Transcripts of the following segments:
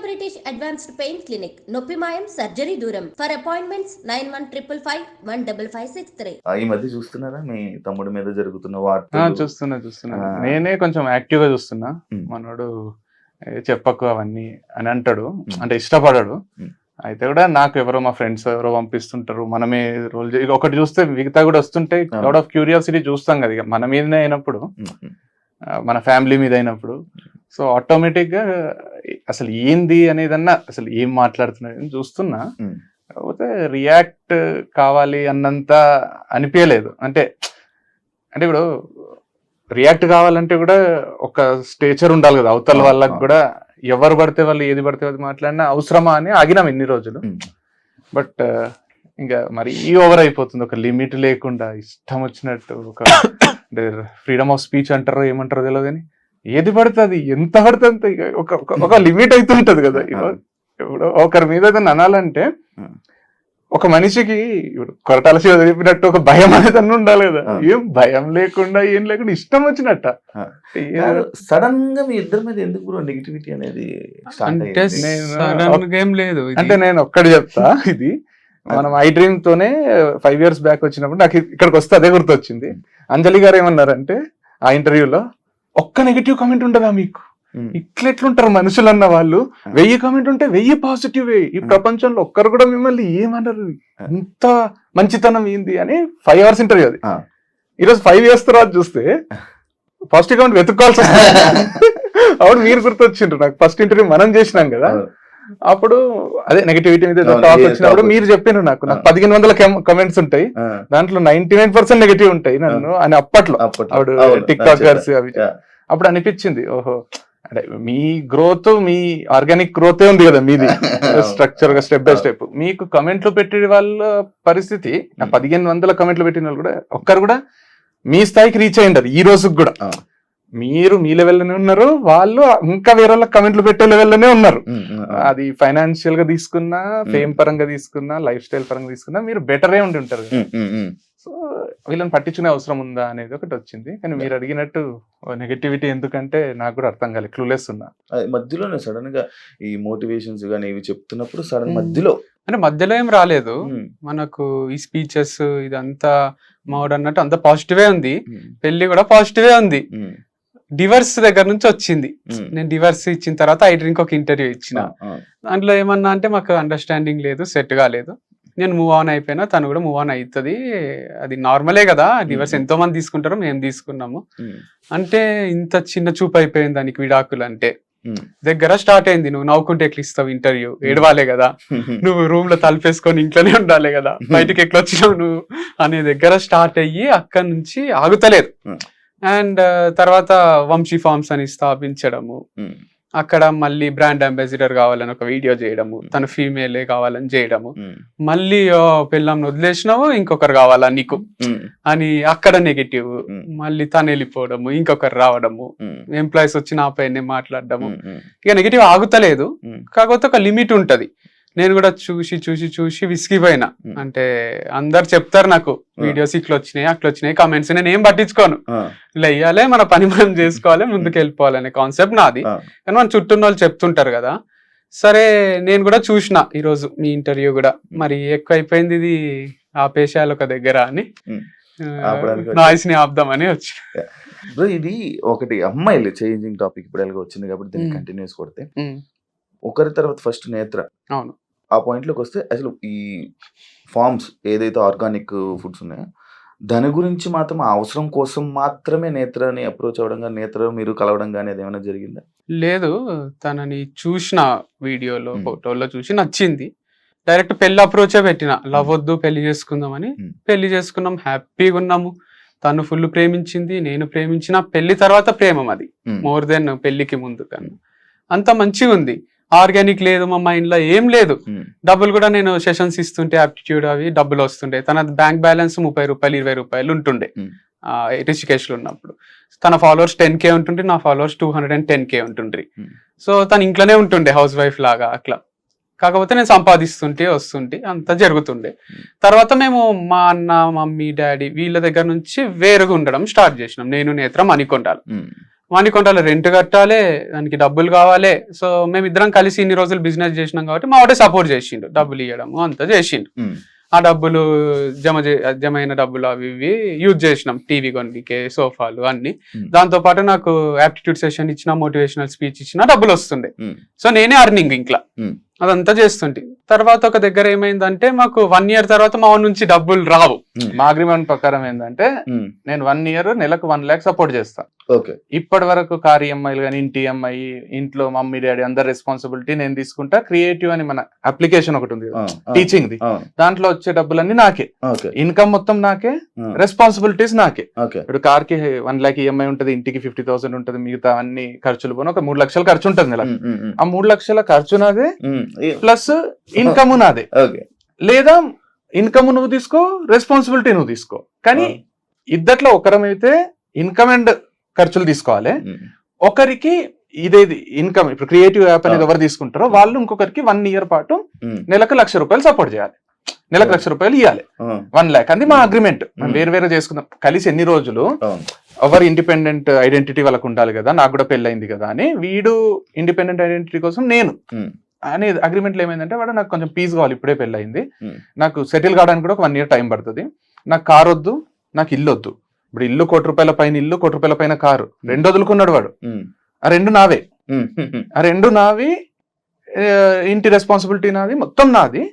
British advanced pain clinic, నొప్పి మాయం, surgery దూరం. For appointments 9155556563. ఈ మధ్య చూస్తున్నారా మీ తమ్ముడి మీద జరుగుతున్న వార్తలు? చూస్తున్నా. నేనే కొంచెం యాక్టివ్ గా చూస్తున్నా. మనోడు చెప్పకు అవన్నీ అని అంటాడు, అంటే ఇష్టపడాడు. అయితే కూడా నాకు ఎవరో మా ఫ్రెండ్స్ ఎవరో పంపిస్తుంటారు, మనమే రోల్ ఒకటి చూస్తే మిగతా కూడా వస్తుంటే అవుట్ ఆఫ్ క్యూరియాసిటీ చూస్తాం కదా, ఇక మన మీదనే అయినప్పుడు, మన ఫ్యామిలీ మీద అయినప్పుడు. సో ఆటోమేటిక్ గా అసలు ఏంది అనేదన్నా, అసలు ఏం మాట్లాడుతున్నా చూస్తున్నా. కాకపోతే రియాక్ట్ కావాలి అన్నంత అనిపించలేదు. అంటే ఇప్పుడు రియాక్ట్ కావాలంటే కూడా ఒక స్టేచర్ ఉండాలి కదా అవతల వాళ్ళకి కూడా. ఎవరు పడితే వాళ్ళు ఏది పడితే అది మాట్లాడినా అవసరమా అని ఆగినాం ఇన్ని రోజులు. బట్ ఇంకా మరి ఓవర్ అయిపోతుంది, ఒక లిమిట్ లేకుండా ఇష్టం వచ్చినట్టు. ఒక ఫ్రీడమ్ ఆఫ్ స్పీచ్ అంటారో ఏమంటారో తెలియదు కానీ ఏది పడుతుంది, ఎంత పడుతుంది, ఒక లిమిట్ అవుతుంటది కదా. ఇప్పుడు ఒకరి మీద అనాలంటే ఒక మనిషికి ఇప్పుడు కొరటాల శివ చెప్పినట్టు ఒక భయం అనేది అన్న ఉండాలి కదా. ఏం భయం లేకుండా ఏం లేకుండా ఇష్టం వచ్చినట్ట. సడన్ గా మీ ఇద్దరి మీద ఎందుకు నెగిటివిటీ అనేది ఏం లేదు. అంటే నేను ఒక్కటి చెప్తా, ఇది మనం ఐ డ్రీమ్ తోనే 5 years బ్యాక్ వచ్చినప్పుడు నాకు ఇక్కడికి వస్తే అదే గుర్తొచ్చింది. అంజలి గారు ఏమన్నారంటే ఆ ఇంటర్వ్యూలో, ఒక్క నెగిటివ్ కామెంట్ ఉంటుందా మీకు? ఇట్లెట్లుంటారు మనుషులు అన్న వాళ్ళు, 1000 కామెంట్ ఉంటే 1000 పాజిటివ్. ఈ ప్రపంచంలో ఒక్కరు కూడా మిమ్మల్ని ఏమన్నారు, ఇంత మంచితనం ఏంది అని 5 hours ఇంటర్వ్యూ అది. ఈరోజు 5 years తర్వాత చూస్తే పాజిటివ్ కామెంట్ వెతుక్కోవాల్సి వస్తుంది. అప్పుడు మీరు గుర్తొచ్చిండ్రు నాకు. ఫస్ట్ ఇంటర్వ్యూ మనం చేసినాం కదా, అప్పుడు అదే నెగిటివిటీ మీద టాక్ వచ్చినప్పుడు మీరు చెప్పినారు నాకు 1500 కమెంట్స్ ఉంటాయి, దాంట్లో 99% నెగిటివ్ ఉంటాయి నన్ను అని. అప్పట్లో అప్పుడు టిక్ టాకర్స్ అవి. అప్పుడు అనిపించింది, ఓహో అంటే మీ గ్రోత్, మీ ఆర్గానిక్ గ్రోతే ఉంది కదా మీది, స్ట్రక్చర్ గా స్టెప్ బై స్టెప్. మీకు కమెంట్లు పెట్టే వాళ్ళ పరిస్థితి, 1500 కమెంట్లు పెట్టిన వాళ్ళు కూడా ఒక్కరు కూడా మీ స్థాయికి రీచ్ అయ్యింటారు ఈ రోజుకి కూడా. మీరు మీ లెవెల్లోనే ఉన్నారు, వాళ్ళు ఇంకా వేరే వాళ్ళకి కమెంట్లు పెట్టే లెవెల్లోనే ఉన్నారు. అది ఫైనాన్షియల్ గా తీసుకున్నా, ఫేమ్ పరంగా తీసుకున్నా, లైఫ్ స్టైల్ పరంగా తీసుకున్నా మీరు బెటరే ఉండి ఉంటారు. సో వీళ్ళని పట్టించుకునే అవసరం ఉందా అనేది ఒకటి వచ్చింది. కానీ మీరు అడిగినట్టు నెగటివిటీ ఎందుకంటే నాకు కూడా అర్థం కాలేదు, క్లూలెస్ ఉన్నా. మధ్యలోనే సడన్ గా ఈ మోటివేషన్స్ గానీ ఇవి చెప్తున్నప్పుడు సడన్ మధ్యలో ఏం రాలేదు మనకు. ఈ స్పీచెస్ ఇదంతా మావాడు అన్నట్టు అంత పాజిటివే ఉంది. పెళ్లి కూడా పాజిటివే ఉంది. డివర్స్ దగ్గర నుంచి వచ్చింది. నేను డివర్స్ ఇచ్చిన తర్వాత ఐ డ్రింక్ ఒక ఇంటర్వ్యూ ఇచ్చిన. దాంట్లో ఏమన్నా అంటే మాకు అండర్స్టాండింగ్ లేదు, సెట్ కాలేదు, నేను మూవ్ ఆన్ అయిపోయినా, తను కూడా మూవ్ ఆన్ అవుతుంది, అది నార్మలే కదా, డివర్స్ ఎంతో మంది తీసుకుంటారు, మేము తీసుకున్నాము అంటే ఇంత చిన్న చూపు అయిపోయింది దానికి. విడాకులు అంటే దగ్గర స్టార్ట్ అయింది. నువ్వు నవ్వుకుంటే ఎట్లా ఇస్తావు ఇంటర్వ్యూ, ఏడవాలే కదా, నువ్వు రూమ్ లో తలుపేసుకొని ఇంట్లోనే ఉండాలి కదా, బయటకి ఎట్లా వచ్చినావు నువ్వు అనే దగ్గర స్టార్ట్ అయ్యి అక్కడి నుంచి ఆగుతలేదు. అండ్ తర్వాత వంశీ ఫార్మ్స్ అని స్థాపించడము, అక్కడ మళ్ళీ బ్రాండ్ అంబాసిడర్ కావాలని ఒక వీడియో చేయడము, తను ఫీమేలే కావాలని చేయడము, మళ్ళీ పెళ్ళాంని వదిలేసినావు ఇంకొకరు కావాలా నీకు అని అక్కడ నెగిటివ్, మళ్ళీ తను వెళ్ళిపోవడము, ఇంకొకరు రావడము, ఎంప్లాయీస్ వచ్చి నా పైన మాట్లాడడము. ఇక నెగిటివ్ ఆగుతలేదు. కాకపోతే ఒక లిమిట్ ఉంటది. నేను కూడా చూసి చూసి చూసి విసిగిపోయినా. అంటే అందరు చెప్తారు నాకు వీడియోస్ ఇట్లా వచ్చినాయి అట్లా వచ్చినాయి కమెంట్స్, నేను ఏం పట్టించుకోను. ఇలా వెయ్యాలి, మన పని మనం చేసుకోవాలి, ముందుకు వెళ్ళిపోవాలి అనే కాన్సెప్ట్ నాది. కానీ మన చుట్టూ వాళ్ళు చెప్తుంటారు కదా. సరే నేను కూడా చూసిన ఈరోజు మీ ఇంటర్వ్యూ కూడా, మరి ఎక్కువ అయిపోయింది ఇది ఆపేశాలు ఒక దగ్గర అని, నాయిస్ ని ఆపుదామని వచ్చి. ఇది ఒకటి అమ్మాయిలు చేంజింగ్ టాపిక్ ఇప్పుడు ఎలాగో వచ్చింది కాబట్టి దీన్ని కంటిన్యూస్ కొడితే, ఒకరి తర్వాత ఫస్ట్ నేత్ర, అవును ఆ పాయింట్ లోకి వస్తే అసలు ఈ ఫార్మ్స్ ఏదైతే ఆర్గానిక్ ఫుడ్స్ ఉన్నాయో దాని గురించి మాత్రం ఆ అవసరం కోసం మాత్రమే నేత్రని అప్రోచ్ అవ్వడం కానీ, నేత్ర మీరు కలవడం కానీ అది ఏమైనా జరిగిందా? లేదు, తనని చూసిన వీడియోలో ఫోటోలో చూసి నచ్చింది. డైరెక్ట్ పెళ్లి అప్రోచే పెట్టిన, లవ్ వద్దు పెళ్లి చేసుకుందామని. పెళ్లి చేసుకున్నాం, హ్యాపీగా ఉన్నాము. తను ఫుల్ ప్రేమించింది, నేను ప్రేమించిన. పెళ్లి తర్వాత ప్రేమం అది మోర్ దెన్ పెళ్లికి ముందు కన్నా. అంత మంచిగా ఉంది. ఆర్గానిక్ లేదు మా మైండ్ లో, ఏం లేదు. డబ్బులు కూడా నేను సెషన్స్ ఇస్తుంటే ఆప్టిట్యూడ్ అవి డబ్బులు వస్తుండే. తన బ్యాంక్ బ్యాలెన్స్ 30 రూపాయలు 20 రూపాయలు ఉంటుండే రిషికేష్ లో ఉన్నప్పుడు. తన ఫాలోవర్స్ 10K ఉంటుండే, నా ఫాలోవర్స్ 210K ఉంటుండ్రి. సో తను ఇంట్లోనే ఉంటుండే హౌస్ వైఫ్ లాగా అట్లా. కాకపోతే నేను సంపాదిస్తుంటే వస్తుంటే అంతా జరుగుతుండే. తర్వాత మేము మా అన్న, మమ్మీ, డాడీ వీళ్ళ దగ్గర నుంచి వేరుగా ఉండడం స్టార్ట్ చేసినాం. నేను నేత్రం మణికొండాలి. మాణికొండలో రెంట్ కట్టాలి, దానికి డబ్బులు కావాలి. సో మేము ఇద్దరం కలిసి ఇన్ని రోజులు బిజినెస్ చేసినాం కాబట్టి మా వాడే సపోర్ట్ చేసిండు, డబ్బులు ఇవ్వడము అంతా చేసిండు. ఆ డబ్బులు జమైన డబ్బులు అవి ఇవి యూజ్ చేసినాం, టీవీ కొనికే, సోఫాలు అన్ని. దాంతో పాటు నాకు యాప్టిట్యూడ్ సెషన్ ఇచ్చిన, మోటివేషనల్ స్పీచ్ ఇచ్చిన డబ్బులు వస్తుండే. సో నేనే అర్నింగ్ ఇంట్లో అదంతా చేస్తుంటే. తర్వాత ఒక దగ్గర ఏమైందంటే మాకు 1 year తర్వాత మా నుంచి డబ్బులు రావు. మా అగ్రిమెంట్ ప్రకారం ఏంటంటే నేను 1 year నెలకు 1 lakh సపోర్ట్ చేస్తా. ఇప్పటి వరకు కార్ ఈఎంఐలు కానీ, ఇంటి ఈఎంఐ, ఇంట్లో మమ్మీ డాడీ అందరి రెస్పాన్సిబిలిటీ నేను తీసుకుంటా. క్రియేటివ్ అని మన అప్లికేషన్ ఒకటి ఉంది టీచింగ్ ది, దాంట్లో వచ్చే డబ్బులన్నీ నాకే, ఇన్కమ్ మొత్తం నాకే, రెస్పాన్సిబిలిటీస్ నాకే. ఇప్పుడు కార్ కి 1 lakh ఈఎంఐ ఉంటది, ఇంటికి 50,000 ఉంటది, మిగతా అన్ని ఖర్చులు పోను ఒక 3 లక్షల ఖర్చు ఉంటుంది నెల. ఆ 3 లక్షల ఖర్చు నాదే ప్లస్ ఇన్కమ్ నాదే. లేదా ఇన్కమ్ నువ్వు తీసుకో, రెస్పాన్సిబిలిటీ నువ్వు తీసుకో. కానీ ఇద్దట్లో ఒకరమైతే ఇన్కమ్ అండ్ ఖర్చులు తీసుకోవాలి, ఒకరికి ఇదేది ఇన్కమ్. ఇప్పుడు క్రియేటివ్ యాప్ అనేది ఎవరు తీసుకుంటారో వాళ్ళు ఇంకొకరికి 1 year పాటు నెలకు ₹1,00,000 సపోర్ట్ చేయాలి, నెలకు ₹1,00,000 ఇవ్వాలి, 1 lakh. అది మా అగ్రిమెంట్. వేరు వేరే చేసుకుందాం, కలిసి ఎన్ని రోజులు ఎవరు ఇండిపెండెంట్ ఐడెంటిటీ వాళ్ళకు ఉండాలి కదా. నాకు కూడా పెళ్ళైంది కదా అని, వీడు ఇండిపెండెంట్ ఐడెంటిటీ కోసం నేను అనే అగ్రిమెంట్లో ఏమైందంటే, వాడు నాకు కొంచెం పీస్ కావాలి, ఇప్పుడే పెళ్ళయింది, నాకు సెటిల్ కావడానికి కూడా ఒక 1 year టైం పడుతుంది, నాకు కార్ వద్దు, నాకు ఇల్లు వద్దు. ఇప్పుడు ఇల్లు ₹1,00,000 పైన ఇల్లు, ₹1,00,000 పైన కారు, 2 వదులుకున్నాడు వాడు. ఆ 2 నావే, ఆ 2 నావి, ఇంటి రెస్పాన్సిబిలిటీ నాది, మొత్తం నాది.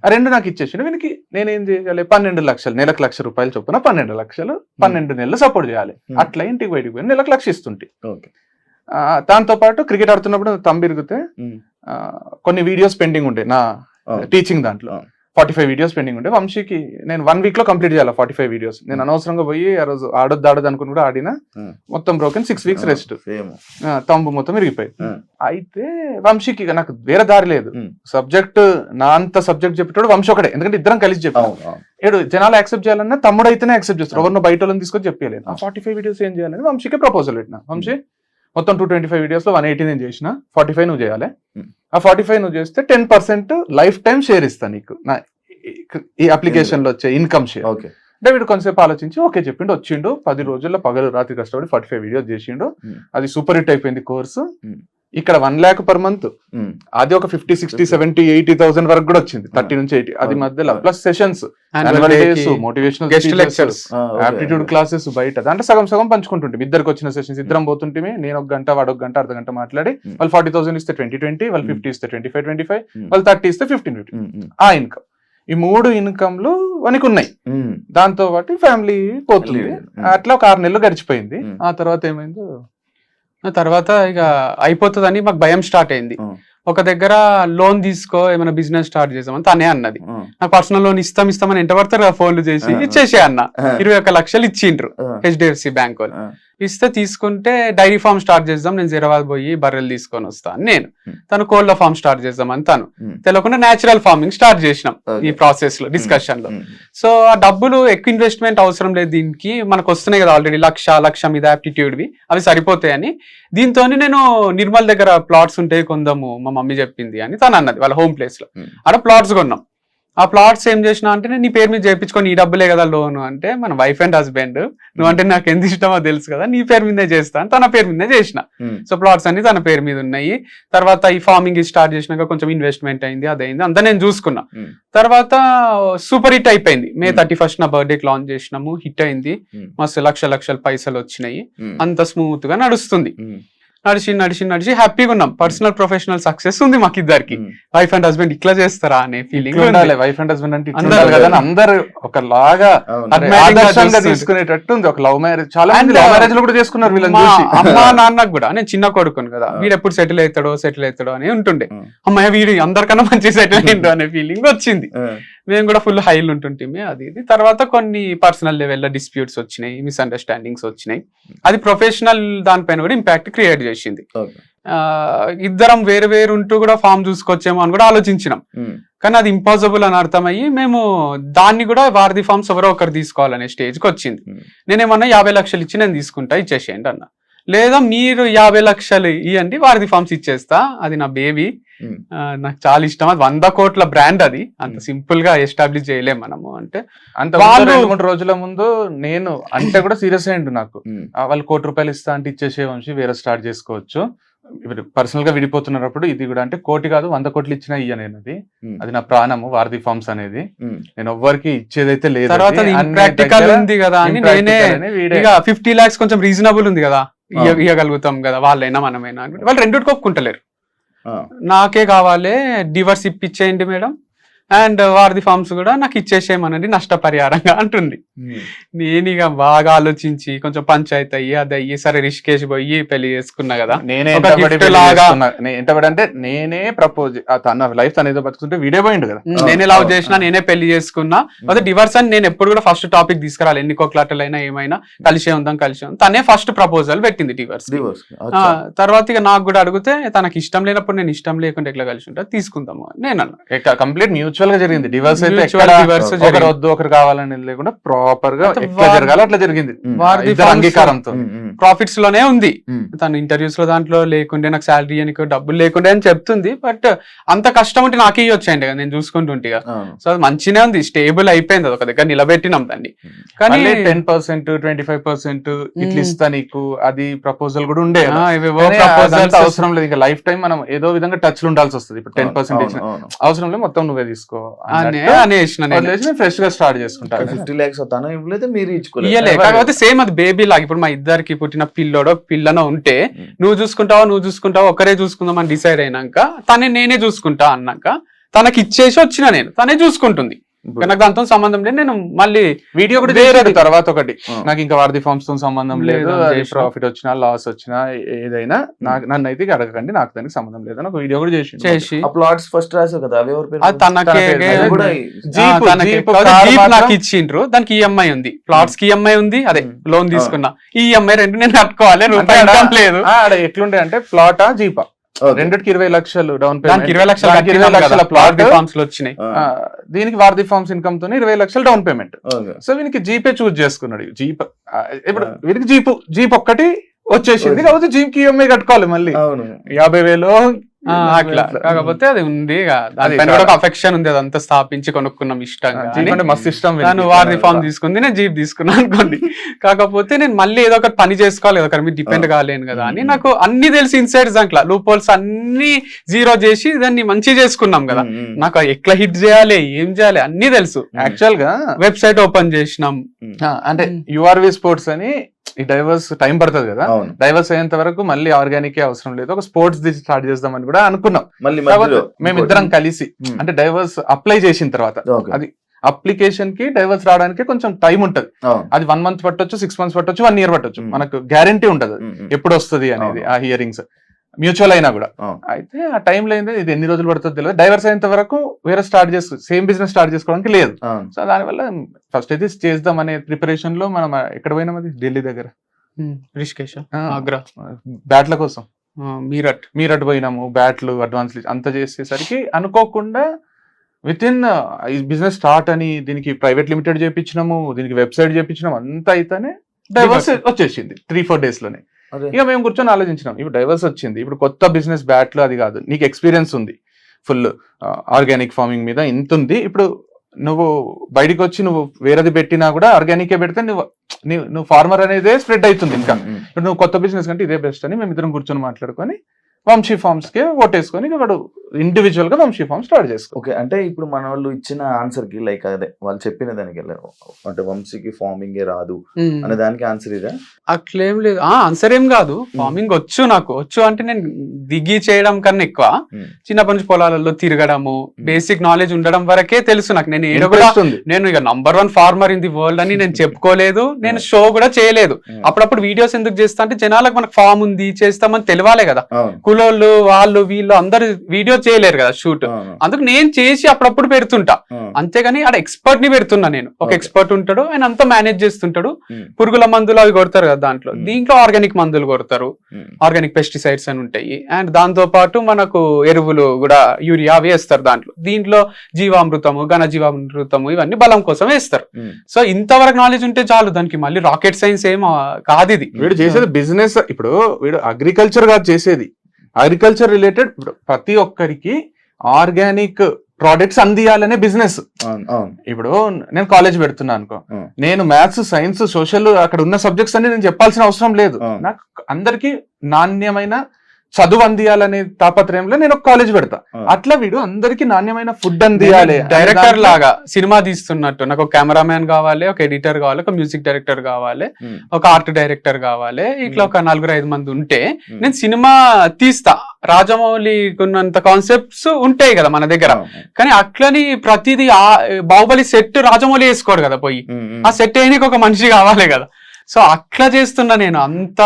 ఆ 2 నాకు ఇచ్చేసి వీనికి నేనేం చేయాలి, 12 లక్షలు, నెలకు ₹1,00,000 చొప్పున 12 లక్షలు 12 నెలలు సపోర్ట్ చేయాలి. అట్లా ఇంటికి బయటికి పోయి నెలకు ₹1,00,000 ఇస్తుంటే. దాంతో పాటు క్రికెట్ ఆడుతున్నప్పుడు తంబిరిగితే కొన్ని వీడియోస్ పెండింగ్ ఉండే నా టీచింగ్ దాంట్లో, 45 వీడియోస్ పెండింగ్ ఉండే. వంశీకి నేను 1 week లో కంప్లీట్ చేయాలి 45 వీడియోస్. నేను అనవసరంగా పోయి ఆ రోజు ఆడొద్దు అనుకుని కూడా ఆడినా, మొత్తం బ్రోకెన్, 6 weeks రెస్ట్, తంబు మొత్తం విరిగిపోయి. అయితే వంశీకి నాకు వేరే దారి లేదు, సబ్జెక్ట్ నా అంత సబ్జెక్ట్ చెప్పేటోడు వంశీ ఒకటే, ఎందుకంటే ఇద్దరం కలిసి చెప్పాం. ఏడు జనాలు యాక్సెప్ట్ చేయాలన్నా తమ్ముడు అయితేనే యాక్సెప్ట్ చేస్తారు, ఎవరినో బయట వాళ్ళని తీసుకొని చెప్పలేదు. ఆ 45 వీడియోస్ ఏం చేయాలని వంశీకి ప్రపోజల్ పెట్టినా. వంశీ మొత్తం 225 వీడియోస్ లో 180 నేను చేసిన, 45 నువ్వు చేయాలి. ఆ 45 నువ్వు చేస్తే 10% లైఫ్ టైం షేర్ ఇస్తా నీకు, ఈ అప్లికేషన్ లో వచ్చే ఇన్కమ్ షేర్. అంటే వీడు కొంతసేపు ఆలోచించి ఓకే చెప్పిండు, వచ్చిండు. 10 రోజుల్లో పగలు రాత్రి కష్టపడి 45 వీడియోస్ చేసిండు. అది సూపర్ హిట్ అయిపోయింది కోర్సు. ఇక్కడ 1 lakh per month, అది ఒక 50, 60, 70, 80,000 వరకు కూడా వచ్చింది, 30 నుంచి 80. అది మధ్యలో plus sessions, motivational lectures, aptitude classes బయట, దాంట్లో సగం సగం పంచుకుంటుంటే, ఇద్దరికి వచ్చిన సెషన్స్ ఇద్దరం పోతుంటే, నేను 1 గంట వాడు 1 గంట, అర్ధ గంట మాట్లాడి, వాళ్ళు 40,000 ఇస్తే 20, వాళ్ళు 50 ఇస్తే 25, వాళ్ళు 30 ఇస్తే 15. ఆ ఇన్కమ్, ఈ 3 ఇన్కమ్లు మనకు ఉన్నాయి. దాంతో పాటు ఫ్యామిలీ పోతుంది. అట్లా ఒక 6 నెలలు గడిచిపోయింది. ఆ తర్వాత ఏమైందో, తర్వాత ఇక అయిపోతుందని మాకు భయం స్టార్ట్ అయింది. ఒక దగ్గర లోన్ తీసుకో, ఏమైనా బిజినెస్ స్టార్ట్ చేసామని తనే అన్నది. నాకు పర్సనల్ లోన్ ఇస్తామని ఎంట పడతారు ఫోన్లు చేసి, ఇచ్చేసే అన్న 21 లక్షలు ఇచ్చిండ్రు HDFC బ్యాంక్ వాళ్ళు. ఇస్తే తీసుకుంటే డైరీ ఫార్మ్ స్టార్ట్ చేద్దాం, నేను హైదరాబాద్ పోయి బర్రెలు తీసుకొని వస్తాను నేను, తను కోళ్ళ ఫార్మ్ స్టార్ట్ చేద్దామని తను, తెలియకుండా న్యాచురల్ ఫార్మింగ్ స్టార్ట్ చేసినాం ఈ ప్రాసెస్ లో, డిస్కషన్ లో. సో ఆ డబ్బులు ఎక్కువ ఇన్వెస్ట్మెంట్ అవసరం లేదు, దీనికి మనకు వస్తున్నాయి కదా ఆల్రెడీ లక్ష మీద యాప్టిట్యూడ్వి, అవి సరిపోతాయని దీంతో నేను నిర్మల్ దగ్గర ప్లాట్స్ ఉంటే కొందాము, మా మమ్మీ చెప్పింది అని తను అన్నది. వాళ్ళ హోమ్ ప్లేస్ లో అక్కడ ప్లాట్స్ కొన్నాం. ఆ ప్లాట్స్ ఏం చేసినా అంటే, నీ పేరు మీద చేయించుకొని, ఈ డబ్బులే కదా లోను అంటే, మన వైఫ్ అండ్ హస్బెండ్, నువ్వంటే నాకు ఎంత ఇష్టమో తెలుసు కదా, నీ పేరు మీదే చేస్తాను, తన పేరు మీదే చేసిన. సో ప్లాట్స్ అన్ని తన పేరు మీద ఉన్నాయి. తర్వాత ఈ ఫార్మింగ్ స్టార్ట్ చేసినాక కొంచెం ఇన్వెస్ట్మెంట్ అయింది, అదైంది, అంతా నేను చూసుకున్నా. తర్వాత సూపర్ హిట్ అయిపోయింది. May 31 నా బర్త్డేకి లాంచ్ చేసినాము, హిట్ అయింది, మస్తు లక్షల పైసలు వచ్చినాయి, అంత స్మూత్ గా నడుస్తుంది. నడిచి హ్యాపీగా ఉన్నాం. పర్సనల్ ప్రొఫెషనల్ సక్సెస్ ఉంది మాకు ఇద్దరికి. వైఫ్ అండ్ హస్బెండ్ ఇట్లా చేస్తారా అనే ఫీలింగ్. వైఫ్ అండ్ హస్బెండ్ అంటే అందరు ఒకలాగా తీసుకునేటట్టు ఉంది. ఒక లవ్ మ్యారేజ్, చాలా మంది లవ్ మ్యారేజ్ లో కూడా చేసుకున్నారు వీళ్ళని చూసి. అమ్మా నాన్నకు కూడా, నేను చిన్న కొడుకును కదా, వీడు ఎప్పుడు సెటిల్ అవుతాడో అని ఉంటుండే. అమ్మాయి వీడు అందరికన్నా మంచి సెటిల్ అయ్యిండు అనే ఫీలింగ్ వచ్చింది. మేము కూడా ఫుల్ హైలు ఉంటుంటే అది ఇది. తర్వాత కొన్ని పర్సనల్ లెవెల్లో డిస్ప్యూట్స్ వచ్చినాయి, మిస్అండర్స్టాండింగ్స్ వచ్చినాయి. అది ప్రొఫెషనల్ దానిపైన కూడా ఇంపాక్ట్ క్రియేట్ చేసింది. ఇద్దరం వేరు వేరు ఉంటూ కూడా ఫామ్ చూసుకొచ్చేమో అని కూడా ఆలోచించినాం. కానీ అది ఇంపాసిబుల్ అని అర్థమయ్యి మేము దాన్ని కూడా వారధి ఫార్మ్స్ ఎవరో ఒకరు తీసుకోవాలనే స్టేజ్కి వచ్చింది. నేనేమన్నా 50 లక్షలు ఇచ్చి నేను తీసుకుంటా, ఇచ్చేసేయండి అన్న. లేదా మీరు 50 లక్షలు ఇవ్వండి వారధి ఫార్మ్స్ ఇచ్చేస్తా, అది నా బేబీ, నాకు చాలా ఇష్టం, అది 100 కోట్ల బ్రాండ్, అది అంత సింపుల్ గా ఎస్టాబ్లిష్ చేయలేం మనము అంటే. అంత 2-3 రోజుల ముందు నేను అంటే కూడా సీరియస్ అయ్యిండు నాకు, వాళ్ళు ₹1 కోటి ఇస్తా అంటే ఇచ్చేసే వంశీ వేరే స్టార్ట్ చేసుకోవచ్చు, పర్సనల్ గా విడిపోతున్నప్పుడు ఇది కూడా అంటే 1 కోటి కాదు 100 కోట్లు ఇచ్చినా ఇయ్య నేను, అది నా ప్రాణము వారధి ఫార్మ్స్ అనేది, నేను ఎవ్వరికి ఇచ్చేదైతే లేదు. తర్వాత ఇంప్రాక్టికల్ ఉంది కదా అని నేనే ఇక 50 lakhs కొంచెం రీజనబుల్ ఉంది కదా, ఇవ్వగలుగుతాం కదా వాళ్ళైనా మనమైనా అనుకుంటే వాళ్ళు రెండుకి ఒప్పుకుంటలేరు. నాకే కావాలి, డివర్స్ ఇప్పించేయండి మేడం, అండ్ వారధి ఫార్మ్స్ కూడా నాకు ఇచ్చేసేయమనండి నష్టపరిహారంగా అంటుంది. నేను ఇక బాగా ఆలోచించి కొంచెం పంచాయతీ అయ్యి అది అయ్యి సరే రిషికేష్ పోయి పెళ్లి చేసుకున్నా కదా. నేనే అంటే నేనే ప్రపోజ్, తన లైఫ్ తన ఏదో బతుకుంటే వీడియో పోయిండు కదా, నేనే లవ్ చేసినా, నేనే పెళ్లి చేసుకున్నా. అదే డివర్స్ అని నేను ఎప్పుడు కూడా ఫస్ట్ టాపిక్ తీసుకురాలి, ఎన్ని కోట్లాటలైనా ఏమైనా కలిసే ఉందాం. తనే ఫస్ట్ ప్రపోజల్ పెట్టింది డివర్స్. తర్వాత ఇక నాకు కూడా అడిగితే తనకి ఇష్టం లేనప్పుడు నేను ఇష్టం లేకుండా ఎట్లా కలిసి ఉంటా తీసుకుందాము నేను అన్నా. కంప్లీట్ మ్యూచువల్ గా జరిగింది డివర్స్ అయితే, ఒకరు వద్దు ఒకరు కావాలని లేకుండా ప్రాపర్ గా ఎట్లా జరగాలి అట్లా జరిగింది అంగీకారంతో. ప్రాఫిట్స్ లోనే ఉంది, తను ఇంటర్వ్యూస్ లో దాంట్లో లేకుండే నాకు శాలరీ అని డబ్బులు లేకుండే అని చెప్తుంది. బట్ అంత కష్టం ఉంటే నాకే వచ్చాయండి కదా, నేను చూసుకుంటుంటే. సో అది మంచిగానే ఉంది, స్టేబుల్ అయిపోయింది, ఒక దగ్గర నిలబెట్టినాం దాన్ని. కానీ 10% 25% ఇట్లా ఇస్తా నీకు, అది ప్రపోజల్ కూడా ఉండే. అవసరం లేదు, ఇంకా లైఫ్ టైం మనం ఏదో విధంగా టచ్ లో ఉండాల్సి వస్తుంది. ఇప్పుడు 10% అవసరం లేదు, మొత్తం నువ్వే తీసుకో ఫ్రెష్ గా స్టార్ట్ చేసుకుంటా. 50 lakhs తను ఇవ్వలేదు, మీరు ఇవ్వలేదు. కాకపోతే సేమ్ అది బేబీ లాగా, ఇప్పుడు మా ఇద్దరికి పుట్టిన పిల్లోడో పిల్లనో ఉంటే నువ్వు చూసుకుంటావా ఒకరే చూసుకుందాం అని డిసైడ్ అయినాక తనే నేనే చూసుకుంటా అన్నాక తనకి ఇచ్చేసి వచ్చిన నేను, తనే చూసుకుంటుంది. నాకు దాంతో సంబంధం లేదు. నేను మళ్ళీ వీడియో కూడా వేరే తర్వాత ఒకటి, నాకు ఇంకా వారధి ఫార్మ్స్ తో సంబంధం లేదు, ప్రాఫిట్ వచ్చినా లాస్ వచ్చినా ఏదైనా నన్ను అయితే అడగకండి, నాకు దానికి సంబంధం లేదు అని ఒక వీడియో కూడా చేసి ప్లాట్స్ ఫస్ట్ రాసావు కదా, అవి ఎవరు నాకు ఇచ్చిండ్రు. దానికి ఈఎంఐ ఉంది, ప్లాట్స్ కి ఈఎంఐ ఉంది, అదే లోన్ తీసుకున్నా, ఈ ఈఎంఐ రెండు నేను కట్టుకోవాలి, లేదు. ఎట్లుండే అంటే ప్లాటా జీపా రెండిటికి 20 లక్షలు డౌన్ పేమెంట్, 20 లక్షల ప్లాట్ ఫార్మ్స్ లో వచ్చినాయి. దీనికి వారధి ఫార్మ్స్ ఇన్కమ్ తోని 20 లక్షలు డౌన్ పేమెంట్. సో వీనికి జీపే చూస్ చేసుకున్నాడు. జీప్ ఇప్పుడు వీరికి జీప్ ఒక్కటి వచ్చేసింది, కాబట్టి జీప్ కి ఈఎంఐ కట్టుకోవాలి మళ్ళీ 50,000 అట్లా. కాకపోతే అది ఉంది, అఫెక్షన్ ఉంది, అదంతా స్థాపించి కొనుక్కున్నాం ఇష్టంగా, మస్తు ఇష్టం. నేను వారధి ఫార్మ్ తీసుకుంది, నేను జీప్ తీసుకున్నాను అనుకోండి. కాకపోతే నేను మళ్ళీ ఏదో ఒకటి పని చేసుకోవాలి కదా, ఒకరి మీద డిపెండ్ కాలేను కదా అని నాకు అన్ని తెలిసి ఇన్సైడ్ దాంట్లో లూప్ హోల్స్ అన్ని జీరో చేసి దాన్ని మంచిగా చేసుకున్నాం కదా. నాకు ఎట్లా హిట్ చేయాలి, ఏం చేయాలి అన్ని తెలుసు. యాక్చువల్ గా వెబ్సైట్ ఓపెన్ చేసినాం, అంటే యుఆర్వి స్పోర్ట్స్ అని. ఈ డైవర్స్ టైం పడుతుంది కదా, డైవర్స్ అయ్యేంత వరకు మళ్ళీ ఆర్గానిక్ అవసరం లేదు, ఒక స్పోర్ట్స్ ది స్టార్ట్ చేద్దామని కూడా అనుకున్నాం. మేమిద్దరం కలిసి అంటే డైవర్స్ అప్లై చేసిన తర్వాత, అది అప్లికేషన్ కి డైవర్స్ రావడానికి కొంచెం టైం ఉంటది. అది 1 month పట్టొచ్చు, 6 months పట్టొచ్చు, 1 year పట్టొచ్చు, మనకు గ్యారంటీ ఉంటది ఎప్పుడు వస్తుంది అనేది ఆ హియరింగ్స్. మ్యూచువల్ అయినా కూడా అయితే ఆ టైంలో అయింది, ఇది ఎన్ని రోజులు పడుతుందో తెలియదు. డైవర్స్ అయినంత వరకు వేరే సేమ్ బిజినెస్ స్టార్ట్ చేసుకోవడానికి లేదు. సో దానివల్ల ఫస్ట్ అయితే చేద్దాం అనే ప్రిపరేషన్ లో మనం ఎక్కడ పోయినాం, అది ఢిల్లీ దగ్గర రిషికేష్, ఆగ్రా, బ్యాట్ల కోసం మీరట్ పోయినాము. బ్యాట్లు అడ్వాన్స్ అంతా చేసేసరికి అనుకోకుండా విత్ ఇన్ ఈ బిజినెస్ స్టార్ట్ అని దీనికి ప్రైవేట్ లిమిటెడ్ చేయించినాము, దీనికి వెబ్సైట్ చేయించినాము, అంతా అయితేనే డైవర్స్ వచ్చేసింది 3-4 days లోనే. ఇక మేము కూర్చొని ఆలోచించినాం, ఇప్పుడు డైవర్స్ వచ్చింది, ఇప్పుడు కొత్త బిజినెస్ బ్యాట్లు అది కాదు, నీకు ఎక్స్పీరియన్స్ ఉంది ఫుల్ ఆర్గానిక్ ఫార్మింగ్ మీద ఇంత ఉంది. ఇప్పుడు నువ్వు బయటకు వచ్చి నువ్వు వేరేది పెట్టినా కూడా ఆర్గానికే పెడితే నువ్వు ఫార్మర్ అనేది స్ప్రెడ్ అవుతుంది. ఇంకా ఇప్పుడు నువ్వు కొత్త బిజినెస్ కంటే ఇదే బెస్ట్ అని మేము ఇద్దరం కూర్చొని మాట్లాడుకొని వంశీ ఫార్మ్స్ కి ఓటేసుకొని వాడు ఇండివిజువల్ గా వంశీ ఫార్మ్ స్టార్ట్ చేసుకో. ఓకే, అంటే ఇప్పుడు మన వాళ్ళు ఇచ్చిన ఆన్సర్ కి లైక్ అదే వాళ్ళు చెప్పిన దానికి అంటే వంశీకి ఫార్మింగ్ రాదు అనే దానికి ఆన్సర్ ఇదే? అట్లేం లేదు, ఆన్సర్ ఏం కాదు. ఫార్మింగ్ నాకు వచ్చు అంటే నేను దిగి చేయడం కన్నా ఎక్కువ చిన్నప్పటి నుంచి పొలాలలో తిరగడము, బేసిక్ నాలెడ్జ్ ఉండడం వరకే తెలుసు నాకు. నేను ఏదో కూడా నేను ఇక #1 ఫార్మర్ ఇన్ ది వరల్డ్ అని నేను చెప్పుకోలేదు, నేను షో కూడా చేయలేదు. అప్పుడప్పుడు వీడియోస్ ఎందుకు చేస్తా అంటే జనాలకు మనకు ఫార్మ్ ఉంది చేస్తామని తెలియాలే కదా. కూలోళ్ళు వాళ్ళు వీళ్ళు అందరు వీడియో చేయలేరు కదా షూట్, అందుకు నేను చేసి అప్పుడప్పుడు పెడుతుంటా, అంతేగాని అక్కడ ఎక్స్పర్ట్ ని పెడుతున్నా నేను. ఒక ఎక్స్పర్ట్ ఉంటాడు, ఆయన అంతా మేనేజ్ చేస్తుంటాడు. పురుగుల మందులు అవి కొడతారు కదా దీంట్లో ఆర్గానిక్ మందులు కొడతారు, ఆర్గానిక్ పెస్టిసైడ్స్ అని ఉంటాయి. అండ్ దాంతో పాటు మనకు ఎరువులు కూడా యూరియా వేస్తారు దీంట్లో జీవామృతము, ఘన జీవామృతము ఇవన్నీ బలం కోసం వేస్తారు. సో ఇంతవరకు నాలెడ్జ్ ఉంటే చాలు, దానికి మళ్ళీ రాకెట్ సైన్స్ ఏం కాదు. ఇది వీడు చేసేది బిజినెస్. ఇప్పుడు వీడు అగ్రికల్చర్ కాదు చేసేది, అగ్రికల్చర్ రిలేటెడ్ ప్రతి ఒక్కరికి ఆర్గానిక్ ప్రోడక్ట్స్ అందియాలనే బిజినెస్. ఇప్పుడు నేను కాలేజ్ పెడుతున్నా అనుకో, నేను మ్యాథ్స్, సైన్స్, సోషల్ అక్కడ ఉన్న సబ్జెక్ట్స్ అన్ని నేను చెప్పాల్సిన అవసరం లేదు. నాకు అందరికి నాణ్యమైన చదువు అందియాలనే తాపత్రయంలో నేను ఒక కాలేజ్ పెడతా. అట్లా వీడు అందరికి నాణ్యమైన ఫుడ్ అందియాలి. డైరెక్టర్ లాగా సినిమా తీస్తున్నట్టు నాకు ఒక కెమెరామ్యాన్ కావాలి, ఒక ఎడిటర్ కావాలి, ఒక మ్యూజిక్ డైరెక్టర్ కావాలి, ఒక ఆర్ట్ డైరెక్టర్ కావాలి, ఇట్లా ఒక 4-5 మంది ఉంటే నేను సినిమా తీస్తా. రాజమౌళి ఉన్నంత కాన్సెప్ట్స్ ఉంటాయి కదా మన దగ్గర, కానీ అట్లని ప్రతిదీ బాహుబలి సెట్ రాజమౌళి వేసుకోడు కదా, పోయి ఆ సెట్ వేయడానికి ఒక మనిషి కావాలి కదా. సో అట్లా చేస్తున్నా నేను, అంత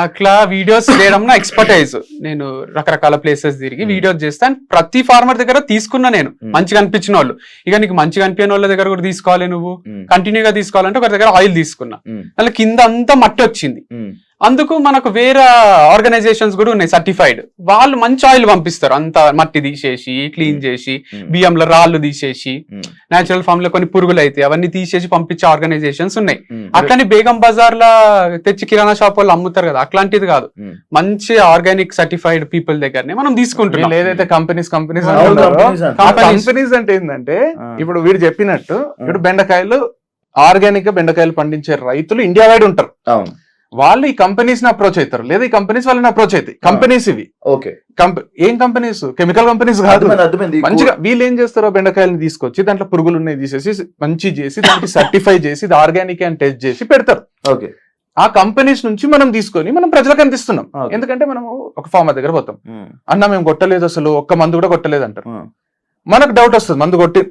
అట్లా వీడియోస్ చేయడం నా ఎక్స్పర్టైజ్. నేను రకరకాల ప్లేసెస్ తిరిగి వీడియోస్ చేస్తాను. ప్రతి ఫార్మర్ దగ్గర తీసుకున్నా నేను, మంచిగా అనిపించిన వాళ్ళు. ఇక నీకు మంచిగా అనిపించిన వాళ్ళ దగ్గర కూడా తీసుకోవాలి, నువ్వు కంటిన్యూగా తీసుకోవాలంటే ఒకరి దగ్గర ఆయిల్ తీసుకున్నా, అలా కింద అంతా మట్టి వచ్చింది. అందుకు మనకు వేరే ఆర్గనైజేషన్స్ కూడా ఉన్నాయి సర్టిఫైడ్, వాళ్ళు మంచి ఆయిల్ పంపిస్తారు. అంత మట్టి తీసేసి క్లీన్ చేసి, బియ్యంలో రాళ్ళు తీసేసి, నేచురల్ ఫామ్ లో కొన్ని పురుగులు అయితే అవన్నీ తీసేసి పంపించే ఆర్గనైజేషన్స్ ఉన్నాయి. అట్లని బేగం బజార్ లా తెచ్చి కిరాణా షాప్ వాళ్ళు అమ్ముతారు కదా, అట్లాంటిది కాదు. మంచి ఆర్గానిక్ సర్టిఫైడ్ పీపుల్ దగ్గరనే మనం తీసుకుంటున్నాం. ఏదైతే కంపెనీస్ అంటే ఏంటంటే, ఇప్పుడు వీడు చెప్పినట్టు ఇప్పుడు బెండకాయలు, ఆర్గానిక్ గా బెండకాయలు పండించే రైతులు ఇండియా వైడ్ ఉంటారు. వాళ్ళు ఈ కంపెనీస్ ని అప్రోచ్ అవుతారు, లేదా ఈ కంపెనీస్ వాళ్ళని అప్రోచ్ అవుతాయి. కంపెనీస్ ఇవి ఏం కంపెనీస్? కెమికల్ కంపెనీస్ కాదు. మంచిగా వీళ్ళు ఏం చేస్తారో బెండకాయలని తీసుకొచ్చి దాంట్లో పురుగులు ఉన్నాయి తీసేసి మంచి చేసి దానికి సర్టిఫై చేసి ఇది ఆర్గానిక్ అని టెస్ట్ చేసి పెడతారు. ఆ కంపెనీస్ నుంచి మనం తీసుకొని మనం ప్రజలకు అందిస్తున్నాం. ఎందుకంటే మనం ఒక ఫార్మర్ దగ్గర పోతాం, అన్న మేము కొట్టలేదు, అసలు ఒక్క మందు కూడా కొట్టలేదు అంటారు. మనకు డౌట్ వస్తుంది, మందు కొట్టి.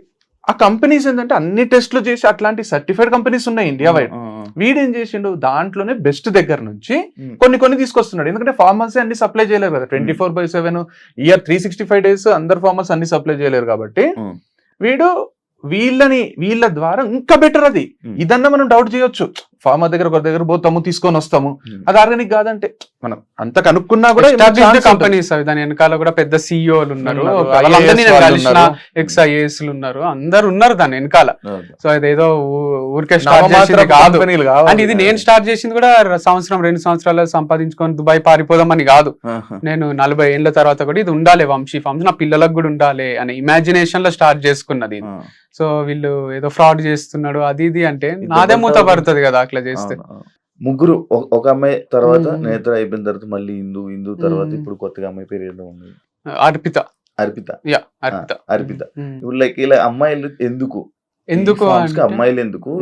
ఆ కంపెనీస్ ఏంటంటే అన్ని టెస్టులు చేసి అట్లాంటి సర్టిఫైడ్ కంపెనీస్ ఉన్నాయి ఇండియా వైడ్. వీడేం చేసిండు, దాంట్లోనే బెస్ట్ దగ్గర నుంచి కొన్ని తీసుకొస్తున్నాడు. ఎందుకంటే ఫార్మర్స్ అన్ని సప్లై చేయలేరు కదా, 24/7 ఇయర్ 365 days అందరు ఫార్మర్స్ అన్ని సప్లై చేయలేరు. కాబట్టి వీడు వీళ్ళ ద్వారా ఇంకా బెటర్. అది ఇదన్నా మనం డౌట్ చేయొచ్చు, ఫార్మర్ దగ్గర ఒకరి దగ్గర పోతాము తీసుకొని వస్తాము, అది ఆర్గానిక్ కాదంటే మనం అంత కనుక్కున్నా కూడా కంపెనీస్ అవి దాని వెనకాల కూడా పెద్ద సిఇఓలు ఉన్నారు, XIAS ఉన్నారు, అందరు ఉన్నారు దాని వెనకాల. సో ఇదేదో ఊరికే స్టార్ట్ చేసింది కాదు. అండ్ ఇది నేను స్టార్ట్ చేసింది కూడా 1-2 సంవత్సరాలు సంపాదించుకొని దుబాయ్ పారిపోదామని కాదు. నేను 40 ఏళ్ల తర్వాత కూడా ఇది ఉండాలి, వంశీ ఫార్మ్స్ నా పిల్లలకు కూడా ఉండాలి అనే ఇమాజినేషన్ లో స్టార్ట్ చేసుకున్నది. సో వీళ్ళు ఏదో ఫ్రాడ్ చేస్తున్నాడు అది ఇది అంటే నాదే మూత పడుతుంది కదా అట్లా చేస్తే. ముగ్గురు, ఒక అమ్మాయి తర్వాత నేత్ర అయిపోయిన తర్వాత మళ్ళీ హిందూ తర్వాత ఇప్పుడు కొత్తగా అమ్మాయి పేరు ఏదో ఉంది, అర్పిత. ఇప్పుడు లైక్ ఇలా అమ్మాయిలు ఎందుకు అమ్మాయిలు ఎందుకు,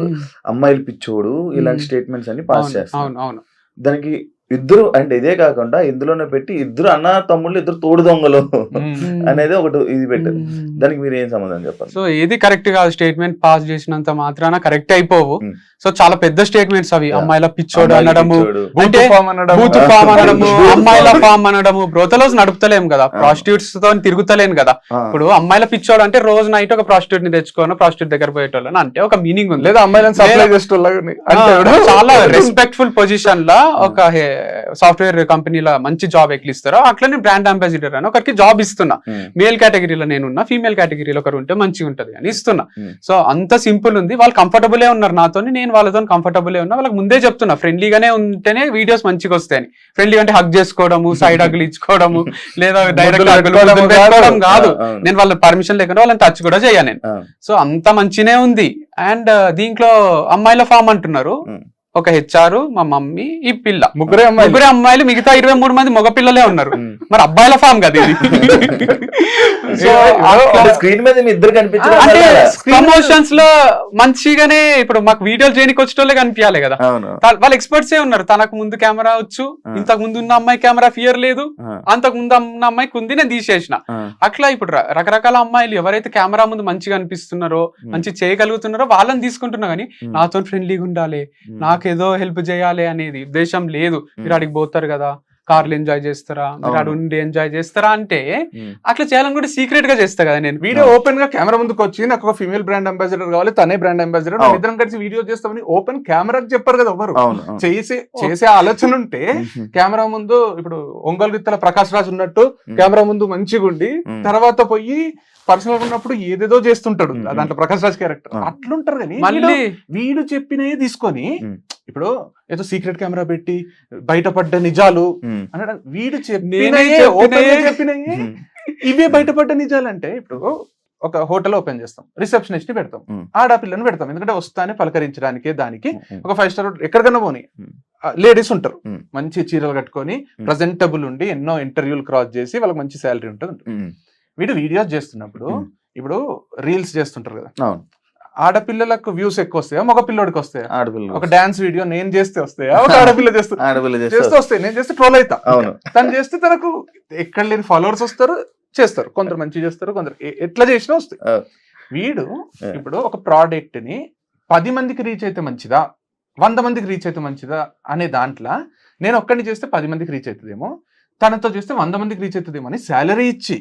అమ్మాయిలు పిచ్చోడు ఇలాంటి స్టేట్మెంట్స్ అన్ని పాస్ చేస్తారు. దానికి ఇద్దరు అంటే ఇదే కాకుండా ఇందులోనే పెట్టి ఇద్దరు అన్న తమ్ముళ్ళు, ఇద్దరు తోడు దొంగలు అనేది ఒకటి ఇది పెట్టారు. దానికి మీరు ఏం సంబంధం చెప్పాలి? సో ఏది కరెక్ట్ కాదు, స్టేట్మెంట్ పాస్ చేసినంత మాత్రాన కరెక్ట్ అయిపోవు. సో చాలా పెద్ద స్టేట్మెంట్స్ అవి, అమ్మాయిల పిచ్చోడు అనడము, అంటే బూత్ ఫామ్ అనడము, అమ్మాయిల ఫామ్ అనడము. బ్రోతలోస్ నడుపుతలేం కదా, ప్రాస్టిట్యూట్స్ తో తిరుగుతలేను కదా. ఇప్పుడు అమ్మాయిల పిచ్చోడు అంటే రోజు నైట్ ఒక ప్రాస్టిట్యూట్ ని తెచ్చుకోను, ప్రాస్టిట్యూట్ దగ్గర పోయేటోళ్ళని అంటే ఒక మీనింగ్ ఉంది. లేదా అమ్మాయిలను చాలా రెస్పెక్ట్ఫుల్ పొజిషన్ లా ఒక సాఫ్ట్వేర్ కంపెనీలో మంచి జాబ్ ఎక్కిస్తారో అట్లనే బ్రాండ్ అంబాసిడర్ అని ఒకరికి జాబ్ ఇస్తున్నా. మేల్ కేటగిరీలో నేనున్నా, ఫీమేల్ కేటగిరీలో ఒకరు ఉంటే మంచిగా ఉంటది అని ఇస్తున్నా. సో అంత సింపుల్ ఉంది. వాళ్ళు కంఫర్టబులే ఉన్నారు నాతో, నేను వాళ్ళతో కంఫర్టబులే ఉన్నా. వాళ్ళకి ముందే చెప్తున్నా ఫ్రెండ్లీగానే ఉంటేనే వీడియోస్ మంచిగా వస్తాయని. ఫ్రెండ్లీ అంటే హగ్ చేసుకోవడము, సైడ్ హగ్లు ఇచ్చుకోవడము, లేదా డైరెక్ట్ పెట్టుకోవడం కాదు. నేను వాళ్ళ పర్మిషన్ లేకుండా వాళ్ళని టచ్ కూడా చేయను నేను. సో అంత మంచినే ఉంది. అండ్ దీంట్లో అమ్మాయిల ఫామ్ అంటున్నారు, ఒక HR, మా మమ్మీ, ఈ పిల్ల, ముగ్గురే అమ్మాయిలు, మిగతా 23 మంది మగ పిల్లలే ఉన్నారు. మరి అబ్బాయిల ఫామ్ కదా ఇది. స్క్రీన్ మీద ఇద్దరు కనిపించారు అంటే ప్రమోషన్స్ లో మంచిగానే ఇప్పుడు మాకు వీడియోలు చేయడానికి వచ్చేటోళ్ళే కనిపించాలి కదా. వాళ్ళు ఎక్స్పర్ట్స్ ఏ ఉన్నారు. తనకు ముందు కెమెరా వచ్చు, ఇంతకు ముందు ఉన్న అమ్మాయి కెమెరా ఫియర్ లేదు, అంతకు ముందు ఉన్న అమ్మాయికి ఉంది, నేను తీసేసిన. అట్లా ఇప్పుడు రకరకాల అమ్మాయిలు ఎవరైతే కెమెరా ముందు మంచిగా అనిపిస్తున్నారో, మంచి చేయగలుగుతున్నారో వాళ్ళని తీసుకుంటున్నా. కానీ నాతో ఫ్రెండ్లీగా ఉండాలి, నాకేదో హెల్ప్ చేయాలి అనేది ఉద్దేశం లేదు. మీరు అడిగి పోతారు కదా, కార్లు ఎంజాయ్ చేస్తారా, మీరు అవును. అక్కడ ఉండి ఎంజాయ్ చేస్తారా అంటే ఉమ్. అట్లా చేయాలని కూడా సీక్రెట్ గా చేస్తా కదా నేను. వీడియో ఓపెన్ గా కెమెరా ముందుకు వచ్చి నాకు ఒక ఫీమేల్ బ్రాండ్ అంబాసిడర్ కావాలి, తనే బ్రాండ్ అంబాసిడర్, అవును. ఇద్దరం కలిసి వీడియో చేస్తామని ఓపెన్ కెమెరాకి చెప్పారు కదా ఎవరు. అవును, అవును. చేసే ఆలోచన ఉంటే కెమెరా ముందు ఇప్పుడు ఒంగోలు గిత్తల ప్రకాష్ రాజ్ ఉన్నట్టు కెమెరా ముందు మంచిగా ఉండి తర్వాత పోయి పర్సనల్ ఉన్నప్పుడు ఏదేదో చేస్తుంటాడు దాంట్లో ప్రకాష్ రాజ్ క్యారెక్టర్ అట్లుంటారు. కానీ మళ్ళీ వీడు చెప్పినవి తీసుకొని ఉమ్. ఇప్పుడు ఏదో సీక్రెట్ కెమెరా పెట్టి బయటపడ్డ నిజాలు ఉమ్. అనడం, వీడు నేనే చెప్పినవి ఇవే బయటపడ్డ నిజాలు. అంటే ఇప్పుడు ఒక హోటల్ ఓపెన్ చేస్తాం, రిసెప్షనిస్ట్ ని పెడతాం, ఆడపిల్లని పెడతాం, ఎందుకంటే వస్తానే పలకరించడానికి. దానికి ఒక 5 స్టార్ ఎక్కడికన్నా పోని లేడీస్ ఉంటారు, మంచి చీరలు కట్టుకొని ప్రజెంటబుల్ ఉండి ఎన్నో ఇంటర్వ్యూలు క్రాస్ చేసి వాళ్ళకి మంచి శాలరీ ఉంటుంది. వీడు వీడియోస్ చేస్తున్నప్పుడు ఇప్పుడు రీల్స్ చేస్తుంటారు కదా, ఆడపిల్లలకు వ్యూస్ ఎక్కువ వస్తాయా మగ పిల్లోడికి వస్తాయా? ఒక డాన్స్ వీడియో నేను చేస్తే వస్తాయా, ఒక ఆడపిల్ల చేస్తే వస్తాయి. నేను చేస్తే ట్రోల్ అవుతా, తను చేస్తే తనకు ఎక్కడ లేని ఫాలోవర్స్ వస్తారు, చేస్తారు. కొందరు మంచి చేస్తారు, కొందరు ఎట్లా చేసినా వస్తాయి. వీడు ఇప్పుడు ఒక ప్రోడక్ట్ ని 10 మందికి రీచ్ అయితే మంచిదా, 100 మందికి రీచ్ అయితే మంచిదా అనే దాంట్లో నేను ఒక్కడిని చేస్తే 10 మందికి రీచ్ అవుతుందేమో, తనతో చేస్తే 100 మందికి రీచ్ అవుతుందేమో అని శాలరీ ఇచ్చి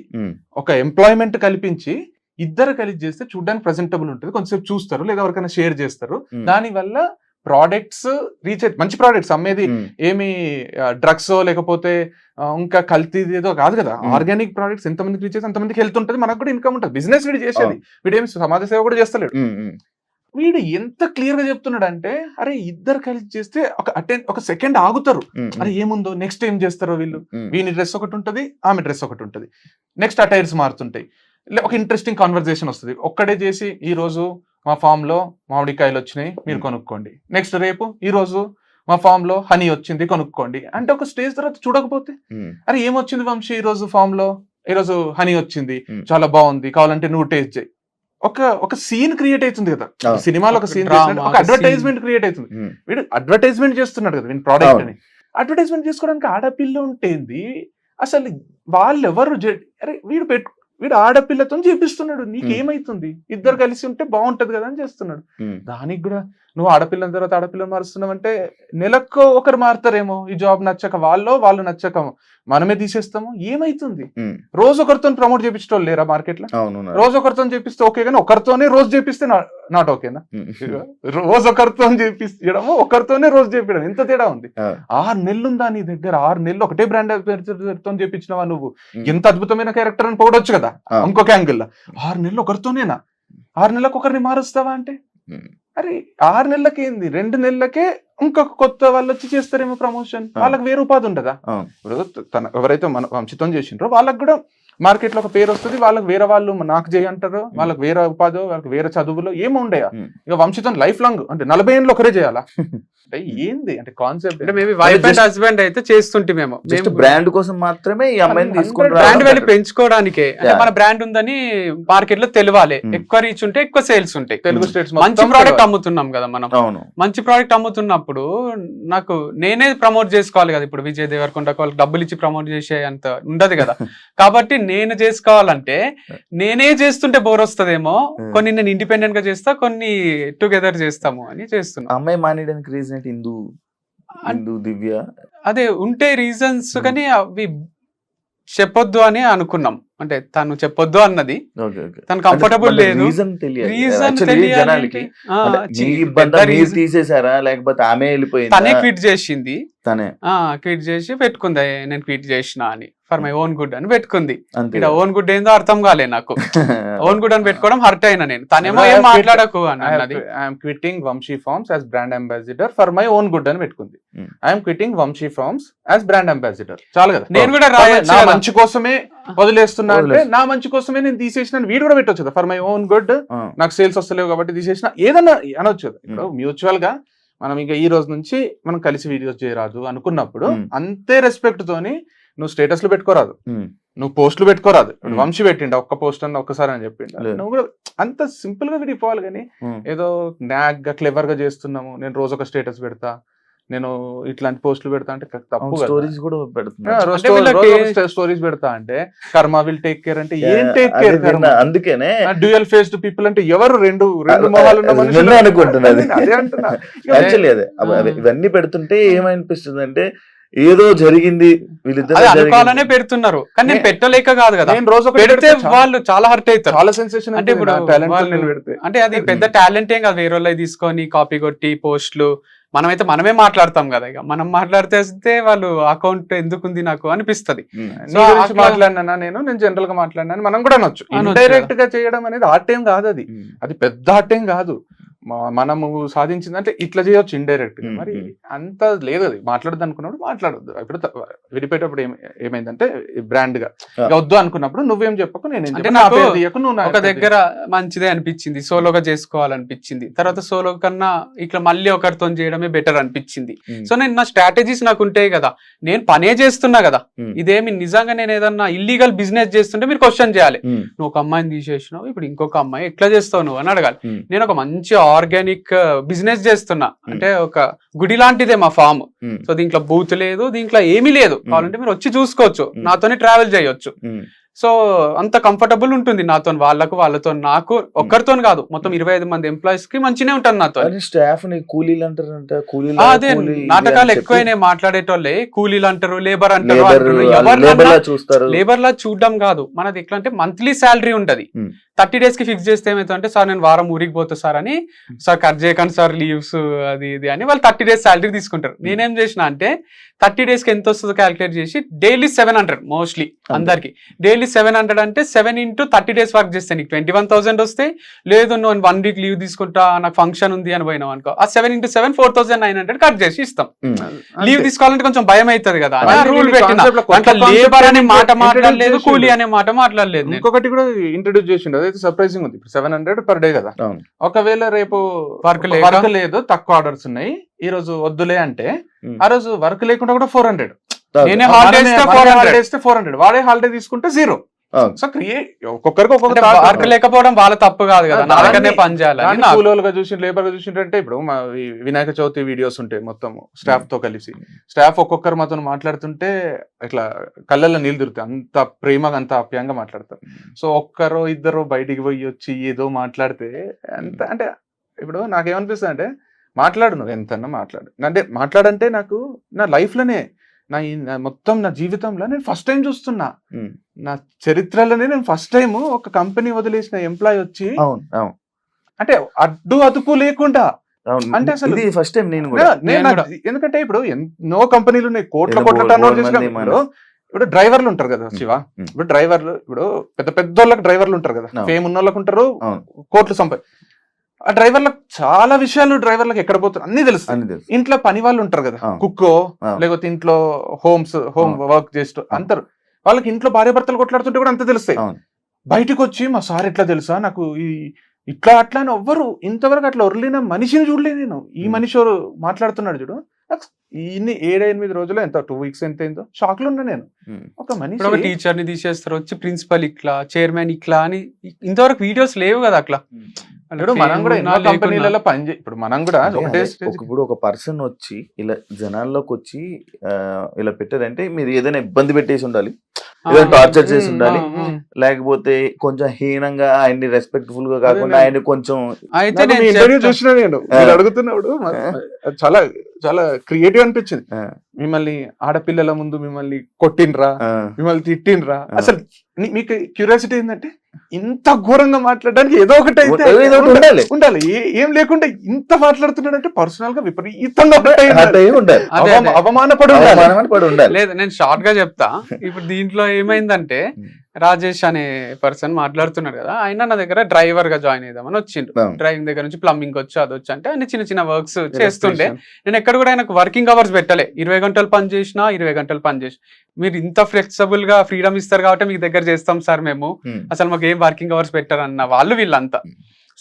ఒక ఎంప్లాయ్మెంట్ కల్పించి ఇద్దరు కలిసి చేస్తే చూడడానికి ప్రెజెంటబుల్ ఉంటుంది, కొంచెంసేపు చూస్తారు, లేదా ఎవరికైనా షేర్ చేస్తారు. దానివల్ల ప్రోడక్ట్స్ రీచ్ అయితే మంచి ప్రోడక్ట్స్ అమ్మేది ఏమి డ్రగ్స్ లేకపోతే ఇంకా కల్తీ ఏదో కాదు కదా, ఆర్గానిక్ ప్రోడక్ట్స్ ఎంతమందికి రీచ్ అయితే అంతమందికి హెల్త్ ఉంటుంది, మనకు కూడా ఇన్కమ్ ఉంటుంది. బిజినెస్ వీడు చేసేది, వీడేమి సమాజ సేవ కూడా చేస్తలేడు. వీడు ఎంత క్లియర్ గా చెప్తున్నాడు అంటే, అరే ఇద్దరు కలిసి చేస్తే ఒక సెకండ్ ఆగుతారు, అరే ఏముందో నెక్స్ట్ ఏం చేస్తారో వీళ్ళు, వీని డ్రెస్ ఒకటి ఉంటుంది, ఆమె డ్రెస్ ఒకటి ఉంటుంది, నెక్స్ట్ అటైర్స్ మారుతుంటాయి, ఒక ఇంట్రెస్టింగ్ కాన్వర్సేషన్ వస్తుంది. ఒక్కడే చేసి ఈ రోజు మా ఫామ్ లో మామిడికాయలు వచ్చినాయి మీరు కొనుక్కోండి, నెక్స్ట్ రేపు ఈ రోజు మా ఫామ్ లో హనీ వచ్చింది కొనుక్కోండి అంటే, ఒక స్టేజ్ తర్వాత చూడకపోతే అరే ఏమొచ్చింది వంశీ ఈ రోజు ఫామ్ లో, ఈ రోజు హనీ వచ్చింది చాలా బాగుంది కావాలంటే నువ్వు టేస్ట్ చేయి, ఒక సీన్ క్రియేట్ అవుతుంది కదా సినిమాలో, ఒక సీన్ ఒక అడ్వర్టైజ్మెంట్ క్రియేట్ అవుతుంది. వీడు అడ్వర్టైజ్మెంట్ చేస్తున్నాడు కదా వీడి ప్రోడక్ట్ అని. అడ్వర్టైజ్మెంట్ చేసుకోవడానికి ఆడపిల్ల ఉంటేంది అసలు, వాళ్ళెవరు అరే వీడు ఆడపిల్లతో చేపిస్తున్నాడు, నీకేమైతుంది, ఇద్దరు కలిసి ఉంటే బాగుంటది కదా అని చేస్తున్నాడు. దానికి కూడా నువ్వు ఆడపిల్లని తర్వాత ఆడపిల్లని మారుస్తున్నావు అంటే, నెలకు ఒకరు మారుతారేమో, ఈ జాబ్ నచ్చక వాళ్ళు నచ్చక మనమే తీసేస్తాము, ఏమైతుంది? రోజు ఒకరితో ప్రమోట్ చేపించడం లేరా మార్కెట్ లో? రోజు ఒకరితో చేపిస్తే ఓకే, కానీ ఒకరితోనే రోజు చేపిస్తే నాట్ ఓకేనా? రోజు ఒకరితో చేపించడము, ఒకరితోనే రోజు చేపించడం, ఎంత తేడా ఉంది. 6 నెలలు ఉందా నీ దగ్గర? 6 నెలలు ఒకటే బ్రాండ్ తో చేపించినవా నువ్వు? ఎంత అద్భుతమైన క్యారెక్టర్ అని పోవడొచ్చు కదా ఇంకొక యాంగిల్ లో. 6 నెలలు ఒకరితోనేనా? 6 నెలలకు ఒకరిని మారుస్తావా అంటే, అరే 6 నెలలకి ఏంది, 2 నెలలకే ఇంకొక కొత్త వాళ్ళు వచ్చి చేస్తారేమో ప్రమోషన్, వాళ్ళకి వేరే ఉపాధి ఉండదా? ఇప్పుడు ఎవరైతే మన వంశితం చేసిండ్రో వాళ్ళకి కూడా మార్కెట్ లో ఒక పేరు వస్తుంది, వాళ్ళకి వేరే వాళ్ళు నాకు చేయంటారు, వాళ్ళకి వేరే ఉపాధి, వాళ్ళకి వేరే చదువులో ఏమో ఉండయా. ఇక వంశితం లైఫ్ లాంగ్ అంటే 40 ఏళ్ళు ఒకరే చేయాలా అంటే ఏంది అంటే కాన్సెప్ట్? అంటే మేబీ వైఫ్ అండ్ హస్బెండ్ అయితే చేస్తుంటే మేము బ్రాండ్ కోసం మాత్రమే ఈ అమ్మాయిని తీసుకుంటాం, బ్రాండ్ వాల్యూ పెంచుకోవడానికే. అంటే మన బ్రాండ్ ఉందని మార్కెట్ లో తెలియాలి, ఎక్కువ రీచ్ ఉంటే ఎక్కువ సేల్స్ ఉంటాయి. తెలుగు స్టేట్స్ మంచి ప్రోడక్ట్ అమ్ముతున్నాం కదా మనం, మంచి ప్రోడక్ట్ అమ్ముతున్నప్పుడు నాకు నేనే ప్రమోట్ చేసుకోవాలి కదా. ఇప్పుడు విజయ్ దేవరకొండ వాళ్ళకి డబ్బులు ఇచ్చి ప్రమోట్ చేసే అంత ఉండదు కదా. కాబట్టి నేను చేసుకోవాలంటే నేనే చేస్తుంటే బోర్ వస్తుందేమో, కొన్ని నేను ఇండిపెండెంట్ గా చేస్తా, కొన్ని టుగెదర్ చేస్తాము అని చేస్తున్నా. అమ్మాయి మానేయడానికి రీజన్ ఏంటి? హిందూ దివ్య అదే ఉంటే రీజన్స్, కానీ అవి చెప్పొద్దు అని అనుకున్నాం. అంటే తను చెప్పొద్దు అన్నది తను కంఫర్టబుల్ లేదు, రీజన్ జనాలకి తీసేసారా లేకపోతే ఆమె వెళ్ళిపోయింది, తనే క్విట్ చేసింది, క్విట్ చేసి పెట్టుకుంది నేను క్విట్ చేసిన అని, ఫర్ మై ఓన్ గుడ్ అని పెట్టుకుంది. ఇక్కడ ఓన్ గుడ్ ఏందో అర్థం కాలే నాకు. ఓన్ గుడ్ అని పెట్టుకోవడం హర్ట్ అయినా నేను, తనేమో ఏం మాట్లాడకు అన్నది. I'm quitting Vamshi farms as brand ambassador for my own good అని పెట్టుకుంది. I'm quitting Vamshi farms as brand ambassador, చాలు కదా. నేను కూడా నా మంచి కోసమే వదిలేస్తున్నా అంటే, నా మంచి కోసమే నేను తీసేసిన వీడు కూడా పెట్టొచ్చు కదా, ఫర్ మై ఓన్ గుడ్, నాకు సేల్స్ వస్తలేవు కాబట్టి తీసేసిన, ఏదన్నా అనొచ్చు కదా. ఇప్పుడు మ్యూచువల్ గా మనం ఇంకా ఈ రోజు నుంచి మనం కలిసి వీడియోస్ చేయరాదు అనుకున్నప్పుడు అంతే రెస్పెక్ట్ తోని నువ్వు స్టేటస్లు పెట్టుకోరాదు, నువ్వు పోస్టులు పెట్టుకోరాదు. వంశీ పెట్టిండ ఒక్క పోస్ట్ అన్న ఒక్కసారి అని చెప్పిండ, నువ్వు కూడా అంత సింపుల్ గా విడిపోవాలి. కానీ ఏదో నాగ్ గా క్లెవర్ గా చేస్తున్నాము, నేను రోజు ఒక స్టేటస్ పెడతా, నేను ఇట్లాంటి పోస్టులు పెడతా అంటే తప్పు. స్టోరీస్ కూడా స్టోరీస్ పెడతా అంటే కర్మ విల్ టేక్ కేర్ అంటే ఏం టేక్ కేర్? అందుకనే డ్యూయల్ ఫేస్డ్ పీపుల్ అంటే ఎవరు? రెండు మొహాలు ఉన్న మనుషులు అనుకుంటున్నది. ఇవన్నీ పెడుతుంటే ఏమనిపిస్తుంది అంటే, ఏదో జరిగింది అది వీళ్ళిద్దరు అనుకోవాలనే పెడుతున్నారు, కానీ నేను పెట్టలేక కాదు కదా. నేను రోజు పెడితే వాళ్ళు చాలా హర్ట్ అవుతారు. చాలా సెన్సేషన్ అంటే ఇప్పుడు అంటే అది పెద్ద టాలెంట్ ఏం కాదు, వేరే వాళ్ళు తీసుకొని కాపీ కొట్టి పోస్టులు. మనమే మాట్లాడతాం కదా, ఇక మనం మాట్లాడితే వాళ్ళు అకౌంట్ ఎందుకుంది నాకు అనిపిస్తది. మాట్లాడినా నేను జనరల్ గా మాట్లాడినా మనం కూడా అనొచ్చు. ఇండైరెక్ట్ గా చేయడం అనేది ఆర్ట్ ఏం కాదు, అది పెద్ద ఆర్ట్ ఏం కాదు. మనము సాధించింది అంటే ఇట్లా చేయొచ్చు ఇండైరెక్ట్ గా. మరి అంత లేదు, అది మాట్లాడద్దు అనుకున్నప్పుడు మాట్లాడొద్దు. ఇప్పుడు విడిపోయేటప్పుడు ఏమైందంటే బ్రాండ్ గా వద్దు అనుకున్నప్పుడు నువ్వేం చెప్పకు, నేను నాకు ఒక దగ్గర మంచిదే అనిపించింది, సోలోగా చేసుకోవాలనిపించింది. తర్వాత సోలో కన్నా ఇట్లా మళ్ళీ ఒకరితో చేయడమే బెటర్ అనిపించింది. సో నేను నా స్ట్రాటజీస్ నాకు ఉంటాయి కదా, నేను పనే చేస్తున్నా కదా, ఇదేమి నిజంగా నేను ఏదన్నా ఇల్లీగల్ బిజినెస్ చేస్తుంటే మీరు క్వశ్చన్ చేయాలి. నువ్వు ఒక అమ్మాయిని తీసేసినావు, ఇప్పుడు ఇంకొక అమ్మాయి ఎట్లా చేస్తావు నువ్వు అని అడగాలి. నేను ఒక మంచి ఆర్గానిక్ బిజినెస్ చేస్తున్నా అంటే ఒక గుడి లాంటిదే మా ఫామ్. సో దీంట్లో బూత్ లేదు, దీంట్లో ఏమీ లేదు. కావాలంటే మీరు వచ్చి చూసుకోవచ్చు, నాతోనే ట్రావెల్ చేయొచ్చు. సో అంత కంఫర్టబుల్ ఉంటుంది నాతో, వాళ్ళతో నాకు ఒక్కరితో కాదు, మొత్తం 25 మంది ఎంప్లాయీస్ కి మంచినే ఉంటాను నాతో. స్టాఫ్ కూలీలు అంటారంట, అదే నాటకాలు ఎక్కువైనా మాట్లాడేటోళ్ళే కూలీలు అంటారు, లేబర్ అంటారు. లేబర్ లా చూడడం కాదు మనది, ఎట్లా అంటే మంత్లీ శాలరీ ఉంటది. 30 days కి ఫిక్స్ చేస్తే ఏమైతే సార్ నేను వారం ఊరికి పోతా సార్ అని, సార్ కట్ చేయకండి సార్ లీవ్స్ అది ఇది అని వాళ్ళు 30 days శాలరీ తీసుకుంటారు. నేనేం చేసిన అంటే 30 days కి ఎంత వస్తుందో క్యాలిక్యులేట్ చేసి డైలీ 700 మోస్ట్లీ అందరికి డైలీ 700 అంటే 7 into 30 days వర్క్ చేస్తే నీకు 21,000 వస్తాయి. లేదు నువ్వు 1 week లీవ్ తీసుకుంటా నాకు ఫంక్షన్ ఉంది అని పోయినావు అనుకో, ఆ 7 into 7 4,900 కట్ చేసి ఇస్తాం. లీవ్ తీసుకోవాలంటే కొంచెం భయం అవుతుంది కదా, రూల్ పెట్టిన లేబర్ అనే మాట మాట్లాడలేదు, కూలీ అనే మాట మాట్లాడలేదు. ఇంకొకటి కూడా ఇంట్రొడ్యూస్ చేసిండు, అదైతే సర్ప్రైజింగ్ ఉంది. ఇప్పుడు 700 per day కదా, ఒకవేళ రేపు వర్క్ లేదు, తక్కువ ఆర్డర్స్ ఉన్నాయి, ఈ రోజు వద్దులే అంటే ఆ రోజు వర్క్ లేకుండా కూడా 400, నేనే హాలిడే ఇస్తే 400, వాడే హాలిడే తీసుకుంటే 0. సో ఒక్కొక్కరికి ఒక్కొక్క వర్క్ లేకపోవడం వాళ్ళ తప్పు కాదు కదా, నాలుగనే పని చేయాలి. కూలోలుగా చూసి లేబర్ గా చూసింటే ఇప్పుడు వినాయక చవితి వీడియోస్ ఉంటాయి మొత్తం స్టాఫ్ తో కలిసి, స్టాఫ్ ఒక్కొక్కరు మాతో మాట్లాడుతుంటే ఇట్లా కళ్ళల్లో నీళ్ళు తిరుగుతాయి, అంత ప్రేమగా అంత ఆప్యాయంగా మాట్లాడతారు. సో ఒక్కరో ఇద్దరు బయటికి పోయి వచ్చి ఏదో మాట్లాడితే అంత అంటే ఇప్పుడు నాకేమనిపిస్తుంది అంటే మాట్లాడు, నువ్వు ఎంతన్నా మాట్లాడు, అంటే మాట్లాడంటే నాకు నా లైఫ్ లోనే మొత్తం నా జీవితంలో నేను ఫస్ట్ టైం చూస్తున్నా, నా చరిత్రలోనే నేను ఫస్ట్ టైం ఒక కంపెనీ వదిలేసిన ఎంప్లాయ్ వచ్చి అంటే అడ్డు అదుపు లేకుండా, అంటే అసలు ఫస్ట్ టైం నేను ఎందుకంటే ఇప్పుడు ఎన్నో కంపెనీలు ఉన్నాయి, కోట్ల టర్న్ ఓవర్ చేసిన. ఇప్పుడు డ్రైవర్లు ఉంటారు కదా శివ, ఇప్పుడు డ్రైవర్లు ఇప్పుడు పెద్ద పెద్ద వాళ్ళకి డ్రైవర్లు ఉంటారు కదా, ఫేమ్ ఉన్న వాళ్ళకి ఉంటారు, కోట్లు ఆ డ్రైవర్లకు చాలా విషయాలు డ్రైవర్లకు ఎక్కడ పోతారు అన్ని తెలుసు. ఇంట్లో పని వాళ్ళు ఉంటారు కదా, కుక్కో లేకపోతే ఇంట్లో హోమ్ వర్క్ చేస్తూ అంటారు, వాళ్ళకి ఇంట్లో భార్య భర్తలు కొట్లాడుతుంటే కూడా అంత తెలుస్తాయి. బయటకు వచ్చి మా సార్ ఎట్లా తెలుసా నాకు ఇట్లా అట్లా అని ఎవ్వరు ఇంతవరకు అట్లా ఒర్లిన మనిషిని చూడలేదు నేను. ఈ మనిషి మాట్లాడుతున్నాడు చూడు, ఇన్ని 7-8 రోజులు ఎంత 2 weeks ఎంత అయిందో షాక్ లో ఉన్నా నేను. ఒక మనిషి టీచర్ ని తీసేస్తారు, వచ్చి ప్రిన్సిపల్ ఇట్లా, చైర్మన్ ఇట్లా అని ఇంతవరకు వీడియోస్ లేవు కదా అట్లా. మనం కూడా ఎన్నో కంపెనీలలో ఇప్పుడు మనం కూడా ఇప్పుడు ఒక పర్సన్ వచ్చి ఇలా జనాల్లోకి వచ్చి ఇలా పెట్టారంటే మీరు ఏదైనా ఇబ్బంది పెట్టేసి ఉండాలి, ఏదైనా టార్చర్ చేసి ఉండాలి, లేకపోతే కొంచెం హీనంగా ఆయన్ని రెస్పెక్ట్ఫుల్ గా కాకుండా ఆయన కొంచెం ఇంటర్వ్యూ చూసినా నేను అడుగుతున్నప్పుడు చాలా చాలా క్రియేటివ్ అనిపించింది. మిమ్మల్ని ఆడపిల్లల ముందు మిమ్మల్ని కొట్టిండ్రా, మిమ్మల్ని తిట్టిండ్రా, అసలు మీకు క్యూరియాసిటీ ఏంటంటే ఇంత ఘోరంగా మాట్లాడడానికి ఏదో ఒకటి అయితే ఉండాలి. ఏం లేకుండా ఇంత మాట్లాడుతున్నాడంటే పర్సనల్ గా విపరీతంగా అవమానపడి ఉండాలి. లేదు నేను షార్ట్ గా చెప్తా. ఇప్పుడు దీంట్లో ఏమైందంటే రాజేష్ అనే పర్సన్ మాట్లాడుతున్నాడు కదా, ఆయన నా దగ్గర డ్రైవర్ గా జాయిన్ అయిదామని వచ్చిండు. డ్రైవింగ్ దగ్గర నుంచి ప్లంబింగ్ వచ్చి అది వచ్చి అంటే ఆయన చిన్న చిన్న వర్క్స్ చేస్తుండే. నేను ఎక్కడ కూడా ఆయనకు వర్కింగ్ అవర్స్ పెట్టలే, 20 గంటలు పని చేసినా 20 గంటలు పని చేసి, మీరు ఇంత ఫ్లెక్సిబుల్ గా ఫ్రీడమ్ ఇస్తారు కాబట్టి మీకు దగ్గర చేస్తాం సార్ మేము, అసలు మాకు ఏం వర్కింగ్ అవర్స్ పెట్టారన్న వాళ్ళు వీళ్ళంతా.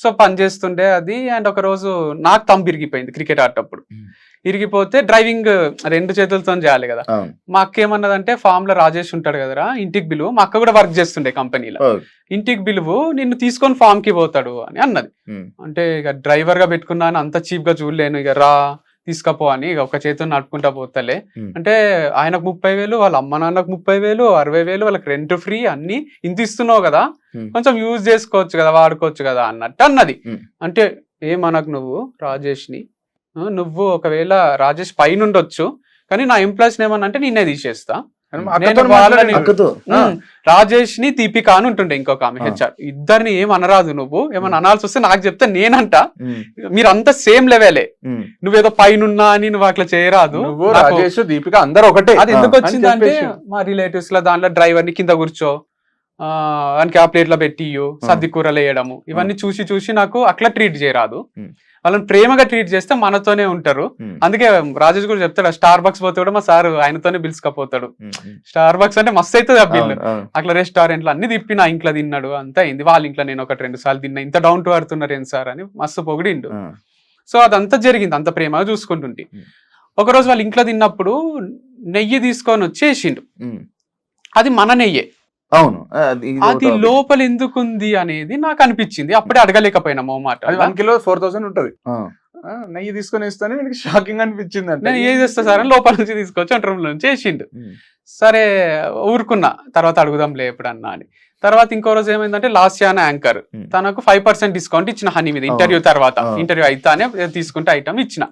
సో పని చేస్తుండే అది. అండ్ ఒక రోజు నాకు తంబు ఇరిగిపోయింది క్రికెట్ ఆడేటప్పుడు. ఇరిగిపోతే డ్రైవింగ్ 2 చేతులతో చేయాలి కదా. మా అక్క ఏమన్నదంటే ఫామ్ లో రాజేష్ ఉంటాడు కదరా ఇంటికి పిలువు, మా అక్క కూడా వర్క్ చేస్తుండే కంపెనీలో, ఇంటికి పిలువు నిన్ను తీసుకొని ఫామ్ కి పోతాడు అని అన్నది. అంటే ఇక డ్రైవర్ గా పెట్టుకున్నాను, అంత చీప్ గా చూడలేను, ఇక రా తీసుకపో అని ఇక ఒక చేతితో నడుపుకుంటా పోతలే. అంటే ఆయనకు 30,000, వాళ్ళ అమ్మ నాన్నకు 30,000, 60,000, వాళ్ళకి రెంట్ ఫ్రీ, అన్ని ఇంత ఇస్తున్నావు కదా, కొంచెం యూజ్ చేసుకోవచ్చు కదా, వాడుకోవచ్చు కదా అన్నట్టు అన్నది. అంటే ఏమనకు నువ్వు రాజేష్ ని, నువ్వు ఒకవేళ రాజేష్ పైన ఉండొచ్చు కానీ నా ఎంప్లాయీస్ ఏమన్నా అంటే నిన్నే తీసేస్తా. అక్కతో నేను వాళ్ళని అక్కతో రాజేష్ ని దీపిక అని ఉంటుండే ఇంకొక ఆమె హెచ్ఆర్, ఇద్దరిని ఏం అనరాదు, నువ్వు ఏమన్నా అనాల్సి వస్తే నాకు చెప్తే నేనంట, మీరంతా సేమ్ లెవెలే, నువ్వేదో పైనున్నా అని నువ్వు అట్లా చేయరాదు. నువ్వు రాజేష్ దీపిక అందరు ఒకటే. అది ఎందుకు వచ్చింది అంటే మా రిలేటివ్స్ లో దాంట్లో డ్రైవర్ ని కింద కూర్చో వానికి ఆ ప్లేట్ లో పెట్టి సర్ది కూరలు వేయడము ఇవన్నీ చూసి చూసి నాకు అట్లా ట్రీట్ చేయరాదు. వాళ్ళని ప్రేమగా ట్రీట్ చేస్తే మనతోనే ఉంటారు. అందుకే రాజేష్ కూడా చెప్తాడు, స్టార్ బక్స్ పోతే కూడా మా సార్ ఆయనతోనే పిలుచుకపోతాడు. స్టార్ బక్స్ అంటే మస్తు అవుతుంది ఆ బిల్లు. అట్లా రెస్టారెంట్లు అన్ని తిప్పి నా ఇంట్లో తిన్నాడు, అంతా అయింది. వాళ్ళ ఇంట్లో నేను 1-2 సార్లు తిన్నా, ఇంత డౌన్ టు అర్త్ ఉన్నారు ఏం సార్ అని మస్తు పొగిడిండు. సో అదంతా జరిగింది, అంత ప్రేమగా చూసుకుంటుంటే. ఒకరోజు వాళ్ళ ఇంట్లో తిన్నప్పుడు నెయ్యి తీసుకొని వచ్చేసిండు, అది మన నెయ్యే. అవును, అది లోపల ఎందుకుంది అనేది నాకు అనిపించింది. అప్పుడే అడగలేకపోయినా మాట. అది 1 కిలో 4,000 ఉంటది. నెయ్యి తీసుకొని ఇస్తానే మీకు షాకింగ్ అనిపించింది. అంటే నేను ఏది ఇస్తా సార్ అని లోపల నుంచి తీసుకొచ్చి వంట రూమ్ నుంచి వేసిండు. సరే ఊరుకున్నా, తర్వాత అడుగుదాంలే ఎప్పుడన్నా అని. తర్వాత ఇంకో రోజు ఏమైందంటే లాస్యానా యాంకర్ తనకు 5% డిస్కౌంట్ ఇచ్చిన హనీ మీద ఇంటర్వ్యూ తర్వాత, ఇంటర్వ్యూ అయితేనే తీసుకుంటే ఐటమ్ ఇచ్చిన.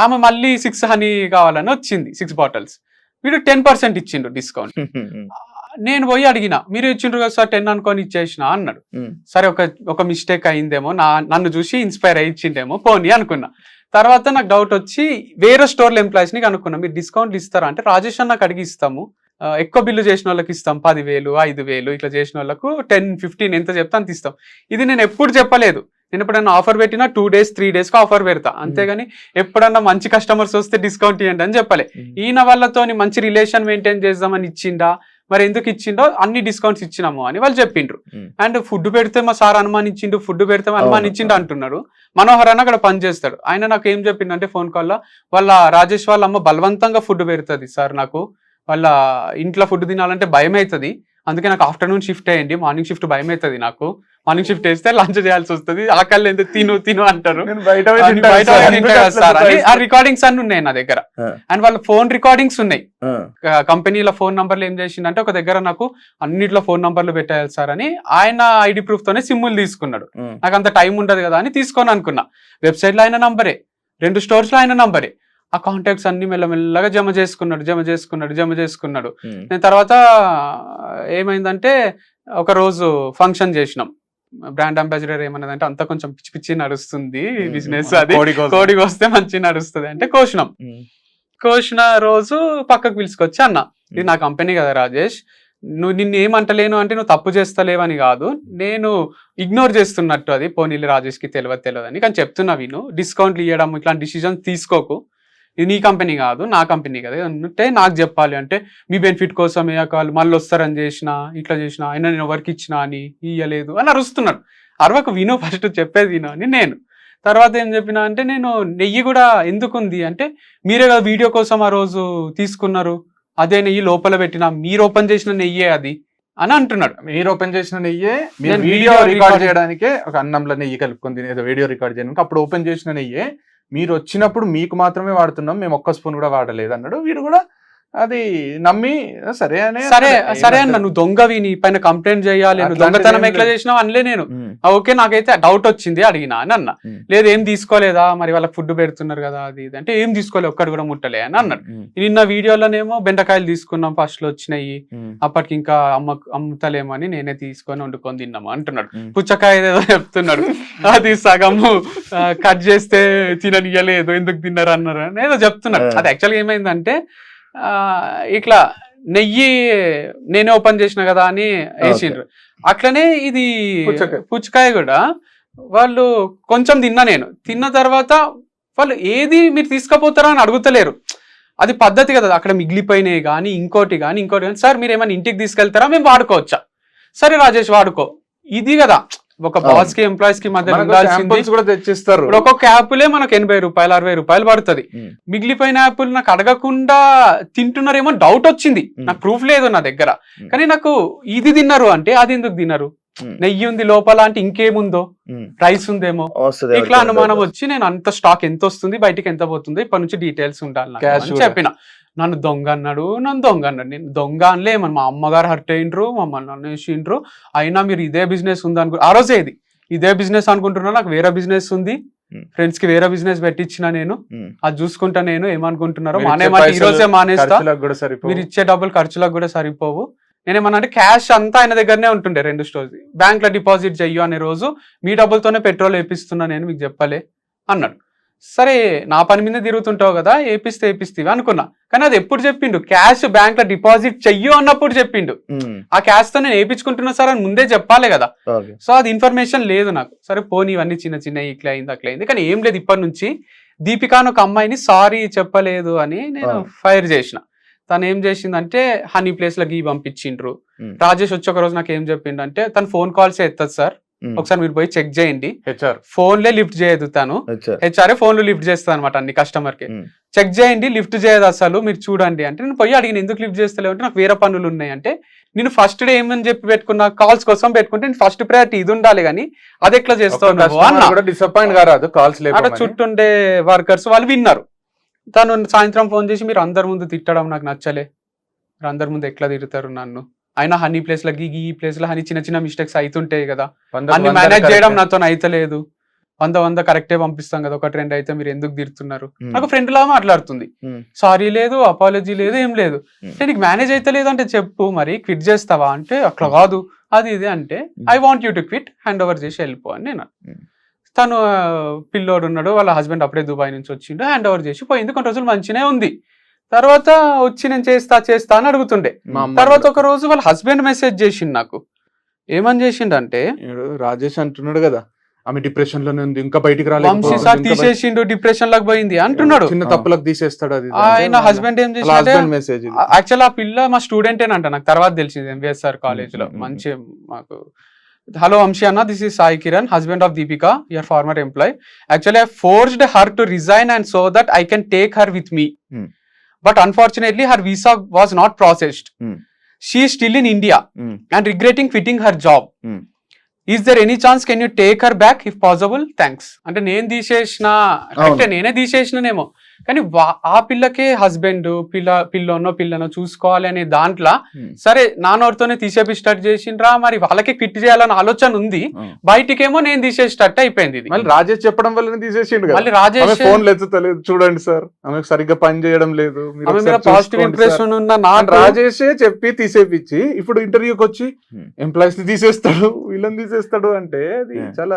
ఆమె మళ్ళీ 6 హనీ కావాలని వచ్చింది, 6 బాటిల్స్. వీడు 10% ఇచ్చిండు డిస్కౌంట్. నేను పోయి అడిగిన, మీరు ఇచ్చిండ్రు కదా సార్ 10 అనుకొని ఇచ్చేసిన అన్నాడు. సరే ఒక మిస్టేక్ అయిందేమో, నన్ను చూసి ఇన్స్పైర్ అయ్యి ఇచ్చిండేమో పోనీ అనుకున్నా. తర్వాత నాకు డౌట్ వచ్చి వేరే స్టోర్ల ఎంప్లాయీస్ ని కనుక్కున్నా, మీరు డిస్కౌంట్లు ఇస్తారా అంటే, రాజేష్ అన్నకు అడిగి ఇస్తాము, ఎక్కువ బిల్లు చేసిన వాళ్ళకి ఇస్తాం 10,000 5,000 ఇట్లా చేసిన వాళ్ళకు 10-15 ఎంత చెప్తా అంత ఇస్తాం. ఇది నేను ఎప్పుడు చెప్పలేదు. నేను ఎప్పుడన్నా ఆఫర్ పెట్టినా 2 days 3 days కి ఆఫర్ పెడతా, అంతేగాని ఎప్పుడన్నా మంచి కస్టమర్స్ వస్తే డిస్కౌంట్ ఇవ్వండి అని చెప్పలే. ఈయన వాళ్ళతోని మంచి రిలేషన్ మెయింటైన్ చేద్దామని ఇచ్చిండా, మరి ఎందుకు ఇచ్చిండో అన్ని డిస్కౌంట్స్ ఇచ్చినాము అని వాళ్ళు చెప్పిండ్రు. అండ్ ఫుడ్ పెడితే మా సార్ అనుమానించిండు, ఫుడ్ పెడితే అనుమానించిండు అంటున్నాడు. మనోహర్ అన్న అక్కడ పని చేస్తాడు, ఆయన నాకు ఏం చెప్పిండంటే ఫోన్ కాల్లో, వాళ్ళ రాజేష్ వాళ్ళ అమ్మ బలవంతంగా ఫుడ్ పెడుతుంది సార్, నాకు వాళ్ళ ఇంట్లో ఫుడ్ తినాలంటే భయం అవుతుంది, అందుకే నాకు ఆఫ్టర్నూన్ షిఫ్ట్ అయ్యండి, మార్నింగ్ షిఫ్ట్ భయం అవుతుంది, నాకు మార్నింగ్ షిఫ్ట్ వేస్తే లంచ్ చేయాల్సి వస్తుంది, ఆకలి ఎంత తిను అంటారు. ఆ రికార్డింగ్స్ అన్ని ఉన్నాయి నా దగ్గర. అండ్ వాళ్ళ ఫోన్ రికార్డింగ్స్ ఉన్నాయి. కంపెనీల ఫోన్ నంబర్లు ఏం చేసిండంటే, ఒక దగ్గర నాకు అన్నిట్లో ఫోన్ నంబర్లు పెట్టాలి సార్ అని ఆయన ఐడి ప్రూఫ్ తోనే సిమ్ములు తీసుకున్నాడు. నాకు అంత టైం ఉండదు కదా అని తీసుకొని అనుకున్నా. వెబ్సైట్ లో ఆయన నంబరే, 2 స్టోర్స్ లో ఆయన నంబరే. ఆ కాంటాక్ట్స్ అన్ని మెల్లమెల్లగా జమ చేసుకున్నాడు. నేను తర్వాత ఏమైందంటే, ఒక రోజు ఫంక్షన్ చేసినాం, బ్రాండ్ అంబాసిడర్ ఏమన్నదంటే, అంతా కొంచెం పిచ్చి నడుస్తుంది బిజినెస్, అది కోడికి వస్తే మంచి నడుస్తుంది అంటే కోసిన రోజు పక్కకు పిలుచుకొచ్చి, అన్న ఇది నా కంపెనీ కదా రాజేష్, నువ్వు నిన్ను ఏమంటలేను అంటే నువ్వు తప్పు చేస్తలేవని కాదు, నేను ఇగ్నోర్ చేస్తున్నట్టు, అది పోనీలు రాజేష్ కి తెలియదు అని కానీ చెప్తున్నా, విను, డిస్కౌంట్లు ఇవ్వడం ఇట్లాంటి డిసిజన్స్ తీసుకోకు, ఇది నీ కంపెనీ కాదు నా కంపెనీ కదా అంటే నాకు చెప్పాలి అంటే, మీ బెనిఫిట్ కోసమే మళ్ళీ వస్తారని ఇట్లా చేసిన అయినా నేను ఎవరికి ఇచ్చినా అని ఇయ్యలేదు అని అరుస్తున్నాడు. అరవకు, విను, ఫస్ట్ చెప్పేది విను అని నేను. తర్వాత ఏం చెప్పినా అంటే, నేను నెయ్యి కూడా ఎందుకుంది అంటే, మీరే కదా వీడియో కోసం ఆ రోజు తీసుకున్నారు, అదే నెయ్యి లోపల పెట్టినా, మీరు ఓపెన్ చేసిన నెయ్యే అది అని అంటున్నాడు. మీరు ఓపెన్ చేసిన నెయ్యే, వీడియో రికార్డ్ చేయడానికి ఒక అన్నంలో నెయ్యి కలుపుకొని తినేది వీడియో రికార్డ్ చేయడానికి, అప్పుడు ఓపెన్ చేసిన నెయ్యే, మీరు వచ్చినప్పుడు మీకు మాత్రమే వాడుతున్నాం, మేము ఒక్క స్పూన్ కూడా వాడలేదు అన్నాడు. వీడు కూడా అది నమ్మి సరే అన్న, నువ్వు దొంగవి, నీ పైన కంప్లైంట్ చేయాలి, నువ్వు దొంగతనం ఎట్లా చేసినావు అనలే నేను. ఓకే, నాకైతే డౌట్ వచ్చింది, అడిగినా అని అన్న. లేదు ఏం తీసుకోలేదా, మరి వాళ్ళకి ఫుడ్ పెడుతున్నారు కదా అది ఇది అంటే, ఏం తీసుకోలేదు, ఒక్కడు కూడా ముట్టలే అని అన్నాడు. నిన్న వీడియోలోనేమో బెండకాయలు తీసుకున్నాం, ఫస్ట్ లో వచ్చినాయి, అప్పటికి ఇంకా అమ్ముతలేమని నేనే తీసుకొని వండుకొని తిన్నాము అంటున్నాడు. పుచ్చకాయ ఏదో చెప్తున్నాడు, అది సగము కట్ చేస్తే తిననియలేదు, ఎందుకు తిన్నారు అన్నారు అని ఏదో చెప్తున్నాడు. అది యాక్చువల్గా ఏమైందంటే, ఇట్లా నెయ్యి నేనే ఓపెన్ చేసిన కదా అని వేసిండ్రు. అట్లనే ఇది పుచ్చకాయ కూడా వాళ్ళు కొంచెం తిన్న తర్వాత వాళ్ళు ఏది మీరు తీసుకుపోతారా అని అడుగుతలేరు. అది పద్ధతి కదా, అక్కడ మిగిలిపోయినాయి కానీ ఇంకోటి కానీ సార్ మీరు ఏమైనా ఇంటికి తీసుకెళ్తారా, మేము వాడుకోవచ్చా, సరే రాజేష్ వాడుకో, ఇది కదా ఒక బాస్ కి ఎంప్లాయీస్ కి మధ్య కూడా తెచ్చిస్తారు. ఒక్కొక్క యాపిలే మనకు 80 రూపాయలు 60 రూపాయలు పడుతుంది. మిగిలిపోయిన యాపిల్ నాకు అడగకుండా తింటున్నారేమో డౌట్ వచ్చింది, నాకు ప్రూఫ్ లేదు నా దగ్గర, కానీ నాకు ఇది తిన్నారు అంటే అది ఎందుకు తిన్నారు, నెయ్యి ఉంది లోపల అంటే ఇంకేముందో, రైస్ ఉందేమో, ఇట్లా అనుమానం వచ్చి నేను అంత స్టాక్ ఎంత వస్తుంది బయటికి ఎంత పోతుంది ఇప్పటి నుంచి డీటెయిల్స్ ఉండాలి చెప్పిన. నన్ను దొంగ అన్నాడు. నేను దొంగ అనలే, మా అమ్మగారు హర్ట్ అయ్యిండ్రు, మమ్మల్ని అనేసిండ్రు, అయినా మీరు ఇదే బిజినెస్ ఉంది అనుకో, ఆ రోజే ఇదే బిజినెస్ అనుకుంటున్నా, నాకు వేరే బిజినెస్ ఉంది, ఫ్రెండ్స్ కి వేరే బిజినెస్ పెట్టించిన నేను, ఉమ్, అది చూసుకుంటా, నేను ఏమనుకుంటున్నారో మీరు ఇచ్చే మానేమంటే ఈ పైసలు రోజే మానేస్తా, ఖర్చులకు కూడా సరిపోవు. మీరు ఇచ్చే డబ్బులు ఖర్చులకు కూడా సరిపోవు. నేనేమన్నా అంటే క్యాష్ అంతా ఆయన దగ్గరనే ఉంటుండే 2 స్టోర్స్, బ్యాంక్ లో డిపాజిట్ చెయ్యు అనే రోజు మీ డబ్బులతోనే పెట్రోల్ వేపిస్తున్నా నేను, మీకు చెప్పలే అన్నాడు. సరే నా పని మీద తిరుగుతుంటావు కదా, ఏపిస్తేవి అనుకున్నా. కానీ అది ఎప్పుడు చెప్పిండు, క్యాష్ బ్యాంక్ లో డిపాజిట్ చెయ్యు అన్నప్పుడు చెప్పిండు. ఉమ్, ఆ క్యాష్ తో నేను వేయించుకుంటున్నా సార్ అని ముందే చెప్పాలి కదా. ఓకే. సో అది ఇన్ఫర్మేషన్ లేదు నాకు. సరే పోనీ ఇవన్నీ చిన్న చిన్న ఇట్లా అయింది అట్లా అయింది, కానీ ఏం లేదు. ఇప్పటి నుంచి దీపిక అని ఒక అమ్మాయిని సారీ చెప్పలేదు అని నేను ఫైర్ చేసిన. తను ఏం చేసిందంటే హనీ ప్లేస్ లో గీ పంపించిండ్రు. రాజేష్ వచ్చి ఒక రోజు నాకు ఏం చెప్పిండు అంటే, తను ఫోన్ కాల్స్ ఎత్తదు సార్, ఒకసారి మీరు పోయి చెక్ చేయండి, హెచ్ఆర్ ఫోన్లే లిఫ్ట్ చేయదు తను, హెచ్ఆర్ఏ ఫోన్లు లిఫ్ట్ చేస్తుంది అనమాట అన్ని కస్టమర్ కి, చెక్ చేయండి లిఫ్ట్ చేయదు అసలు మీరు చూడండి అంటే. నేను పోయి అడిగిన ఎందుకు లిఫ్ట్ చేస్తలేవు అంటే, నాకు వేరే పనులు ఉన్నాయి అంటే. నేను ఫస్ట్ డే ఏమని చెప్పి పెట్టుకున్నా, కాల్స్ కోసం పెట్టుకుంటే నేను ఫస్ట్ ప్రయారిటీ ఇది ఉండాలి కానీ అది ఎట్లా చేస్తావు అన్న. డిసప్పాయింట్ కాదు కాల్స్ అక్కడ చుట్టుండే వర్కర్స్ వాళ్ళు విన్నారు. తను సాయంత్రం ఫోన్ చేసి, మీరు అందరి ముందు తిట్టడం నాకు నచ్చలే, మీరు అందరి ముందు ఎట్లా తిడతారు నన్ను, అయినా హనీ ప్లేస్ లో గీ ఈ ప్లేస్ లో హనీ చిన్న చిన్న మిస్టేక్స్ అవుతుంటాయి కదా, అన్ని మేనేజ్ చేయడం నాతో అయితలేదు, 100 కరెక్టే పంపిస్తాం కదా, 1-2 అయితే మీరు ఎందుకు తిడుతున్నారు. నాకు ఫ్రెండ్ లా మాట్లాడుతుంది, సారీ లేదు, అపాలజీ లేదు, ఏం లేదు. నీకు మేనేజ్ అయితే లేదు అంటే చెప్పు, మరి క్విట్ చేస్తావా అంటే, అట్లా కాదు అది ఇది అంటే, I want you to quit, hand over చేసి వెళ్ళిపో అని నేను. తను పిల్లోడు ఉన్నాడు, వాళ్ళ హస్బెండ్ అప్పుడే దుబాయ్ నుంచి వచ్చిండు, హ్యాండ్ ఓవర్ చేసి పోయింది. కొన్ని రోజులు మంచినే ఉంది. తర్వాత వచ్చి నేను చేస్తా అని అడుగుతుండే. తర్వాత ఒక రోజు వాళ్ళ హస్బెండ్ మెసేజ్ చేసిండు నాకు. ఏమని చేసిండు రాజేష్ అంటున్నాడు కదా, ఆమె డిప్రెషన్ లోనే ఉంది, ఇంకా బయటికి రాలేదు, తీసేసిండు, డిప్రెషన్ లాగా పోయింది అంటున్నాడు. చిన్న తప్పులకు తీసేస్తాడు అది. ఆయన హస్బెండ్ ఏం చేసిండు, మెసేజ్ యాక్చువల్ ఆ పిల్ల మా స్టూడెంటేనంట, నాకు తర్వాత తెలిసింది ఎంవిఎస్ఆర్ కాలేజ్ లో. మంచి మాకు, hello Amshi Anna, this is Sai Kiran, husband of Deepika, your former employee. Actually I forced her to resign and so that I can take her with me. But unfortunately her visa was not processed. She is still in India and regretting quitting her job. Is there any chance can you take her back if possible? Thanks. అంటే నేను తీసేసిన అంటే నేనే తీసేసినేమో, కానీ ఆ పిల్లకే husband పిల్లనో చూసుకోవాలి అనే దాంట్లో సరే నాన్నోరితోనే తీసేపి స్టార్ట్ చేసిండ్రా, మరి వాళ్ళకే క్విట్ చేయాలని ఆలోచన ఉంది, బయటికేమో నేను తీసేసేటట్టు అయిపోయింది. మళ్ళీ రాజేష్ చెప్పడం వల్ల తీసేసిండు. మళ్ళీ రాజేష్ ఫోన్ ఎత్తుతలేదు, చూడండి సార్ ఆమెకు సరిగ్గా పని చేయడం లేదు, పాజిటివ్ ఇంప్రెషన్ ఉన్న నా రాజేషే చెప్పి తీసేపిచ్చి ఇప్పుడు ఇంటర్వ్యూకి వచ్చి ఎంప్లాయీస్ ని తీసేస్తాడు, వీళ్ళని తీసేస్తాడు అంటే అది చాలా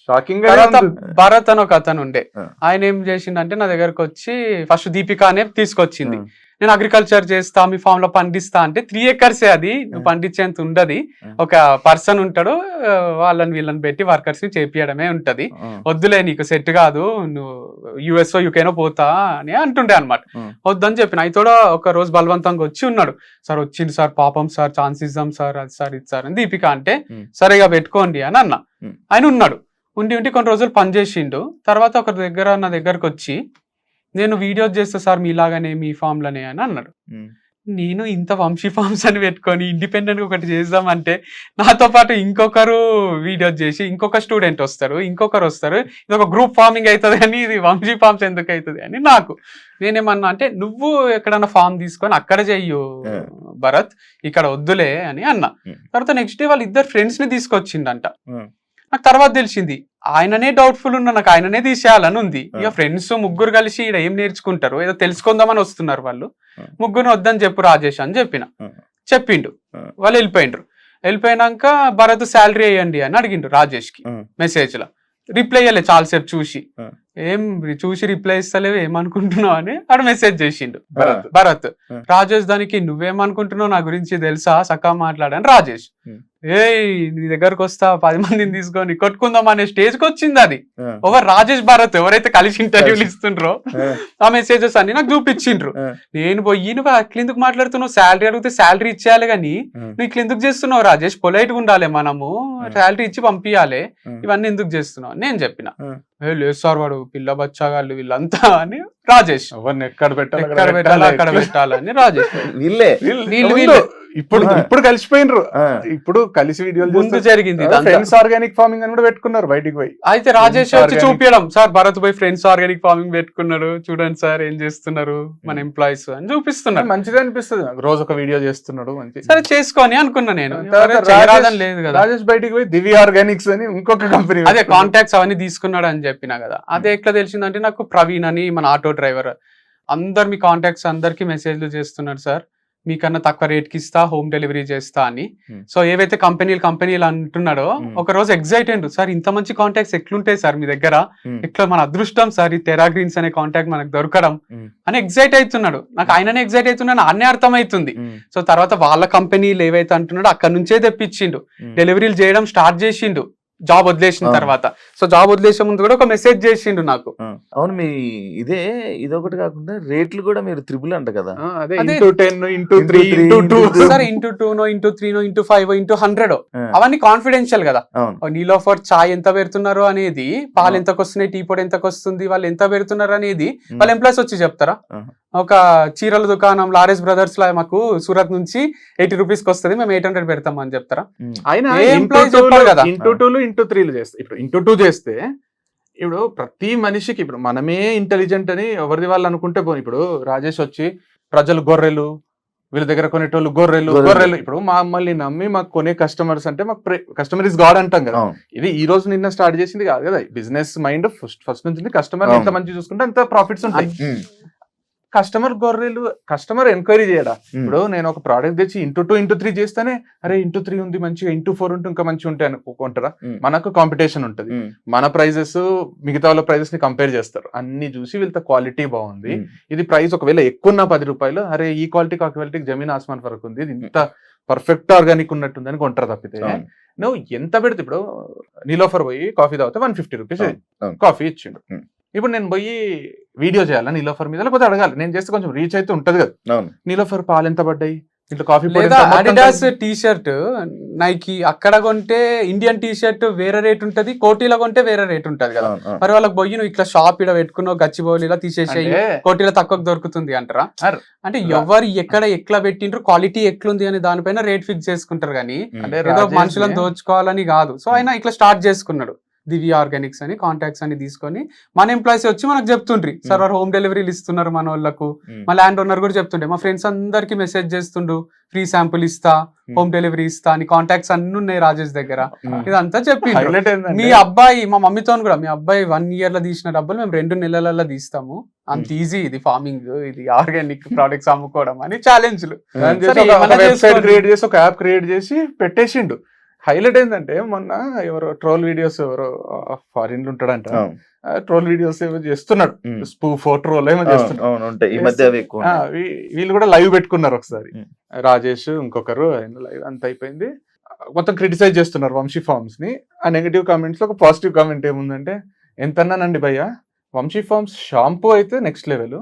షాకింగ్ గా. భరత్ అని ఒక అతను ఉండే, ఆయన ఏం చేసిండంటే నా దగ్గరకు వచ్చి ఫస్ట్ దీపిక అనే తీసుకొచ్చింది. నేను అగ్రికల్చర్ చేస్తా, మీ ఫామ్ లో పండిస్తా అంటే 3 acres అది నువ్వు పండించేంత ఉండదు, ఒక పర్సన్ ఉంటాడు, వీళ్ళని పెట్టి వర్కర్స్ ని చేపియడమే ఉంటది, వద్దులే నీకు సెట్ కాదు, నువ్వు యుఎస్ఓ యూకేనో పోతా అని అంటుండే అనమాట. వద్దని చెప్పిన. అయితే ఒక రోజు బలవంతంగా వచ్చి ఉన్నాడు, సార్ వచ్చింది సార్, పాపం సార్, ఛాన్స్ ఇద్దాం సార్, అది సార్ ఇది సార్ అని. దీపిక అంటే సరేగా పెట్టుకోండి అని అన్న. ఆయన ఉన్నాడు, ఉండి కొన్ని రోజులు పనిచేసిండు. తర్వాత నా దగ్గరకు వచ్చి, నేను వీడియోస్ చేస్తా సార్ మీలాగానే మీ ఫామ్ లోనే అని అన్నాడు. నేను ఇంత వంశీ ఫార్మ్స్ అని పెట్టుకొని ఇండిపెండెంట్ గా ఒకటి చేద్దామంటే నాతో పాటు ఇంకొకరు వీడియోస్ చేసి ఇంకొక స్టూడెంట్ వస్తారు, ఇంకొకరు వస్తారు, ఇది ఒక గ్రూప్ ఫార్మింగ్ అవుతుంది అని, ఇది వంశీ ఫార్మ్స్ ఎందుకు అవుతుంది అని నాకు. నేనేమన్నా అంటే, నువ్వు ఎక్కడన్నా ఫామ్ తీసుకొని అక్కడ చెయ్యు భరత్, ఇక్కడ వద్దులే అని అన్నా. తర్వాత నెక్స్ట్ డే వాళ్ళ 2 ఫ్రెండ్స్ ని తీసుకొచ్చిండంట. నాకు తర్వాత తెలిసింది ఆయననే డౌట్ఫుల్ ఉన్నా, నాకు ఆయననే తీసేయాలని ఉంది. ఇక ఫ్రెండ్స్ 3 కలిసి ఇక్కడ ఏం నేర్చుకుంటారు, ఏదో తెలుసుకుందామని వస్తున్నారు వాళ్ళు, 3 వద్దని చెప్పు రాజేష్ అని చెప్పిండు. వాళ్ళు వెళ్ళిపోయినాక భరత్ శాలరీ వేయండి అని అడిగిండు రాజేష్ కి మెసేజ్ లో. రిప్లై ఇవ్వలే చాలాసేపు చూసి, రిప్లై ఇస్తలేవు ఏమనుకుంటున్నావు అని ఆడు మెసేజ్ చేసిండు భరత్. రాజేష్ దానికి నువ్వేమనుకుంటున్నావు నా గురించి తెలుసా, సకా మాట్లాడని రాజేష్. నీ దగ్గరకు వస్తా 10 మందిని తీసుకొని కొట్టుకుందాం అనే స్టేజ్ కి వచ్చింది అది. ఓవర్ రాజేష్ భరత్ ఎవరైతే కలిసి ఇంటర్వ్యూలు ఇస్తుండ్రో ఆ మెసేజెస్ అన్ని నాకు చూపించిండ్రు. నేను పోయి, నువ్వు అట్లెందుకు మాట్లాడుతున్నావు, శాలరీ అడిగితే శాలరీ ఇచ్చేయాలి కానీ నువ్వు ఇట్లెందుకు చేస్తున్నావు రాజేష్, పొలైట్ గా ఉండాలి, మనము శాలరీ ఇచ్చి పంపించాలి, ఇవన్నీ ఎందుకు చేస్తున్నావు నేను చెప్పిన. లేదు సార్ వాడు పిల్ల బచ్చాగాళ్ళు వీళ్ళంతా అని రాజేష్. ఎవరిని ఎక్కడ పెట్టాలి అక్కడ పెట్టాలని రాజేష్. ఇప్పుడు కలిసిపోయినరు, ఇప్పుడు కలిసి వీడియోలు ముందు జరిగింది ఫ్రెండ్స్ ఆర్గానిక్ ఫార్మింగ్ అని కూడా పెట్టుకున్నారు బయటికి పోయి. అయితే రాజేష్ వచ్చి చూపించడం, సార్ భరత్ భాయ్ ఫ్రెండ్స్ ఆర్గానిక్ ఫార్మింగ్ పెట్టుకున్నాడు చూడండి సార్ ఏం చేస్తున్నారు మన ఎంప్లాయీస్ అని చూపిస్తున్నారు. మంచిగా అనిపిస్తుంది, రోజు ఒక వీడియో చేస్తున్నాడు మంచి. సరే చేసుకొని అనుకున్నా నేను, లేదు కదా. రాజేష్ బయటికి పోయి దివ్య ఆర్గానిక్స్ అని ఇంకొక కంపెనీ, అదే కాంటాక్ట్స్ అవన్నీ తీసుకున్నాడు అని చెప్పినా కదా. అదే ఎట్లా తెలిసిందంటే నాకు ప్రవీణ్ అని మన ఆటో డ్రైవర్ అందరు మీ కాంటాక్ట్స్ అందరికి మెసేజ్లు చేస్తున్నారు, సార్ మీకన్నా తక్కువ రేట్ కి ఇస్తా, హోమ్ డెలివరీ చేస్తా అని. సో ఏవైతే కంపెనీలు అంటున్నాడో ఒక రోజు ఎగ్జైట్ అయ్యిండు, సార్ ఇంత మంచి కాంటాక్ట్స్ ఎట్లుంటాయి సార్ మీ దగ్గర, ఇట్లా మన అదృష్టం సార్ ఈ టెరా గ్రీన్స్ అనే కాంటాక్ట్ మనకు దొరకడం అని ఎగ్జైట్ అవుతున్నాడు. నాకు ఆయననే ఎగ్జైట్ అవుతున్నాను, అన్నే అర్థమవుతుంది. సో తర్వాత వాళ్ళ కంపెనీలు ఏవైతే అంటున్నాడో అక్కడ నుంచే తెప్పించిండు, డెలివరీలు చేయడం స్టార్ట్ చేసిండు జాబ్ వదిలేసిన తర్వాత. సో జాబ్ వదిలేసే ముందు కూడా ఒక మెసేజ్ చేసిండు నాకు. అవును, మీ ఇదొకటి కాకుండా రేట్లు కూడా మీరు త్రిబుల్ అంట కదా. అవన్నీ కాన్ఫిడెన్షియల్ కదా. నీలోఫర్ చాయ్ ఎంత పెడుతున్నారు అనేది, పాలు ఎంతకు వస్తున్నాయి, టీ పొడి ఎంతకు వస్తుంది, వాళ్ళు ఎంత పెడుతున్నారు అనేది వాళ్ళ ఎంప్లాయీస్ వచ్చి చెప్తారా? ఒక చీరల దుకాణం లారెస్ బ్రదర్స్ లా మాకు సూరత్ నుంచి 80 రూపీస్ కి వస్తుంది, మేము 800 పెడతాం అని చెప్తారా? ఇప్పుడు ఇంటూ 2 చేస్తే ఇప్పుడు ప్రతి మనిషికి, ఇప్పుడు మనమే ఇంటెలిజెంట్ అని ఎవరిది వాళ్ళు అనుకుంటే పోనీ. ఇప్పుడు రాజేష్ వచ్చి ప్రజలు గొర్రెలు, వీళ్ళ దగ్గర కొనేటోళ్ళు గొర్రెలు. ఇప్పుడు మమ్మల్ని నమ్మి మాకు కొనే కస్టమర్స్ అంటే మాకు కస్టమర్ ఇస్ గాడ్ అంటాం కదా. ఇది ఈ రోజు నిన్న స్టార్ట్ చేసింది కాదు కదా. బిజినెస్ మైండ్ ఫస్ట్ నుంచి కస్టమర్ ఎంత మంచి చూసుకుంటే అంత ప్రాఫిట్స్ ఉంటాయి. కస్టమర్ గొర్రెలు, కస్టమర్ ఎంక్వైరీ చేయడా. ఇప్పుడు నేను ఒక ప్రోడక్ట్ తెచ్చి ఇంటూ 3 చేస్తేనే అరే ఇంటూ 3 ఉంది మంచిగా, ఇంటూ 4 ఉంటే ఇంకా మంచిగా ఉంటాయి అనుకుంటారా? మనకు కాంపిటీషన్ ఉంటుంది, మన ప్రైజెస్ మిగతా వాళ్ళ ప్రైజెస్ ని కంపేర్ చేస్తారు, అన్ని చూసి వీళ్ళతో క్వాలిటీ బాగుంది, ఇది ప్రైస్ ఒకవేళ ఎక్కువ ఉన్న 10 రూపాయలు, అరే ఈ క్వాలిటీకి ఆ క్వాలిటీకి జమీన్ ఆస్మాన్ ఫరక్ ఉంది, ఇది ఇంత పర్ఫెక్ట్ ఆర్గానిక్ ఉన్నట్టుంది అని కొంటారు. తప్పితే నువ్వు ఎంత పెడితే, ఇప్పుడు నీలోఫర్ పోయి కాఫీ తాగితే 150 రూపీస్ కాఫీ ఇచ్చిండు. ఇప్పుడు నేను పోయి వీడియో చేయాలా నీలోఫర్ మీద, లేకపోతే అడగాలి, నేను చేస్తే కొంచెం రీచ్ అయితే ఉంటది కదా. నీలోఫర్ పాలు ఎంత పడ్డాయి, ఇట్లా coffee Adidas T shirt Nike అక్కడ కొంటే ఇండియన్ టీ షర్ట్ వేరే రేట్ ఉంటది, కోటీలో కొంటే వేరే రేట్ ఉంటది కదా. మరి వాళ్ళకి పోయి నువ్వు ఇట్లా షాప్ ఇడ పెట్టుకున్నావు, గచ్చిబౌలి ఇలా తీసేసేయి, కోటీలో తక్కువ దొరుకుతుంది అంటారా? అంటే ఎవరు ఎట్లా పెట్టిండ్రు, క్వాలిటీ ఎట్లుంది అని దానిపైన రేట్ ఫిక్స్ చేసుకుంటారు కానీ ఏదో మనుషులను దోచుకోవాలని కాదు. సో ఆయన ఇట్లా స్టార్ట్ చేసుకున్నాడు దివ్య ఆర్గానిక్స్ అని, కాంటాక్ట్స్ అని తీసుకొని మన ఎంప్లాయీస్ వచ్చి మనకు చెప్తుండ్రి, సార్ వారు హోమ్ డెలివరీలు ఇస్తున్నారు మన వాళ్ళకు. మా ల్యాండ్ ఓనర్ కూడా చెప్తుండే, మా ఫ్రెండ్స్ అందరికి మెసేజ్ చేస్తుండు, ఫ్రీ శాంపుల్ ఇస్తా, హోమ్ డెలివరీ ఇస్తా అని కాంటాక్ట్స్ అన్ని ఉన్నాయి రాజేష్ దగ్గర. ఇదంతా చెప్పిండు. మీ అబ్బాయి, మా మమ్మీతో కూడా, మీ అబ్బాయి 1 year లో తీసిన డబ్బులు మేము 2 నెలలలో తీస్తాము, అంత ఈజీ ఇది ఫార్మింగ్, ఇది ఆర్గానిక్ ప్రొడక్ట్స్ అమ్ముకోవడం అని ఛాలెంజ్లు క్రియేట్ చేసి ఒక యాప్ క్రియేట్ చేసి పెట్టేసిండు. హైలైట్ ఏంటంటే మొన్న ఎవరో ట్రోల్ వీడియోస్, ఎవరో ఫారిన్ లో ఉంటాడంట, ట్రోల్ వీడియోస్ ఏమో చేస్తున్నాడు, స్పూఫ్ ట్రోల్ ఏమో చేస్తున్నాడు. వీళ్ళు కూడా లైవ్ పెట్టుకున్నారు ఒకసారి, రాజేష్ ఇంకొకరు, లైవ్ అంత అయిపోయింది, మొత్తం క్రిటిసైజ్ చేస్తున్నారు వంశీ ఫార్మ్స్ ని. ఆ నెగిటివ్ కామెంట్స్ లో ఒక పాజిటివ్ కామెంట్ ఏముందంటే, ఎంతన్నానండి భయ్య, వంశీ ఫార్మ్స్ షాంపూ అయితే నెక్స్ట్ లెవెల్,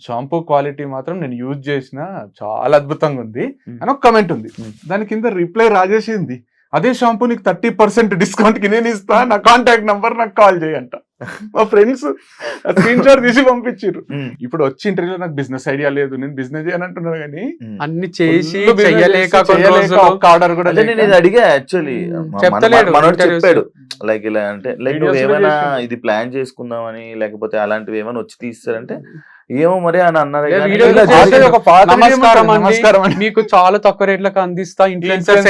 షాంపూ క్వాలిటీ మాత్రం నేను యూజ్ చేసిన చాలా అద్భుతంగా ఉంది అని ఒక కమెంట్ ఉంది. దాని కింద రిప్లై రాజేసింది, అదే షాంపూ నీకు 30% డిస్కౌంట్ కి నేను ఇస్తా, నా కాంటాక్ట్ నంబర్ నాకు కాల్ చేయంట. మా ఫ్రెండ్స్ స్క్రీన్ షాట్ తీసి పంపించారు. ఇప్పుడు వచ్చి ఇంటర్వ్యూలో నాకు బిజినెస్ ఐడియా లేదు, నేను బిజినెస్ చేయాలంటున్నాను కానీ అన్ని చేసి ఆర్డర్ కూడా అడిగా. యాక్చువల్లీ చెప్పాడు లైక్ ఇలా అంటే, లైక్ నువ్వు ఏమైనా ఇది ప్లాన్ చేసుకుందామని లేకపోతే అలాంటివి ఏమైనా వచ్చి తీస్తారంటే ఏమో మరి అని అన్నారు. మీకు చాలా తక్కువ రేట్లకు అందిస్తా, ఇన్ఫ్లుయెన్సర్స్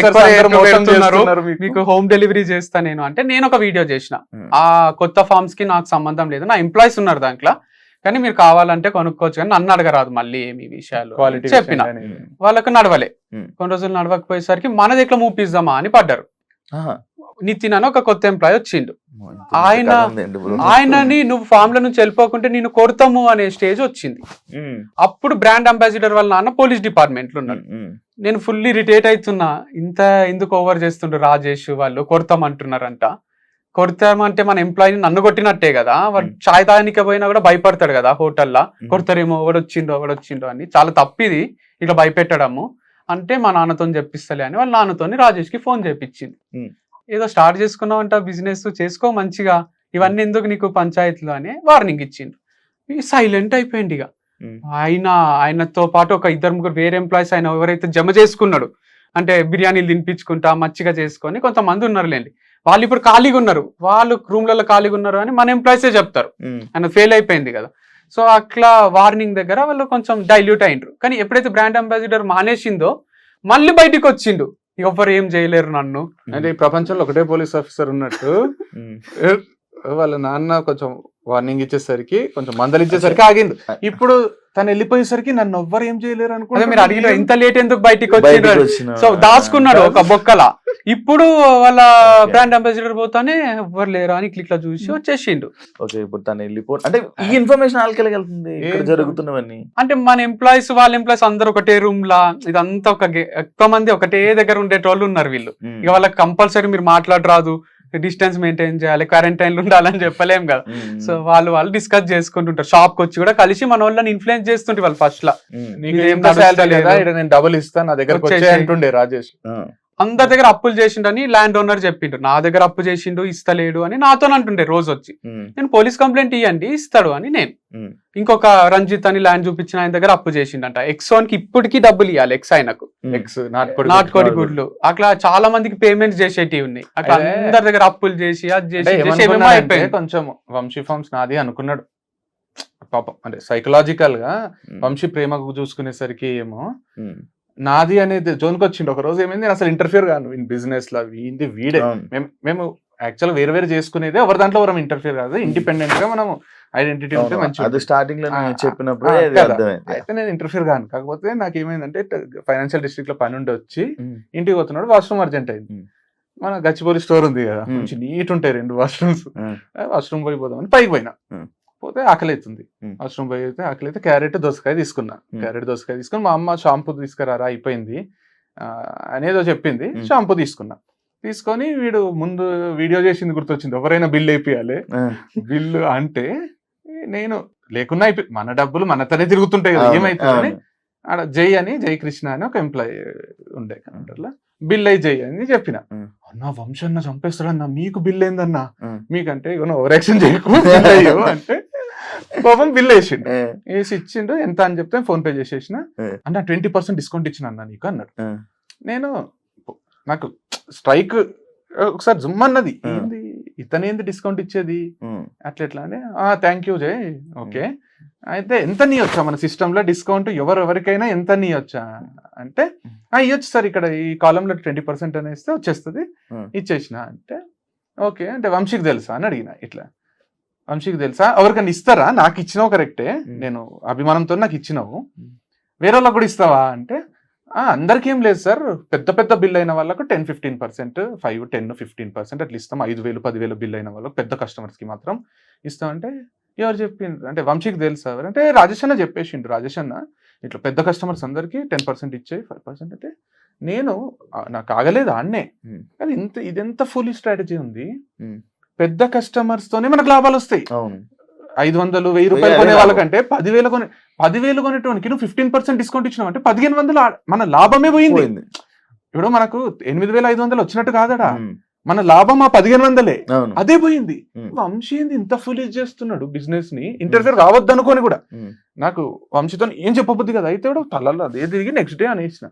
మీకు హోమ్ డెలివరీ చేస్తా నేను అంటే, నేను ఒక వీడియో చేసిన, ఆ కొత్త ఫార్మ్స్ కి నాకు సంబంధం లేదు, నా ఎంప్లాయీస్ ఉన్నారు దాంట్లో, కానీ మీరు కావాలంటే కొనుక్కోవచ్చు, కానీ నన్ను అడగరాదు మళ్ళీ ఏమి విషయాలు చెప్పిన. వాళ్ళకు నడవలే, కొన్ని రోజులు నడవకపోయేసరికి మనది ఎట్లా మూపిద్దామా అని పడ్డారు. నితిన్ అని ఒక కొత్త ఎంప్లాయీ వచ్చిండు, ఆయనని నువ్వు ఫామ్ లో నుంచి వెళ్ళిపోకుంటే నేను కొడతాము అనే స్టేజ్ వచ్చింది. అప్పుడు బ్రాండ్ అంబాసిడర్ వాళ్ళ నాన్న పోలీస్ డిపార్ట్మెంట్ లో ఉన్నాడు. నేను ఫుల్లీ రిటైట్ అవుతున్నా, ఇంత ఎందుకు ఓవర్ చేస్తుండ్రు రాజేష్, వాళ్ళు కొడతామంటున్నారంట. కొడతామంటే మన ఎంప్లాయీని నన్ను కొట్టినట్టే కదా, వాడు చాయ్ తాగనిక పోయినా కూడా భయపడతాడు కదా హోటల్లో, కొడతారేమో ఎవడొచ్చిండో అని. చాలా తప్పిది ఇట్లా భయపెట్టడము అంటే, మా నాన్నతో చెప్పిస్తలే అని వాళ్ళ నాన్నతోని రాజేష్ కి ఫోన్ చేపించింది. ఏదో స్టార్ట్ చేసుకున్నావంట బిజినెస్, చేసుకో మంచిగా, ఇవన్నీ ఎందుకు నీకు పంచాయతీలో అని వార్నింగ్ ఇచ్చిండు. సైలెంట్ అయిపోయింది. ఇక ఆయనతో పాటు ఒక 2-3 వేరే ఎంప్లాయీస్ ఆయన ఎవరైతే జమ చేసుకున్నాడు, అంటే బిర్యానీలు తినిపించుకుంటా మచ్చిగా చేసుకొని కొంతమంది ఉన్నారులేండి, వాళ్ళు ఇప్పుడు ఖాళీగా ఉన్నారు, వాళ్ళు రూమ్లలో ఖాళీగా ఉన్నారు అని మన ఎంప్లాయీసే చెప్తారు, ఆయన ఫెయిల్ అయిపోయింది కదా. సో అట్లా వార్నింగ్ దగ్గర వాళ్ళు కొంచెం డైల్యూట్ అయిండ్రు. కానీ ఎప్పుడైతే బ్రాండ్ అంబాసిడర్ మానేసిందో మళ్ళీ బయటికి వచ్చిండు, ఎవరు ఏం చేయలేరు నన్ను. అంటే ఈ ప్రపంచంలో ఒకటే పోలీస్ ఆఫీసర్ ఉన్నట్టు వాళ్ళ నాన్న కొంచెం వార్నింగ్ ఇచ్చేసరికి కొంచెం మందలిచ్చేసరికి ఆగింది. ఇప్పుడు తను వెళ్ళిపోయేసరికి నన్ను ఎవ్వరు ఏం చేయలేరు అనుకుంటే మీరు అడిగిన ఇంత లేట్ ఎందుకు బయటికి వచ్చిండ్రు, సో దాచుకున్నాడు ఒక బొక్కల. ఇప్పుడు వాళ్ళ బ్రాండ్ అంబాసిడర్ పోతానే ఎవ్వరు లేరు అని క్లిక్ లో చూసి వచ్చేసిండు. ఓకే, ఇప్పుడు తను వెళ్ళిపోయి అంటే ఈ ఇన్ఫర్మేషన్ ఆల్కెళ్ళగలుగుతుంది ఇక్కడ జరుగుతున్నవన్నీ. అంటే మన ఎంప్లాయీస్ వాళ్ళ ఎంప్లాయీస్ అందరు ఒకటే రూమ్ లా, ఇదంతా ఎక్కువ మంది ఒకటే దగ్గర ఉండేటోళ్ళు ఉన్నారు వీళ్ళు. ఇక వాళ్ళకి కంపల్సరీ మీరు మాట్లాడరాదు, డిస్టెన్స్ మెయింటైన్ చేయాలి, క్వారంటైన్ లో ఉండాలని చెప్పలేం కదా. సో వాళ్ళు డిస్కస్ చేసుకుంటుంటారు, షాప్ కి వచ్చి కూడా కలిసి మన వాళ్ళని ఇన్ఫ్లుయెన్స్ చేస్తుంటే వాళ్ళు ఫస్ట్ లా నేను డబుల్ ఇస్తాను నా దగ్గర అంటుండే రాజేష్. అందరి దగ్గర అప్పులు చేసిండని ల్యాండ్ ఓనర్ చెప్పిండు, నా దగ్గర అప్పు చేసిండు ఇస్తలేడు అని నాతో అంటుండే రోజు వచ్చి. నేను పోలీస్ కంప్లైంట్ ఇవ్వండి ఇస్తాడు అని నేను. ఇంకొక రంజిత్ అని ల్యాండ్ చూపించిన ఆయన దగ్గర అప్పు చేసిండంట, ఎక్స్1 కి ఇప్పటికీ డబ్బులు ఇవ్వాలి, ఎక్స్ ఆయనకు నాటుకోడి గుడ్లు. అట్లా చాలా మందికి పేమెంట్స్ చేసేటివి ఉన్నాయి. అట్లా అందరి దగ్గర అప్పులు చేసి అది చేసి కొంచెం వంశీ ఫార్మ్స్ నాది అనుకున్నాడు పాపం. అంటే సైకలాజికల్ గా వంశీ ప్రేమకు చూసుకునేసరికి ఏమో నాది అనేది జోన్కి వచ్చిండు. ఒక రోజు ఏమైంది, నేను అసలు ఇంటర్ఫియర్ కాను ఇన్ బిజినెస్ లో, వీడే మేము యాక్చువల్ వేరే చేసుకునేది, ఎవరి దాంట్లో ఎవరు ఇంటర్ఫియర్ కాదు, ఇండిపెండెంట్ గా మనం ఐడెంటిటీ ఉంటే మంచిది. స్టార్టింగ్ లో చెప్పినప్పుడు అయితే నేను ఇంటర్ఫియర్ కాను. కాకపోతే నాకు ఏమైందంటే ఫైనాన్షియల్ డిస్ట్రిక్ట్ లో పని ఉండి వచ్చి ఇంటికి పోతున్నాడు, వాష్రూమ్ అర్జెంట్ అయింది. మన గచ్చిబౌలి స్టోర్ ఉంది కదా, మంచి నీట్ ఉంటాయి 2 వాష్రూమ్స్. వాష్రూమ్ పోయిపోదామని పైకి పోయినా, పోతే ఆకలి అవుతుంది. వాష్రూమ్ పోయి అయితే ఆకలి అయితే క్యారెట్ దోసకాయ తీసుకున్నా. క్యారెట్ దోసకాయ తీసుకుని మా అమ్మ షాంపూ తీసుకురారా అయిపోయింది అనేదో చెప్పింది, షాంపూ తీసుకున్నా. తీసుకొని వీడు ముందు వీడియో చేసింది గుర్తొచ్చింది, ఎవరైనా బిల్లు అయిపోయాలి. బిల్లు అంటే నేను లేకున్నా అయిపోయి, మన డబ్బులు మనతోనే తిరుగుతుంటాయి కదా, ఏమైతుందని ఆడ జై కృష్ణ అని ఒక ఎంప్లాయీ ఉండే కౌంటర్ లో, బిల్ అయి జై అని చెప్పిన. అన్నా వంశన్న చంపేస్తాడన్నా, మీకు బిల్ ఏందన్నా, మీకంటే ఓవర్ యాక్షన్ చేయకు అంటే పాపం బిల్ వేసిండు. వేసి ఇచ్చిండు, ఎంత అని చెప్తే ఫోన్ పే చేసేసిన. అన్న 20% డిస్కౌంట్ ఇచ్చిన అన్న నీకు అన్నాడు. నేను నాకు స్ట్రైక్ ఒకసారి జుమ్ అన్నది, ఏంది ఇతనేంది డిస్కౌంట్ ఇచ్చేది అట్లా అని. థ్యాంక్ యూ జై, ఓకే అయితే ఎంత నీ వచ్చా మన సిస్టమ్ లో డిస్కౌంట్ ఎవరికైనా ఎంత నీ వచ్చా అంటే, ఇవ్వచ్చు సార్ ఇక్కడ ఈ కాలంలో 20% అని ఇస్తే వచ్చేస్తుంది, ఇచ్చేసిన అంటే. ఓకే అంటే వంశీకి తెలుసా అని అడిగిన. ఇట్లా వంశీకి తెలుసా, ఎవరికన్నా ఇస్తారా, నాకు ఇచ్చినావు కరెక్టే, నేను అభిమానంతో నాకు ఇచ్చినావు, వేరే వాళ్ళకి కూడా ఇస్తావా అంటే, అందరికి ఏం లేదు సార్, పెద్ద బిల్ అయిన వాళ్ళకు 10-15%, 5-10-15% అట్లా ఇస్తాం, 5,000 10,000 బిల్ అయిన వాళ్ళకి పెద్ద కస్టమర్స్ కి మాత్రం ఇస్తాం అంటే. ఎవరు చెప్పిండ్రు అంటే, వంశీకి తెలుసా అంటే, రాజేష్ అన్న చెప్పేసిండు. రాజేష్ అన్న ఇట్లా పెద్ద కస్టమర్స్ అందరికి 10% ఇచ్చాయి, 5% అంటే నేను నాకు ఆగలేదు ఆడనే. కానీ ఇదెంత ఫుల్ స్ట్రాటజీ ఉంది, పెద్ద కస్టమర్స్ తోనే మనకు లాభాలు వస్తాయి. 500-1000 రూపాయలు కొనే వాళ్ళకంటే 10,000 కొనేటోనికి నువ్వు 15% డిస్కౌంట్ ఇచ్చినావు అంటే 1,500 మన లాభమే పోయింది. ఇప్పుడు మనకు 8,500 వచ్చినట్టు కాదడా, మన లాభం ఆ 1,500 అదే పోయింది. వంశీ ఏంది ఇంత ఫుల్ చేస్తున్నాడు బిజినెస్ ని, ఇంటర్ఫియర్ కావద్దు అనుకోని కూడా. నాకు వంశీతో ఏం చెప్పబుద్ది కదా, అయితే కూడా తలలో అదే తిరిగి నెక్స్ట్ డే అనేసిన.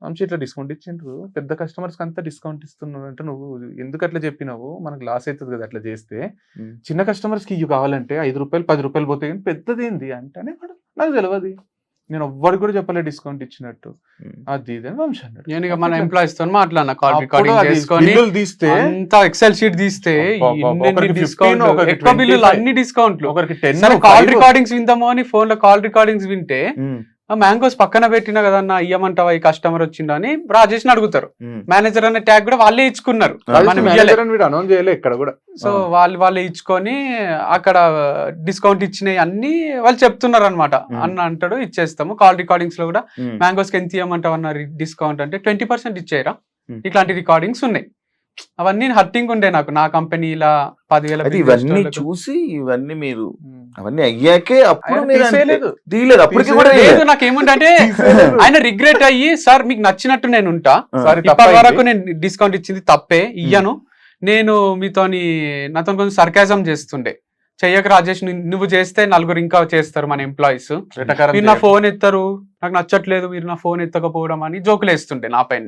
వంశీ ఇట్లా డిస్కౌంట్ ఇచ్చిండ్రు, పెద్ద కస్టమర్స్ కి అంతా డిస్కౌంట్ ఇస్తున్నాడు అంటే, నువ్వు ఎందుకు అట్లా చెప్పినావు, మనకు లాస్ అవుతుంది కదా అట్లా చేస్తే, చిన్న కస్టమర్స్ కి ఇవి కావాలంటే 5 రూపాయలు 10 రూపాయలు పోతాయి కానీ పెద్దది ఏంది అంటేనే నాకు తెలియదు, నేను ఎవ్వరికి కూడా చెప్పలేదు డిస్కౌంట్ ఇచ్చినట్టు, అది ఇది అని వంశీ అన్నాడు. నేను మన ఎంప్లాయీస్ తో మాట్లాడినా, కాల్ రికార్డింగ్ చేసుకొని అంతా ఎక్సెల్ షీట్ తీస్తే ఎక్కువ బిల్లులు అన్ని డిస్కౌంట్లు. కాల్ రికార్డింగ్స్ విందామో అని ఫోన్ లో కాల్ రికార్డింగ్స్ వింటే, మ్యాంగోస్ పక్కన పెట్టినా కదన్నా ఇయ్యమంటావా ఈ కస్టమర్ వచ్చిండా అని రాజేష్ ని అడుగుతారు. మేనేజర్ అనే ట్యాగ్ కూడా వాళ్ళే ఇచ్చుకున్నారు, సో వాళ్ళే ఇచ్చుకొని అక్కడ డిస్కౌంట్ ఇచ్చినాయి అన్ని వాళ్ళు చెప్తున్నారు అనమాట. అన్న అంటాడు ఇచ్చేస్తాము. కాల్ రికార్డింగ్స్ లో కూడా మ్యాంగోస్ కి ఎంత ఇయ్యమంటావు అన్న డిస్కౌంట్ అంటే 20% ఇచ్చేయరా, ఇట్లాంటి రికార్డింగ్స్ ఉన్నాయి. అవన్నీ హర్టింగ్ ఉండే నాకు, నా కంపెనీ ఇలా 10,000 ఇవన్నీ చూసి ఇవన్నీ మీరు అవన్నీ అయ్యాకే అప్పుడు నాకేముంటే ఆయన రిగ్రెట్ అయ్యి, సార్ మీకు నచ్చినట్టు నేను ఉంటా, ఇప్పటి వరకు నేను డిస్కౌంట్ ఇచ్చింది తప్పే, ఇయ్యను, నేను నాతో కొంచెం సర్కాజం చేస్తుండే, చెయ్యక రాజేష్, నువ్వు చేస్తే నలుగురు ఇంకా చేస్తారు మన ఎంప్లాయీస్, మీరు నా ఫోన్ ఎత్తారు, నాకు నచ్చట్లేదు మీరు నా ఫోన్ ఎత్తకపోవడం అని జోకులు వేస్తుంటే నా పైన.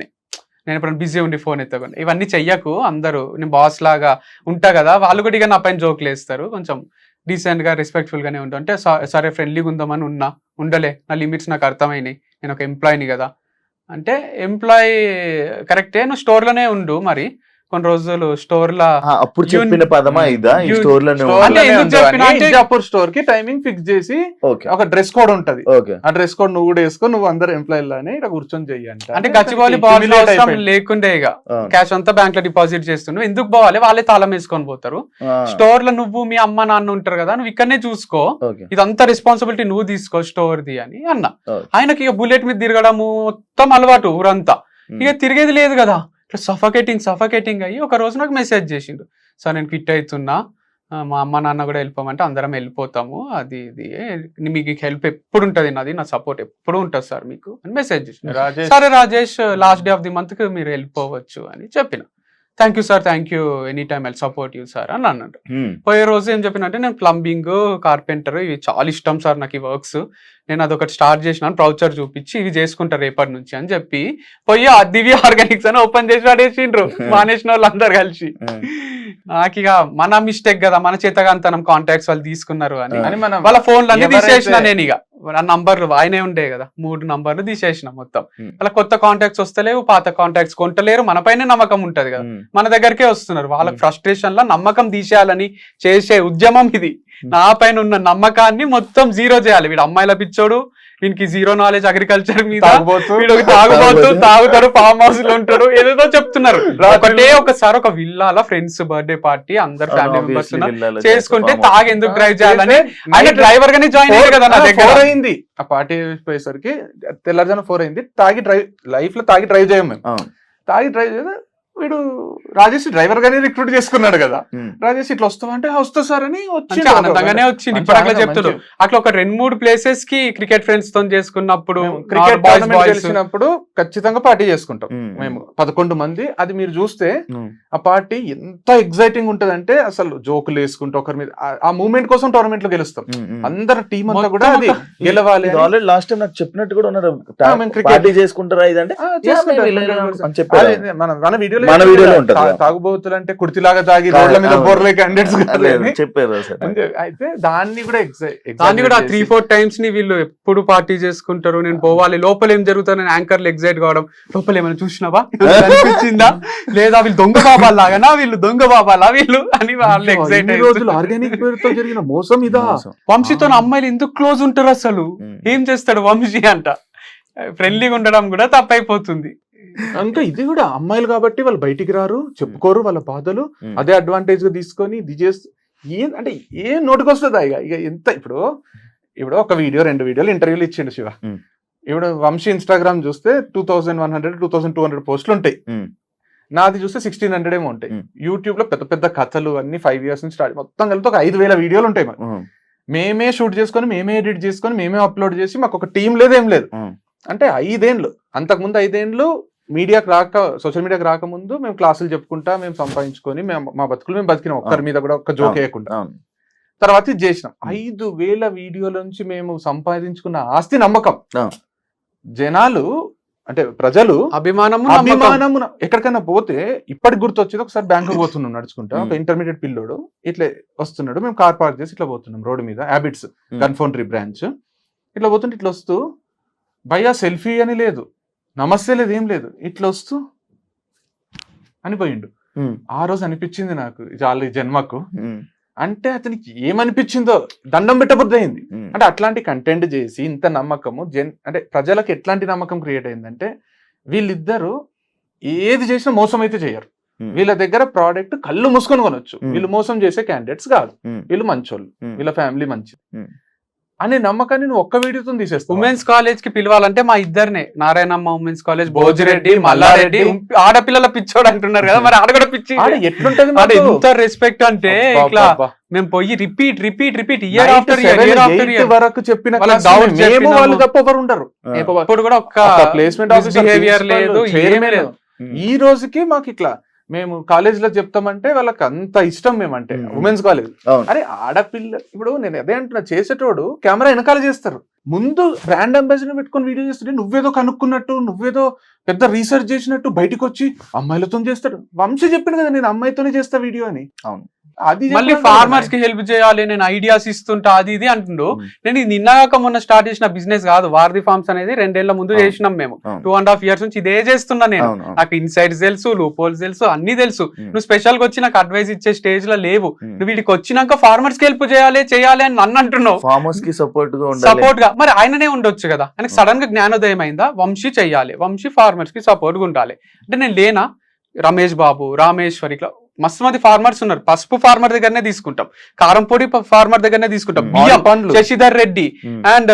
నేను ఇప్పుడు బిజీ ఉండి ఫోన్ ఎత్తకుండా, ఇవన్నీ చెయ్యకు, అందరూ నేను బాస్ లాగా ఉంటా కదా, వాళ్ళు కూడా ఇక నా పైన జోకులు వేస్తారు, కొంచెం డీసెంట్ గా రెస్పెక్ట్ఫుల్ గానే ఉంటా అంటే సరే ఫ్రెండ్లీగా ఉందామని ఉండలే, నా లిమిట్స్ నాకు అర్థమైనాయి, నేను ఒక ఎంప్లాయీని కదా అంటే. ఎంప్లాయీ కరెక్టే, నువ్వు స్టోర్ లోనే ఉండు మరి కొన్ని రోజులు స్టోర్ లా. అప్పుడు చెప్పిన పదమా ఇదా, ఈ స్టోర్ లో స్టోర్ కి టైమింగ్ ఫిక్స్ చేసి ఒక డ్రెస్ కోడ్ ఉంటది, ఆ డ్రెస్ కోడ్ నువ్వు కూడా వేసుకో, నువ్వు అందరు ఎంప్లాయీ లానే ఇక్కడ కూర్చొని చెయ్యండి అంటే. గచ్చిబౌలి లేకుండే ఇక క్యాష్ అంతా బ్యాంక్ లో డిపాజిట్ చేస్తున్నావు, ఎందుకు పోవాలి, వాళ్ళే తాళం వేసుకొని పోతారు. స్టోర్ లో నువ్వు మీ అమ్మ నాన్న ఉంటారు కదా, నువ్వు ఇక్కడనే చూసుకో, ఇదంతా రెస్పాన్సిబిలిటీ నువ్వు తీసుకో స్టోర్ ది అని అన్న. ఆయనకి ఇక బుల్లెట్ మీద తిరగడము మొత్తం అలవాటు ఊరంతా, ఇక తిరిగేది లేదు కదా, సఫకేటింగ్ అయ్యి ఒక రోజు నాకు మెసేజ్ చేసిండు, సార్ నేను క్విట్ అవుతున్నా, మా అమ్మ నాన్న కూడా వెళ్ళిపోమంటే అందరం వెళ్ళిపోతాము, అది ఇది మీకు హెల్ప్ ఎప్పుడు ఉంటుంది, నాది నా సపోర్ట్ ఎప్పుడు ఉంటుంది సార్ మీకు అని మెసేజ్ చేసిండు. సరే Rajesh, last day of the month కి మీరు వెళ్ళిపోవచ్చు అని చెప్పిన. Thank you sir, thank you, any time I support you sir అని అన్నాడు. పోయే రోజు ఏం చెప్పినంటే, నేను ప్లంబింగ్, కార్పెంటర్ ఇవి చాలా ఇష్టం సార్ నాకు ఈ వర్క్స్, నేను అదొకటి స్టార్ట్ చేసినాను, ప్రౌచర్ చూపించి ఇవి చేసుకుంటారు రేపటి నుంచి అని చెప్పి పోయి ఆ దివ్య ఆర్గానిక్స్ అని ఓపెన్ చేసి పడేసిండ్రు మానేసిన వాళ్ళు అందరు కలిసి. నాకు ఇక మన మిస్టేక్ కదా, మన చేతగాంతనం కాంటాక్ట్స్ వాళ్ళు తీసుకున్నారు అని వాళ్ళ ఫోన్లు అన్ని తీసేసిన. నేను ఇక ఆ నంబర్లు ఆయనే ఉండే కదా, 3 నంబర్లు తీసేసిన మొత్తం. అలా కొత్త కాంటాక్ట్స్ వస్తలేవు, పాత కాంటాక్ట్స్ కొంటలేరు, మన పైన నమ్మకం ఉంటది కదా, మన దగ్గరకే వస్తున్నారు. వాళ్ళకి ఫ్రస్ట్రేషన్ లో నమ్మకం తీసేయాలని చేసే ఉద్యమం ఇది. నా పైన ఉన్న నమ్మకాన్ని మొత్తం జీరో చేయాలి. వీడు అమ్మాయిల పిచ్చోడు, వీనికి జీరో నాలెడ్జ్ అగ్రికల్చర్ మీద, వీడు తాగుతాడు, ఫామ్ హౌస్ లో ఉంటాడు, ఏదేదో చెప్తున్నారు. ఒకటే ఒకసారి ఒక విల్లాల ఫ్రెండ్స్ బర్త్డే పార్టీ అందరు ఫ్యామిలీ మెంబర్స్ చేసుకుంటే తాగి ఎందుకు డ్రైవ్ చేయాలని ఆయన డ్రైవర్ గానే జాయిన్ అయ్యారు కదా నా దగ్గర. అయింది ఆ పార్టీ పోయేసరికి తెల్లారుజామున 4 అయింది. తాగి డ్రైవ్ లైఫ్ లో తాగి డ్రైవ్ చేయం మేము. తాగి డ్రైవ్ చేస్తే వీడు రాజేష్ డ్రైవర్ గానే రిక్రూట్ చేసుకున్నాడు కదా, రాజేష్ ఇట్లా వస్తామంటే వస్తా సార్ అని వచ్చి ఆనందంగానే వచ్చింది. ఇప్పుడు అట్లా చెప్తాడు, అట్లా ఒక 2-3 ప్లేసెస్ కి క్రికెట్ ఫ్రెండ్స్ తో చేసుకున్నప్పుడు, క్రికెట్ గెలిచినప్పుడు ఖచ్చితంగా పార్టీ చేసుకుంటాం మేము 11 మంది. అది మీరు చూస్తే ఆ పార్టీ ఎంత ఎగ్జైటింగ్ ఉంటదంటే అసలు జోకులు వేసుకుంటూ ఒకరి మీద ఆ మూమెంట్ కోసం టోర్నమెంట్ లో గెలుస్తాం. అందరు టీం అంతా కూడా అది గెలవాలి. ఆల్రెడీ లాస్ట్ టైం నాకు చెప్పినట్టు కూడా ఉన్నారు, పార్టీ చేసుకుంటారా ఇదంటే మన వీడియోలో తాగుబోతులు అంటే కుర్తిలాగా తాగి రోడ్ల మీద బోర్లే క్యాండిడేట్స్ చెప్పారు. అయితే దాన్ని కూడా 3-4 టైమ్స్ ని వీళ్ళు ఎప్పుడు పార్టీ చేసుకుంటారు, నేను పోవాలి, లోపల ఏం జరుగుతుంది యాంకర్లు ఎగ్జైట్ కావడం, లోపల ఏమైనా చూసినావా అనిపించిందా, లేదా వీళ్ళు దొంగ బాబాలాగానా, వీళ్ళు దొంగ బాబాలా వీళ్ళు అని వాళ్ళు ఎగ్జైట్. ఆర్గానిక్ పేరుతో జరిగిన మోసం ఇదా. వంశీతో అమ్మాయిలు ఎందుకు క్లోజ్ ఉంటారు అసలు, ఏం చేస్తాడు వంశీ అంట, ఫ్రెండ్లీగా ఉండడం కూడా తప్పైపోతుంది. ఇంకా ఇది కూడా అమ్మాయిలు కాబట్టి వాళ్ళు బయటికి రారు, చెప్పుకోరు వాళ్ళ బాధలు, అదే అడ్వాంటేజ్ గా తీసుకొని ఇది చేస్తూ అంటే ఏం నోటికి వస్తుందా ఇక ఎంత. ఇప్పుడు ఒక వీడియో 2 వీడియోలు ఇంటర్వ్యూలు ఇచ్చిండు శివ. ఇప్పుడు వంశీ ఇన్స్టాగ్రామ్ చూస్తే 2100-2200 పోస్టులు ఉంటాయి, నాది చూస్తే 1600 ఏమో ఉంటాయి. యూట్యూబ్ లో పెద్ద పెద్ద కథలు అన్ని 5 years నుంచి స్టార్ట్, మొత్తం కలిపి ఒక 5000 వీడియోలు ఉంటాయి. మేమే షూట్ చేసుకొని, మేమే ఎడిట్ చేసుకొని, మేమే అప్లోడ్ చేసి, మాకు ఒక టీం లేదు, ఏం లేదు. అంటే 5 ఏళ్ళు, అంతకుముందు 5 ఏళ్ళు మీడియాకి సోషల్ మీడియాకి రాకముందు మేము క్లాసులు చెప్పుకుంటా, మేము సంపాదించుకొని మా బతుకులు మేము బతికినాం, ఒక్కరి మీద కూడా ఒక్క జోక్ వేయకుండా. తర్వాత ఇది చేసినాం. 5000 వీడియోల నుంచి మేము సంపాదించుకున్న ఆస్తి నమ్మకం. జనాలు అంటే ప్రజలు అభిమానము. ఎక్కడికైనా పోతే ఇప్పటికి గుర్తొచ్చేది, ఒకసారి బ్యాంకు పోతున్నాం నడుచుకుంటా, ఒక ఇంటర్మీడియట్ పిల్లోడు ఇట్లా వస్తున్నాడు, మేము కార్ పార్క్ చేసి ఇట్లా పోతున్నాం రోడ్డు మీద, హ్యాబిట్స్ గన్ఫౌండరీ బ్రాంచ్, ఇట్లా పోతుంటే ఇట్లా వస్తూ భయ్యా సెల్ఫీ అని లేదు, నమస్తే లేదు, ఏం లేదు, ఇట్లా వస్తూ అని పోయిండు. ఆ రోజు అనిపించింది నాకు చాలా జన్మకు. అంటే అతనికి ఏమనిపించిందో దండం పెట్టబుద్ధి అయింది. అంటే అట్లాంటి కంటెంట్ చేసి ఇంత నమ్మకము అంటే ప్రజలకు ఎట్లాంటి నమ్మకం క్రియేట్ అయిందంటే, వీళ్ళిద్దరూ ఏది చేసినా మోసం అయితే చేయరు. వీళ్ళ దగ్గర ప్రోడక్ట్ కళ్ళు మూసుకొని కొనొచ్చు, వీళ్ళు మోసం చేసే క్యాండిడేట్స్ కాదు, వీళ్ళు మంచోళ్ళు, వీళ్ళ ఫ్యామిలీ మంచిది అనే నమ్మకాన్ని నువ్వు ఒక్క వీడియోతో తీసేస్తావు. ఉమెన్స్ కాలేజ్ కి పిలవాలంటే మా ఇద్దరినే, నారాయణమ్మ ఉమెన్స్ కాలేజ్, భోజిరెడ్డి, మల్లారెడ్డి, ఆడపిల్లల పిచ్చోడు అంటున్నారు కదా, మరి ఆడ కూడా పిచ్చి ఎట్లుంటది, ఎంత రెస్పెక్ట్ అంటే ఇట్లా మేము పోయి రిపీట్ ఇయర్ ఆఫ్టర్ ఇయర్ వరకు చెప్పిన వాళ్ళు తప్ప ఎవరు ఉండరు. ఇప్పుడు కూడా ఒక్క ప్లేస్మెంట్ బిహేవియర్ లేదు, ఏమీ లేదు. ఈ రోజుకి మాకు ఇట్లా మేము కాలేజ్ లో చెప్తామంటే వాళ్ళకి అంత ఇష్టం మేమంటే, ఉమెన్స్ కాలేజ్. అరే ఆడపిల్ల, ఇప్పుడు నేను అదే అంటున్నా, చేసేటోడు కెమెరా వెనకాల చేస్తారు, ముందు బ్రాండ్ అంబాసిడర్ పెట్టుకొని వీడియో చేస్తుంటే నువ్వేదో కనుక్కున్నట్టు, నువ్వేదో పెద్ద రీసెర్చ్ చేసినట్టు బయటకు వచ్చి అమ్మాయిలతో చేస్తాడు. వంశీ చెప్పింది కదా నేను అమ్మాయితోనే చేస్తా వీడియో అని. అవును, అది మళ్ళీ ఫార్మర్స్ కి హెల్ప్ చేయాలి, నేను ఐడియాస్ ఇస్తుంటా అది ఇది అంటుండు. నేను ఇది నిన్నగాక మొన్న స్టార్ట్ చేసిన బిజినెస్ కాదు, వారధి ఫార్మ్స్ అనేది 2 ఏళ్ల ముందు చేసినాం మేము. 2.5 years నుంచి ఇదే చేస్తున్నా నేను. నాకు ఇన్సైడ్స్ తెలుసు, లూపోల్స్ తెలుసు, అన్ని తెలుసు. నువ్వు స్పెషల్ గా వచ్చి నాకు అడ్వైస్ ఇచ్చే స్టేజ్ లో లేవు. నువ్వు వీడికి వచ్చినాక ఫార్మర్స్ కి హెల్ప్ చేయాలి అని నన్ను అంటున్నావు. ఫార్మర్స్ కి సపోర్ట్ గా మరి ఆయననే ఉండొచ్చు కదా. ఆయనకు సడన్ గా జ్ఞానోదయం అయిందా, వంశీ చెయ్యాలి, వంశీ ఫార్మర్స్ కి సపోర్ట్ గా ఉండాలి అంటే నేను లేనా? రమేష్ బాబు, రామేశ్వరి, ఇట్లా మస్తు మంది ఫార్మర్స్ ఉన్నారు. పసుపు ఫార్మర్ దగ్గరనే తీసుకుంటాం, కారం పొడి ఫార్మర్ దగ్గరనే తీసుకుంటాం, బియ్యం శశిధర్ రెడ్డి అండ్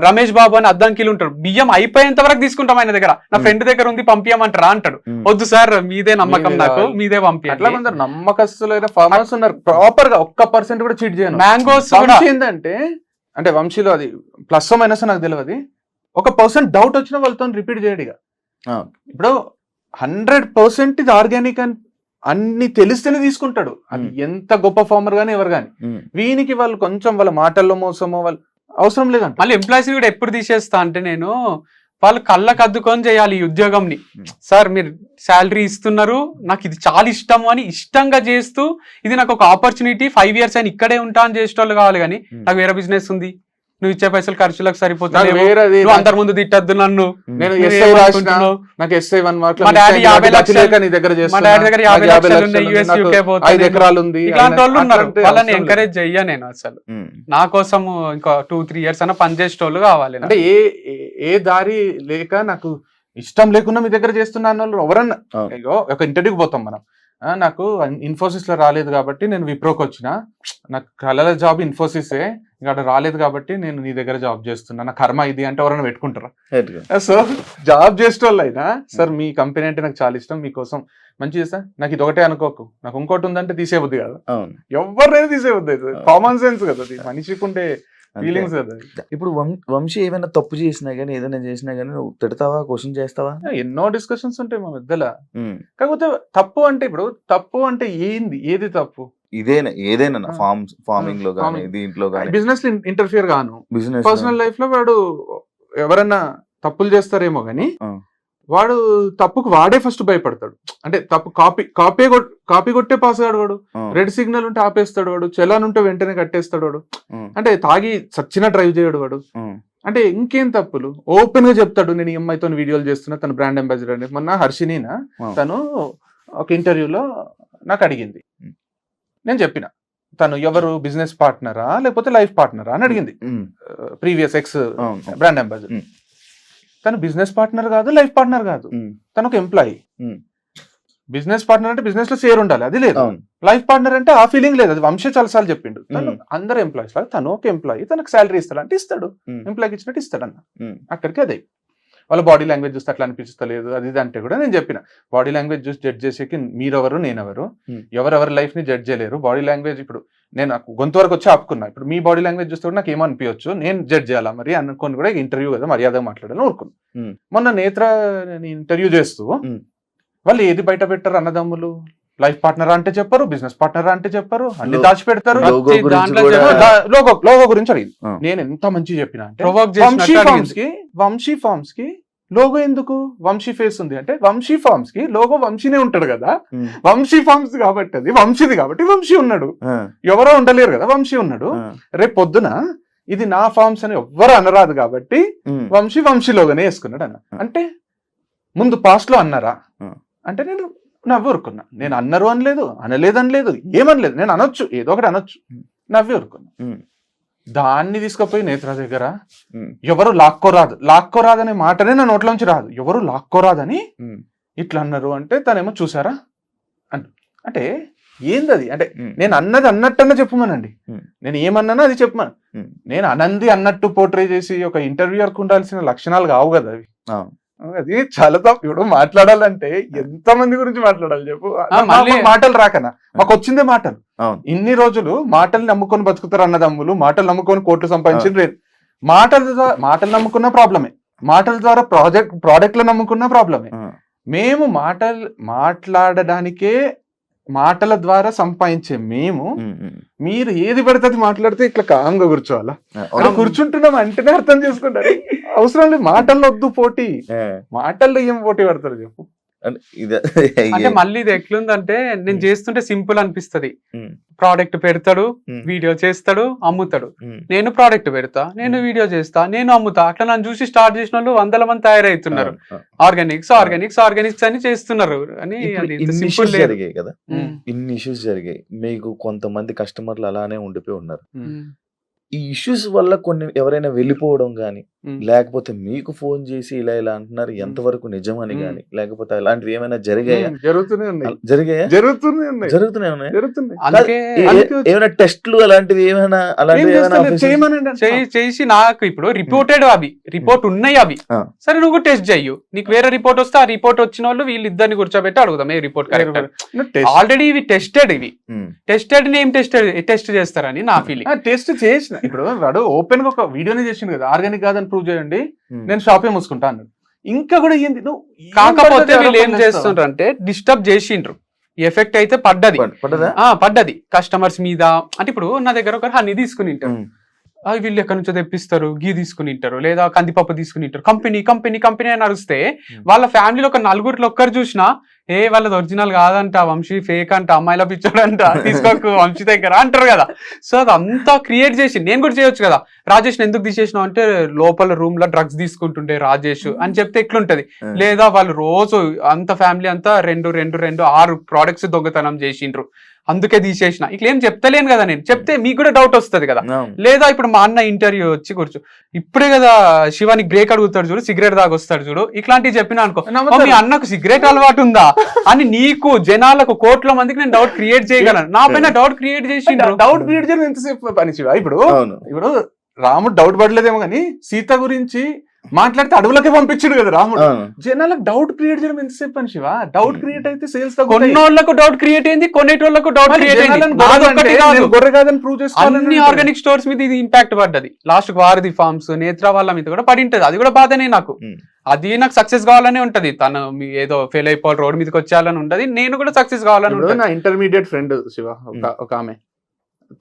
రమేష్ బాబు అని అద్దంకిలు ఉంటారు. బియ్యం అయిపోయేంత వరకు తీసుకుంటాం ఆయన దగ్గర. నా ఫ్రెండ్ దగ్గర ఉంది పంపించమంటారా అంటాడు. వద్దు సార్ మీదే నమ్మకం, నాకు మీదే పంపి. అట్లా కొందరు నమ్మకస్తులైన ఫార్మర్స్ ఉన్నారు, ప్రాపర్ గా 1% కూడా చీట్ చేయను. మ్యాంగోస్ ఏంటంటే అంటే వంశీలో అది ప్లస్ మైనస్ నాకు తెలియదు, 1% డౌట్ వచ్చినా వాళ్ళతో రిపీట్ చేయడిగా. ఇప్పుడు 100% ఇది ఆర్గానిక్ అని అన్ని తెలిస్తేనే తీసుకుంటాడు. అది ఎంత గొప్ప ఫార్మర్ గానీ ఎవరు గాని. వీనికి వాళ్ళు కొంచెం వాళ్ళ మాటల్లో మోసమో వాళ్ళు అవసరం లేదంట. మళ్ళీ ఎంప్లాయీస్ కూడా ఎప్పుడు తీసేస్తా అంటే నేను వాళ్ళు కళ్ళకు అద్దుకొని చేయాలి ఈ ఉద్యోగంని. సార్ మీరు శాలరీ ఇస్తున్నారు, నాకు ఇది చాలా ఇష్టము అని ఇష్టంగా చేస్తూ, ఇది నాకు ఒక ఆపర్చునిటీ, 5 years అని ఇక్కడే ఉంటా అని చేసేటోళ్ళు కావాలి. కానీ నాకు వేరే బిజినెస్ ఉంది, నువ్వు ఇచ్చే పైసలు ఖర్చులకు సరిపోతుంది, అందరి ముందు తిట్టద్దు నన్ను, నేను నాకు SI 1 mark మా డాడీ 50 లక్షలు నీ దగ్గర మా డాడీ దగ్గర 50 లక్షలు ఉన్నాయి, US UK పోతే 5 ఎకరాలు ఉంది, ఇలాంటి వాళ్ళు ఉన్నారు. వాళ్ళని ఎంకరేజ్ చెయ్యా నేను అసలు. నా కోసం ఇంకా 2-3 years అన్న పనిచేసేటోళ్ళు కావాలి. అంటే ఏ దారి లేక నాకు ఇష్టం లేకుండా మీ దగ్గర చేస్తున్నాను వాళ్ళు ఎవరన్నా. ఒక ఇంటర్వ్యూకి పోతాం మనం, నాకు ఇన్ఫోసిస్ లో రాలేదు కాబట్టి నేను విప్రోకి వచ్చిన, నాకు కలల జాబ్ ఇన్ఫోసిసే, ఇక్కడ రాలేదు కాబట్టి నేను నీ దగ్గర జాబ్ చేస్తున్నా, నా కర్మ ఇది అంటే ఎవరైనా పెట్టుకుంటారా? సో జాబ్ చేసేటోళ్ళు అయినా, సార్ మీ కంపెనీ అంటే నాకు చాలా ఇష్టం, మీకోసం మంచి చేస్తా, నాకు ఇది ఒకటే అనుకోకు, నాకు ఇంకోటి ఉందంటే తీసేబుద్ది కదా, ఎవరినైనా తీసేబుద్ది అవుతుంది. కామన్ సెన్స్ కదా అది, మనిషికి ఉండే ఫీలింగ్స్ కదా. ఇప్పుడు వంశీ ఏమైనా తప్పు చేసినా గానీ, ఏదైనా చేసినా గానీ నువ్వు తిడతావా, క్వశ్చన్ చేస్తావా? ఎన్నో డిస్కషన్స్ ఉంటాయి మా మధ్యలో. కాకపోతే తప్పు అంటే ఇప్పుడు తప్పు అంటే ఏంది, ఏది తప్పు? ఏదైనా ఫార్మింగ్ లో గానీ, దీంట్లో గానీ, బిజినెస్ లో ఇంటర్ఫియర్ గాను, బిజినెస్ పర్సనల్ లైఫ్ లో వాడు ఎవరన్నా తప్పులు చేస్తారేమో గానీ వాడు తప్పుకు వాడే ఫస్ట్ భయపడతాడు. అంటే తప్పు కాపీ కొట్టే పాస్ కాడు వాడు, రెడ్ సిగ్నల్ ఉంటే ఆపేస్తాడు వాడు, చలాన్ ఉంటే వెంటనే కట్టేస్తాడు వాడు, అంటే తాగి సచ్చిన డ్రైవ్ చేయడు వాడు. అంటే ఇంకేం తప్పులు ఓపెన్ గా చెప్తాడు, నేను ఈ అమ్మాయితో వీడియోలు చేస్తున్నా, తన బ్రాండ్ అంబాసిడర్ అని. మొన్న హర్షినీనా తను ఒక ఇంటర్వ్యూలో నాకు అడిగింది, నేను చెప్పిన తను ఎవరు బిజినెస్ పార్ట్నరా లేకపోతే లైఫ్ పార్ట్నరా అని అడిగింది. Previous X brand ambassador. తను బిజినెస్ పార్ట్నర్ కాదు, లైఫ్ పార్ట్నర్ కాదు, తను ఒక ఎంప్లాయీ. బిజినెస్ పార్ట్నర్ అంటే బిజినెస్ లో షేర్ ఉండాలి, అది లేదు. లైఫ్ పార్ట్నర్ అంటే ఆ ఫీలింగ్ లేదు, అది వంశీ చాలాసార్లు చెప్పిండు. తను అందరు ఎంప్లాయీస్ లాగా తను ఒక ఎంప్లాయీ, తనకు శాలరీ ఇస్తాడు అంటే ఇస్తాడు, ఎంప్లాయీకి ఇచ్చినట్టు ఇస్తాడు అన్న. అక్కడికి అదే వాళ్ళ బాడీ లాంగ్వేజ్ చూస్తే అట్లా అనిపిస్తలేదు అది ఇది అంటే కూడా నేను చెప్పిన, బాడీ లాంగ్వేజ్ చూసి జడ్జ్ చేసేకి మీరెవరు నేనెవరు, ఎవరెవరి లైఫ్ ని జడ్జ్ చేయలేరు. బాడీ లాంగ్వేజ్ ఇప్పుడు నేను నాకు గొంతు వరకు వచ్చి ఆపుకున్నా, ఇప్పుడు మీ బాడీ లాంగ్వేజ్ చూస్తే కూడా నాకు ఏమనిపించవచ్చు, నేను జడ్జ్ చేయాలా మరి అనుకోని కూడా ఇంటర్వ్యూ కదా మర్యాదగా మాట్లాడాలని ఊరుకున్నాను. మొన్న నేత్ర ఇంటర్వ్యూ చేస్తూ వాళ్ళు ఏది బయట పెట్టారు అన్నదమ్ములు, లైఫ్ పార్ట్నర్ అంటే చెప్పరు, బిజినెస్ పార్ట్నర్ అంటే చెప్పరు, అన్ని దాచిపెడతారు. లోగో గురించి అడిగింది, నేను ఎంత మంచి చెప్పినా అంటే వంశీ ఫార్మ్స్ కి లోగో ఎందుకు, వంశీ ఫేస్ ఉంది అంటే వంశీ ఫార్మ్స్ కి లోగో వంశీనే ఉంటాడు కదా, వంశీ ఫార్మ్స్ కాబట్టి అది వంశీది కాబట్టి వంశీ ఉన్నాడు, ఎవరో ఉండలేరు కదా వంశీ ఉన్నాడు. రేపు పొద్దున ఇది నా ఫార్మ్స్ అని ఎవ్వరు అనరాదు కాబట్టి వంశీ లోగానే వేసుకున్నాడు అన్న. అంటే ముందు పాస్ట్ లో అన్నారా అంటే నేను నవ్వి ఊరుకున్నా, నేను అన్నారు అనలేదు, అనలేదు, ఏమనలేదు, నేను అనొచ్చు, ఏదో ఒకటి అనొచ్చు, నవ్వి ఊరుకున్నా. దాన్ని తీసుకుపోయి నేత్ర దగ్గర ఎవరు లాక్కోరాదనే మాటనే నా నోట్లోంచి రాదు, ఎవరు లాక్కోరాదని ఇట్లా అన్నారు అంటే తనేమో చూసారా అంటే ఏందది అంటే నేను అన్నది అన్నట్టన్నా చెప్పమనండి, నేను ఏమన్నానో అది చెప్పమను. నేను అనంది అన్నట్టు పోర్ట్రే చేసి ఒక ఇంటర్వ్యూయర్కి ఉండాల్సిన లక్షణాలు కావు కదా అవి. అది చాలా తప్పు. ఇప్పుడు మాట్లాడాలంటే ఎంత మంది గురించి మాట్లాడాలి చెప్పు, మాటలు రాకనా మాకు వచ్చిందే మాటలు. ఇన్ని రోజులు మాటలు నమ్ముకొని బతుకుతారు అన్నదమ్ములు, మాటలు నమ్ముకొని కోట్లు సంపాదించిన, మాటలు నమ్ముకున్న ప్రాబ్లమే, మాటల ద్వారా ప్రాడక్ట్లు నమ్ముకున్న ప్రాబ్లమే. మేము మాట్లాడడానికే మాటల ద్వారా సంపాదించే మేము మీరు ఏది పడితే అది మాట్లాడితే ఇట్లా కాంగా కూర్చోవాలా కూర్చుంటున్నాం అంటేనే అర్థం చేసుకుంటారు. అవసరం లేదు మాటల్లో వద్దు పోటీ, మాటల్లో ఏం పోటీ పడతారు చెప్పు. అంటే మళ్ళీ ఇది ఎట్లుందంటే నేను చేస్తుంటే సింపుల్ అనిపిస్తది. ప్రోడక్ట్ పెడతాడు, వీడియో చేస్తాడు, అమ్ముతాడు. నేను ప్రోడక్ట్ పెడతా, నేను వీడియో చేస్తా, నేను అమ్ముతా. అట్లా నన్ను చూసి స్టార్ట్ చేసిన వాళ్ళు 100 మంది తయారవుతున్నారు. ఆర్గానిక్స్ అని చేస్తున్నారు అని. ఇన్ని ఇష్యూస్ జరిగాయి, మీకు కొంతమంది కస్టమర్లు అలానే ఉండిపోయి ఉన్నారు. ఈ ఇష్యూస్ వల్ల కొన్ని ఎవరైనా వెళ్ళిపోవడం గానీ, లేకపోతే మీకు ఫోన్ చేసి ఇలా అంటున్నారు ఎంతవరకు నిజమని గానీ, లేకపోతే అలాంటివి ఏమైనా జరిగాయా? ఏమైనా టెస్ట్లు అలాంటివి ఏమైనా చేసి నాకు ఇప్పుడు రిపోర్టెడ్ రిపోర్ట్ ఉన్నాయి అవి. సరే నువ్వు టెస్ట్ చెయ్యు, నీకు వేరే రిపోర్ట్ వస్తే ఆ రిపోర్ట్ వచ్చిన వాళ్ళు వీళ్ళిద్దరిని కూర్చోబెట్టి అడుగుదాం ఏ రిపోర్ట్ కరెక్ట్. ఆల్రెడీ ఇవి టెస్టెడ్ ఏం టెస్ట్ చేస్తారని నా ఫీలింగ్. టెస్ట్ చేసిన ఇప్పుడు వాడు ఓపెన్ గా ఒక వీడియోనే చేసిండు కదా, ఆర్గానిక్ కాదని ప్రూవ్ చేయండి, నేను షాపే మూసుకుంటా అన్నాడు. ఇంకా కూడా ఏంది నువ్వు, కాకపోతే వీళ్ళు ఏం చేస్తుండ్రు అంటే డిస్టర్బ్ చేసిండ్రు. ఎఫెక్ట్ అయితే పడ్డది కస్టమర్స్ మీద. అంటే ఇప్పుడు నా దగ్గర ఒక హనీ తీసుకుని ఉంటారు, వీళ్ళు ఎక్కడి నుంచో తెప్పిస్తారు, గీ తీసుకుని ఉంటారు, లేదా కందిపప్పు తీసుకుని ఉంటారు. కంపెనీ అని అరిస్తే వాళ్ళ ఫ్యామిలీలో ఒక 4 ఒక్కరు చూసినా వాళ్ళది ఒరిజినల్ కాదంట, వంశీ ఫేక్ అంట, అమ్మాయిల పిచ్చోడంట, తీసుకోకు వంశీ దగ్గర అంటారు కదా. సో అదంతా క్రియేట్ చేసి నేను కూడా చేయొచ్చు కదా. రాజేష్ ఎందుకు తీసేసినావు అంటే లోపల రూమ్ లో డ్రగ్స్ తీసుకుంటుండే రాజేష్ అని చెప్తే ఎట్లుంటది. లేదా వాళ్ళు రోజు అంత ఫ్యామిలీ అంతా 6 ప్రోడక్ట్స్ దొంగతనం చేసిండ్రు అందుకే తీసేసిన. ఇట్లా ఏం చెప్తలేను కదా, నేను చెప్తే మీకు కూడా డౌట్ వస్తుంది కదా. లేదా ఇప్పుడు మా అన్న ఇంటర్వ్యూ వచ్చి కూర్చో, ఇప్పుడే కదా శివానికి బ్రేక్ అడుగుతాడు చూడు, సిగరెట్ దాగొస్తాడు చూడు, ఇట్లాంటివి చెప్పినా అనుకో, మీ అన్నకు సిగరెట్ అలవాటు ఉందా అని నీకు జనాలకు కోట్ల మందికి నేను డౌట్ క్రియేట్ చేయగలను. నా పైన డౌట్ క్రియేట్ చేసి డౌట్ క్రియేట్ చేయడం ఎంతసేపు పని శివ. ఇప్పుడు రాముడు డౌట్ పడలేదేమో కానీ సీత గురించి మాట్లాడితే అడవులకే పంపించాడు కదా రాముడు. జనాలకు డౌట్ క్రియేట్ చేయడం ఎంతసేపు అని శివ. డౌట్ క్రియేట్ అయితే సేల్స్ కొన్నోళ్ళకు డౌట్ క్రియేట్ అయింది, కొనేటోళ్ళకు డౌట్ క్రియేట్ అయింది. గొర్రె కాదని ప్రూవ్ చేసుకోవాలి. అన్ని ఆర్గానిక్ స్టోర్స్ మీద ఇది ఇంపాక్ట్ పడ్డది. లాస్ట్ వారధి ఫార్మ్స్, నేత్ర వాళ్ళ మీద కూడా పడి ఉంటది. అది కూడా బాధనే నాకు. అది నాకు సక్సెస్ కావాలనే ఉంటది. తను ఏదో ఫెయిల్ అయిపోవాలి, రోడ్ మీదకి వచ్చేయాలని ఉంటది. నేను కూడా సక్సెస్ కావాలని ఉంటది. నా ఇంటర్మీడియట్ ఫ్రెండ్ శివ ఒక ఆమె,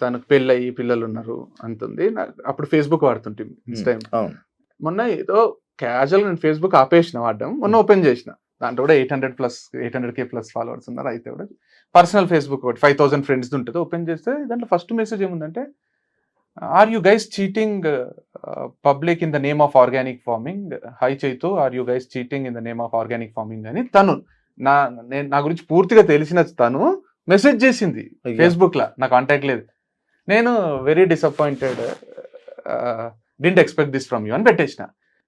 తనకు పెళ్ళయి పిల్లలు ఉన్నారు అంటుంది. అప్పుడు ఫేస్బుక్ వాడుతుంటే ఇన్స్టాగ్రామ్. మొన్న ఏదో క్యాజువల్ నేను ఫేస్బుక్ ఆపేసిన వాడడం, మొన్న ఓపెన్ చేసిన. దాంట్లో కూడా 800K ప్లస్ ఫాలోవర్స్ ఉన్నారు. అయితే కూడా పర్సనల్ ఫేస్బుక్ ఒకటి 5000 ఫ్రెండ్స్ ఉంటుంది. ఓపెన్ చేస్తే దాంట్లో ఫస్ట్ మెసేజ్ ఏముందంటే, are you guys cheating public in the name of organic farming. Hi Chaitu, are you guys cheating in the name of organic farming అని తను నా గురించి పూర్తిగా తెలిసిన తను మెసేజ్ చేసింది ఫేస్బుక్ లో. నా కాంటాక్ట్ లేదు. నేను very disappointed, didn't expect this from you అని పెట్టేసిన.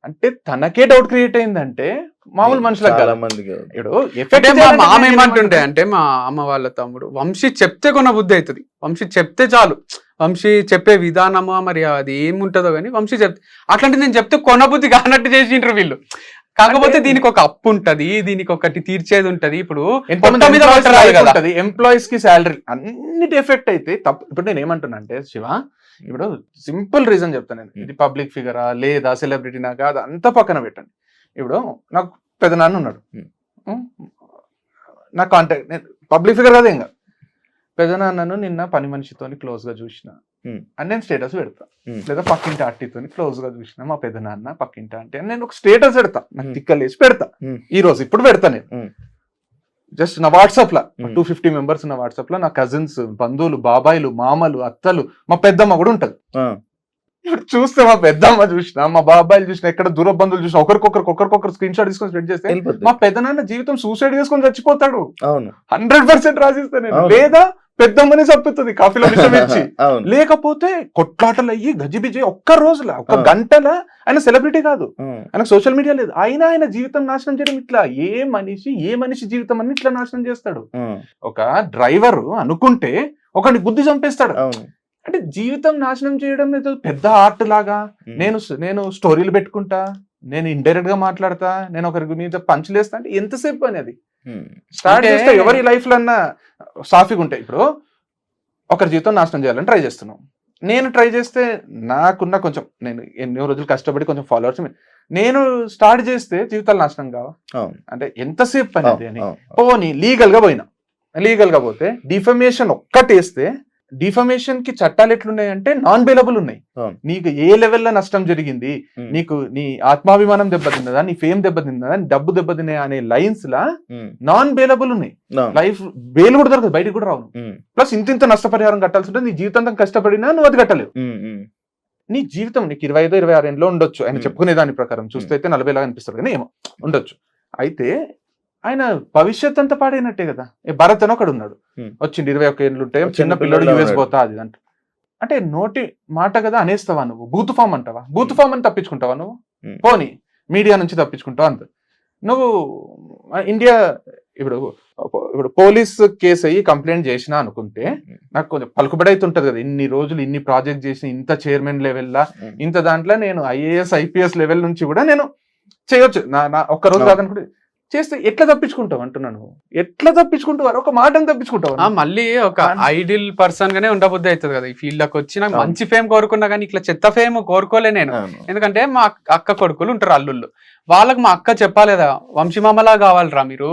అంటే తనకే డౌట్ క్రియేట్ అయిందంటే మామూలు మనుషులకు చాలా మందికి ఏమంటుండే అంటే, మా అమ్మ వాళ్ళ తమ్ముడు వంశీ చెప్తే కొన్న బుద్ధి అవుతుంది, వంశీ చెప్తే చాలు, వంశీ చెప్పే విధానమా మరి అది ఏముంటుందో కానీ వంశీ చెప్తే అట్లాంటి నేను చెప్తే కొన బుద్ధి కానట్టు చేసిండ్రు వీళ్ళు. కాకపోతే దీనికి ఒక అప్పు ఉంటది, దీనికి ఒకటి తీర్చేది ఉంటది. ఇప్పుడు ఎంప్లాయీస్ కి శాలరీ అన్నిటి ఎఫెక్ట్ అయితే తప్పు. ఇప్పుడు నేను ఏమంటున్నా అంటే శివ, ఇప్పుడు సింపుల్ రీజన్ చెప్తాను నేను. ఇది పబ్లిక్ ఫిగరా లేదా సెలబ్రిటీనా కాదు అంతా పక్కన పెట్టండి. ఇప్పుడు నాకు పెదనాన్న ఉన్నాడు, నా కాంటాక్ట్, నేను పబ్లిక్ ఫిగర్ కదా ఇంకా. పెదనాన్నను నిన్న పని మనిషితో క్లోజ్ గా చూసిన అని నేను స్టేటస్ పెడతా. లేదా పక్కింటి ఆంటీతో క్లోజ్ గా చూసిన మా పెదనాన్న పక్కింటి ఆంటీ అని నేను ఒక స్టేటస్ పెడతా. నాకు తిక్కలేసి పెడతా. ఈ రోజు ఇప్పుడు పెడతా నేను జస్ట్ నా వాట్సాప్ లో 250 మెంబర్స్ ఉన్న వాట్సాప్ లో నా కజిన్స్, బంధువులు, బాబాయిలు, మామలు, అత్తలు, మా పెద్దమ్మ కూడా ఉంటది. చూస్తే మా పెద్దమ్మ చూసిన, మా బాబాయిలు చూసిన, ఎక్కడ దూర బంధువులు చూసిన, ఒకరికొకరు స్క్రీన్ షాట్ తీసుకొని స్ప్రెడ్ చేస్తే మా పెద్దనాన్న జీవితం సూసైడ్ చేసుకొని చచ్చిపోతాడు. 100% రాసిస్తా నేను. లేదా పెద్దమ్మని చంపుతుంది కాఫీలో విషయం ఇచ్చి. లేకపోతే కొట్లాటలు అయ్యి గజిబిజి ఒక్క రోజుల ఒక గంటల. ఆయన సెలబ్రిటీ కాదు, ఆయనకు సోషల్ మీడియా లేదు, అయినా ఆయన జీవితం నాశనం చేయడం ఇట్లా. ఏ మనిషి జీవితం అని ఇట్లా నాశనం చేస్తాడు. ఒక డ్రైవర్ అనుకుంటే ఒకరిని గుద్ది చంపేస్తాడు. అంటే జీవితం నాశనం చేయడం ఏదో పెద్ద ఆర్ట్ లాగా. నేను స్టోరీలు పెట్టుకుంటా, నేను ఇండైరెక్ట్ గా మాట్లాడతా, నేను ఒకరి మీద పంచులేస్తా అంటే ఎంతసేపు అనేది స్టార్ట్ చేస్తే ఎవరి లైఫ్ లో అన్నా సాఫీగా ఉంటాయి. ఇప్పుడు ఒకరి జీవితం నాశనం చేయాలని ట్రై చేస్తున్నాం, నేను ట్రై చేస్తే నాకున్న కొంచెం, నేను ఎన్నో రోజులు కష్టపడి కొంచెం ఫాలోవర్స్, నేను స్టార్ట్ చేస్తే జీవితాలు నాశనం కావా? అంటే ఎంతసేపు పని అది అని పోనీ లీగల్ గా పోతే డిఫమేషన్ ఒక్కటేస్తే, డిఫమేషన్ కి చట్టాలు ఎట్లున్నాయంటే నాన్ బెయిలబుల్ ఉన్నాయి. నీకు ఏ లెవెల్లో నష్టం జరిగింది, నీకు నీ ఆత్మాభిమానం దెబ్బతిన్నదా, నీ ఫేమ్ దెబ్బతిన్నదా, నీ డబ్బు దెబ్బతిన్నా అనే లైన్స్ లా నాన్ బెయిలబుల్ ఉన్నాయి. లైఫ్ బెయిల్ కూడా దొరకదు, బయటకు కూడా రావు. ప్లస్ ఇంత నష్టపరిహారం కట్టాల్సి ఉంటుంది. నీ జీవితం కష్టపడినా నువ్వు అది కట్టలేవు. నీ జీవితం నీకు 25-26 ఏళ్ళలో ఉండొచ్చు, ఆయన చెప్పుకునే దాని ప్రకారం చూస్తే అయితే 40 లాగా అనిపిస్తుంది కానీ ఏమో ఉండొచ్చు. అయితే ఆయన భవిష్యత్ అంతా పాడైనట్టే కదా. భరత్ అని ఒకడు ఉన్నాడు, వచ్చింది 21 ఏళ్ళు ఉంటాయి, చిన్న పిల్లడు యూఎస్ పోతా అది అంటే నోటి మాట కదా అనేస్తావా నువ్వు? బూత్ ఫామ్ అంటావా? బూత్ ఫామ్ అని తప్పించుకుంటావా నువ్వు? పోనీ మీడియా నుంచి తప్పించుకుంటావా అంత? నువ్వు ఇండియా ఇప్పుడు పోలీస్ కేసు అయ్యి కంప్లైంట్ చేసినా అనుకుంటే నాకు కొంచెం పలుకుబడి అయితే ఉంటది కదా. ఇన్ని రోజులు ఇన్ని ప్రాజెక్ట్ చేసిన, ఇంత చైర్మన్ లెవెల్లా, ఇంత దాంట్లో నేను IAS IPS లెవెల్ నుంచి కూడా నేను చేయొచ్చు. నా ఒక్క రోజు కాదనుకుంటే చేస్తే ఎట్లా తప్పించుకుంటావు అంటున్నాను. ఎట్లా తప్పించుకుంటావు? ఒక మాటను తప్పించుకుంటావు. మళ్ళీ ఒక ఐడియల్ పర్సన్ గానే ఉండబుద్ధి అవుతుంది కదా ఈ ఫీల్డ్ లోకి వచ్చి. నాకు మంచి ఫేమ్ కోరుకున్నా కానీ ఇట్లా చెత్త ఫేమ్ కోరుకోలే నేను. ఎందుకంటే మా అక్క కొడుకులు ఉంటారు, అల్లుళ్ళు, వాళ్ళకి మా అక్క చెప్పాలేదా, వంశీమామలా కావాలరా మీరు,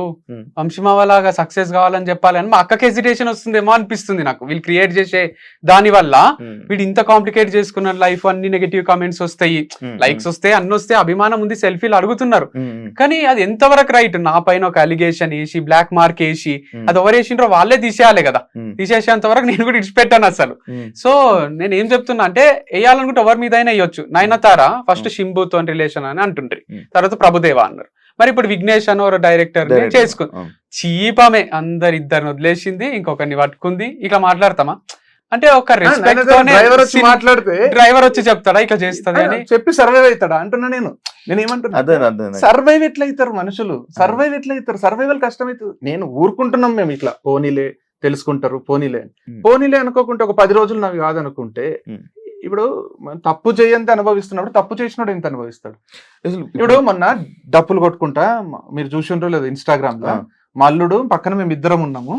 వంశీమామలాగా సక్సెస్ కావాలని చెప్పాలని. మా అక్కకి హెసిటేషన్ వస్తుందేమో అనిపిస్తుంది నాకు. వీళ్ళు క్రియేట్ చేసే దాని వల్ల వీడు ఇంత కాంప్లికేట్ చేసుకున్న లైఫ్, అన్ని నెగటివ్ కామెంట్స్ వస్తాయి, లైక్స్ వస్తాయి, అన్ని వస్తాయి, అభిమానం ఉంది, సెల్ఫీలు అడుగుతున్నారు. కానీ అది ఎంతవరకు రైట్? నా పైన ఒక అలిగేషన్ వేసి, బ్లాక్ మార్క్ వేసి, అది ఎవరు వేసిండ్రో వాళ్ళే తీసేయాలి కదా. తీసేసేంత వరకు నేను కూడా ఇడిచిపెట్టాను అసలు. సో నేను ఏం చెప్తున్నా అంటే, వేయాలనుకుంటే ఎవరి మీద అయినా వేయొచ్చు. నయనతార ఫస్ట్ శింబుతో రిలేషన్ అని అంటుంటారు, తర్వాత ప్రభుదేవ అన్నారు. మరి ఇప్పుడు విఘ్నేష్ అని ఒక డైరెక్టర్ చేసుకుంది, చీపమే అందరిద్దరిని వదిలేసింది, ఇంకొకరిని పట్టుకుంది. ఇక మాట్లాడతామా అంటే ఒక రెస్పెక్ట్ తోనే డ్రైవర్ వచ్చి చెప్తాడా ఇట్లా చేస్తుంది అని చెప్పి సర్వైవ్ అవుతాడా అంటున్నా నేను. ఏమంటున్నా, సర్వైవ్ ఎట్లా అవుతారు మనుషులు? సర్వైవ్ ఎట్లా అవుతారు? సర్వైవల్ కష్టమవుతుంది. నేను ఊరుకుంటున్నాం మేము ఇట్లా, పోనీలే తెలుసుకుంటారు, పోనీలే అనుకోకుంటే ఒక 10 రోజులు నాకు కాదనుకుంటే, ఇప్పుడు తప్పు చేయంత అనుభవిస్తున్నప్పుడు తప్పు చేసినోడు ఎంత అనుభవిస్తాడు? ఇప్పుడు మొన్న డప్పులు కొట్టుకుంటా, మీరు చూసిండ్రో లేదు ఇన్స్టాగ్రామ్ లో, మా అల్లుడు పక్కన మేము ఇద్దరం ఉన్నాము,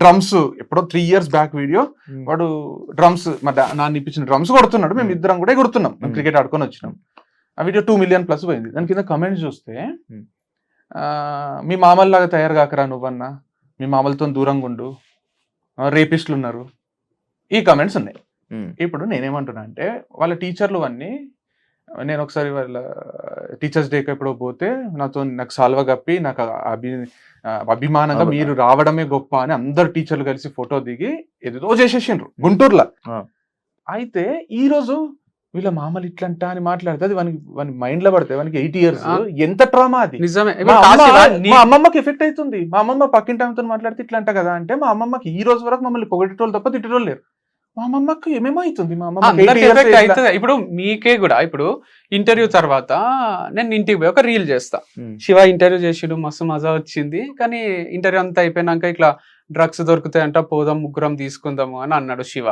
డ్రమ్స్ ఎప్పుడో 3 years బ్యాక్ వీడియో, వాడు డ్రమ్స్ నాన్న ఇప్పించిన డ్రమ్స్ కొడుతున్నాడు, మేము ఇద్దరం కూడా ఎగురుతున్నాం, మేము క్రికెట్ ఆడుకొని వచ్చినాం. ఆ వీడియో 2 million+ పోయింది. దాని కింద కమెంట్స్ చూస్తే, మీ మామల్లాగా తయారు కాకరా నువ్వన్నా, మీ మామలతో దూరంగా ఉండు, రేపిస్టులు ఉన్నారు, ఈ కమెంట్స్ ఉన్నాయి. ఇప్పుడు నేనేమంటున్నా అంటే, వాళ్ళ టీచర్లు అన్నీ, నేను ఒకసారి వాళ్ళ టీచర్స్ డేకి ఎప్పుడో పోతే నాకు సాల్వ కప్పి, నాకు అభిమానంగా మీరు రావడమే గొప్ప అని అందరు టీచర్లు కలిసి ఫోటో దిగి ఏదో చేసేసిండ్రు గుంటూరులో. అయితే ఈ రోజు వీళ్ళ మామలు ఇట్లంట అని మాట్లాడితే అది వాని మైండ్ లో పడితే, వానికి 8 years, ఎంత ట్రామా అది. మా అమ్మమ్మకి ఎఫెక్ట్ అవుతుంది. మా అమ్మమ్మ పక్కింటి ఆమెతో మాట్లాడితే ఇట్లంట కదా అంటే, మా అమ్మమ్మకి ఈ రోజు వరకు మమ్మల్ని పొగటోళ్ళు తప్ప తిట్టేటోళ్ళు లేరు. మా అమ్మమ్మకి ఏమేమో అవుతుంది. మా అమ్మ ఇప్పుడు మీకే కూడా, ఇప్పుడు ఇంటర్వ్యూ తర్వాత నేను ఇంటికి పోయి ఒక రీల్ చేస్తా, శివ ఇంటర్వ్యూ చేసిడు, మస్తు మజా వచ్చింది, కానీ ఇంటర్వ్యూ అంతా అయిపోయినాక ఇట్లా డ్రగ్స్ దొరుకుతాయంట, పోదాం ముగ్గురం తీసుకుందాము అని అన్నాడు శివ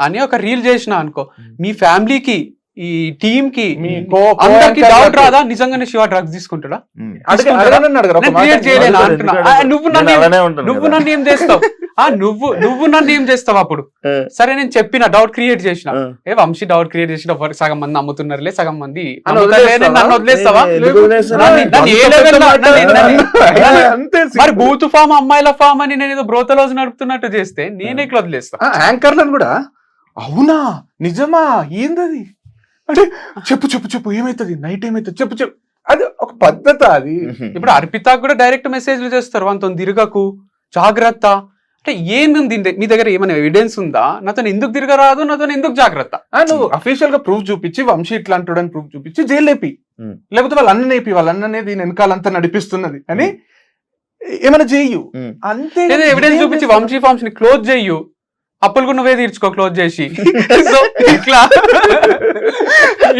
అని ఒక రీల్ చేసిన అనుకో, మీ ఫ్యామిలీకి, ఈ టీమ్ కి అందరికి డౌట్ రాదా నిజంగానే శివ డ్రగ్స్ తీసుకుంటాడా? నువ్వు నన్ను ఏం చేస్తావు? నువ్వు నన్ను ఏం చేస్తావు అప్పుడు? సరే నేను చెప్పిన, డౌట్ క్రియేట్ చేసిన, వంశీ డౌట్ క్రియేట్ చేసిన, సగం మంది అమ్ముతున్నారులే, సగం మంది నన్ను వదిలేస్తావా? మరి బూత్ ఫామ్, అమ్మాయిల ఫామ్ అని నేను ఏదో బ్రోతలోజు నడుపుతున్నట్టు చేస్తే నేను ఎట్లా వదిలేస్తా? యాంకర్లను కూడా అవునా నిజమా ఏందది అంటే, చెప్పు ఏమైతుంది, నైట్ ఏమైతుంది చెప్పు. అది ఒక పద్ధత అది. ఇప్పుడు అర్పిత కూడా డైరెక్ట్ మెసేజ్లు చేస్తారు, వాళ్ళతో తిరగకు, జాగ్రత్త అంటే. ఏముంది మీ దగ్గర? ఏమైనా ఎవిడెన్స్ ఉందా? నాతో ఎందుకు తిరగరాదు, నాతో ఎందుకు జాగ్రత్త? నువ్వు అఫీషియల్ గా ప్రూఫ్ చూపించి, వంశీ ఇట్లా అంటాడని ప్రూఫ్ చూపించి జైలు లేపి, లేకపోతే వాళ్ళ అన్ననే దీని వెనకాలంతా నడిపిస్తున్నది అని ఏమైనా చేయు. అంతే, ఎవిడెన్స్ చూపించి వంశీ ఫార్మ్స్ ని క్లోజ్ చేయు, అప్పులు నువ్వే తీర్చుకో క్లోజ్ చేసి. సో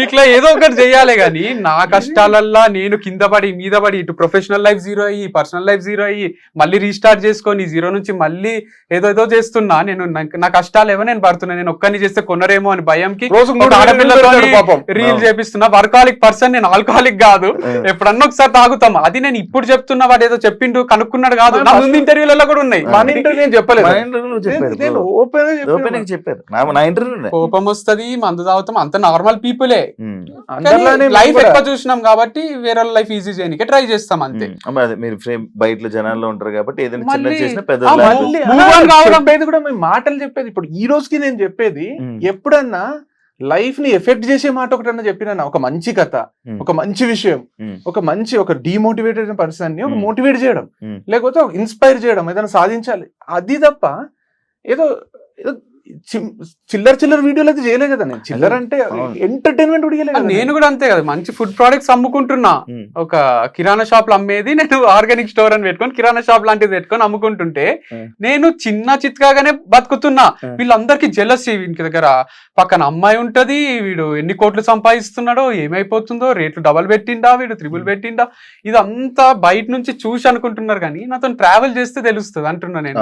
ఇట్లా ఏదో ఒకటి చెయ్యాలి. కానీ నా కష్టాలల్లా నేను కింద పడి మీద పడి, ఇటు ప్రొఫెషనల్ లైఫ్ జీరో అయ్యి, పర్సనల్ లైఫ్ జీరో అయ్యి, మళ్ళీ రీస్టార్ట్ చేసుకొని జీరో నుంచి మళ్ళీ ఏదో చేస్తున్నా. నేను నా కష్టాలు ఏమో నేను పడుతున్నా, నేను ఒక్కరిని చేస్తే కొనరేమో అని భయంకి ఆడపిల్లతో రీల్ చేపిస్తున్నా. వర్కాలిక్ పర్సన్ నేను, ఆల్కహాలిక్ కాదు. ఎప్పుడన్నా ఒకసారి తాగుతాం, అది నేను ఇప్పుడు చెప్తున్నా, వాడు ఏదో చెప్పిండు కనుక్కున్నాడు కాదు. నా ముందు ఇంటర్వ్యూలలో కూడా ఉన్నాయి. మన ఇంటర్వ్యూ నేను చెప్పలేదు, ఓపెన్ గా చెప్పారు నా ఇంటర్వ్యూ. కోపం వస్తది, మందు తాగుతాం, అంత నార్మల్ పీపులే. అందరిలానే లైఫ్ ఎక్కువ చూసినాం కాబట్టి వేరే లైఫ్ ఈజీ చేయడానికి ట్రై చేస్తాం అంతే. మీరు ఫ్రేమ్ బయట జనాల్లో ఉంటారు కాబట్టి ఏదైనా చిన్న మళ్ళీ- చేసిన మళ్ళీ చెప్పేది కూడా మేము మాటలు చెప్పేది. ఇప్పుడు ఈ రోజుకి నేను చెప్పేది ఎప్పుడన్నా లైఫ్ ని ఎఫెక్ట్ చేసే మాట ఒకటన్నా చెప్పినా, ఒక మంచి కథ, ఒక మంచి విషయం, ఒక డిమోటివేటెడ్ పర్సన్ ని ఒక మోటివేట్ చేయడం, లేకపోతే ఇన్స్పైర్ చేయడం, ఏదైనా సాధించాలి, అది తప్ప ఏదో ఏదో చిల్లర వీడియోలు అయితే చేయలేదు కదా నేను. చిల్లర అంటే ఎంటర్టైన్మెంట్ కూడా నేను కూడా అంతే కదా, మంచి ఫుడ్ ప్రొడక్ట్స్ అమ్ముకుంటున్నా. ఒక కిరాణా షాప్ లో అమ్మేది నేను ఆర్గానిక్ స్టోర్ అని పెట్టుకొని కిరాణా షాప్ లాంటిది పెట్టుకొని అమ్ముకుంటుంటే నేను చిన్న చిత్కాగానే బతుకుతున్నా. వీళ్ళందరికీ జెలసీ, వీనికి దగ్గర పక్కన అమ్మాయి ఉంటది, వీడు ఎన్ని కోట్లు సంపాదిస్తున్నాడో, ఏమైపోతుందో, రేట్లు డబల్ పెట్టిండా, వీడు త్రిబుల్ పెట్టిండా, ఇదంతా బయట నుంచి చూసి అనుకుంటున్నారు. కానీ నాతో ట్రావెల్ చేస్తే తెలుస్తుంది అంటున్నా నేను.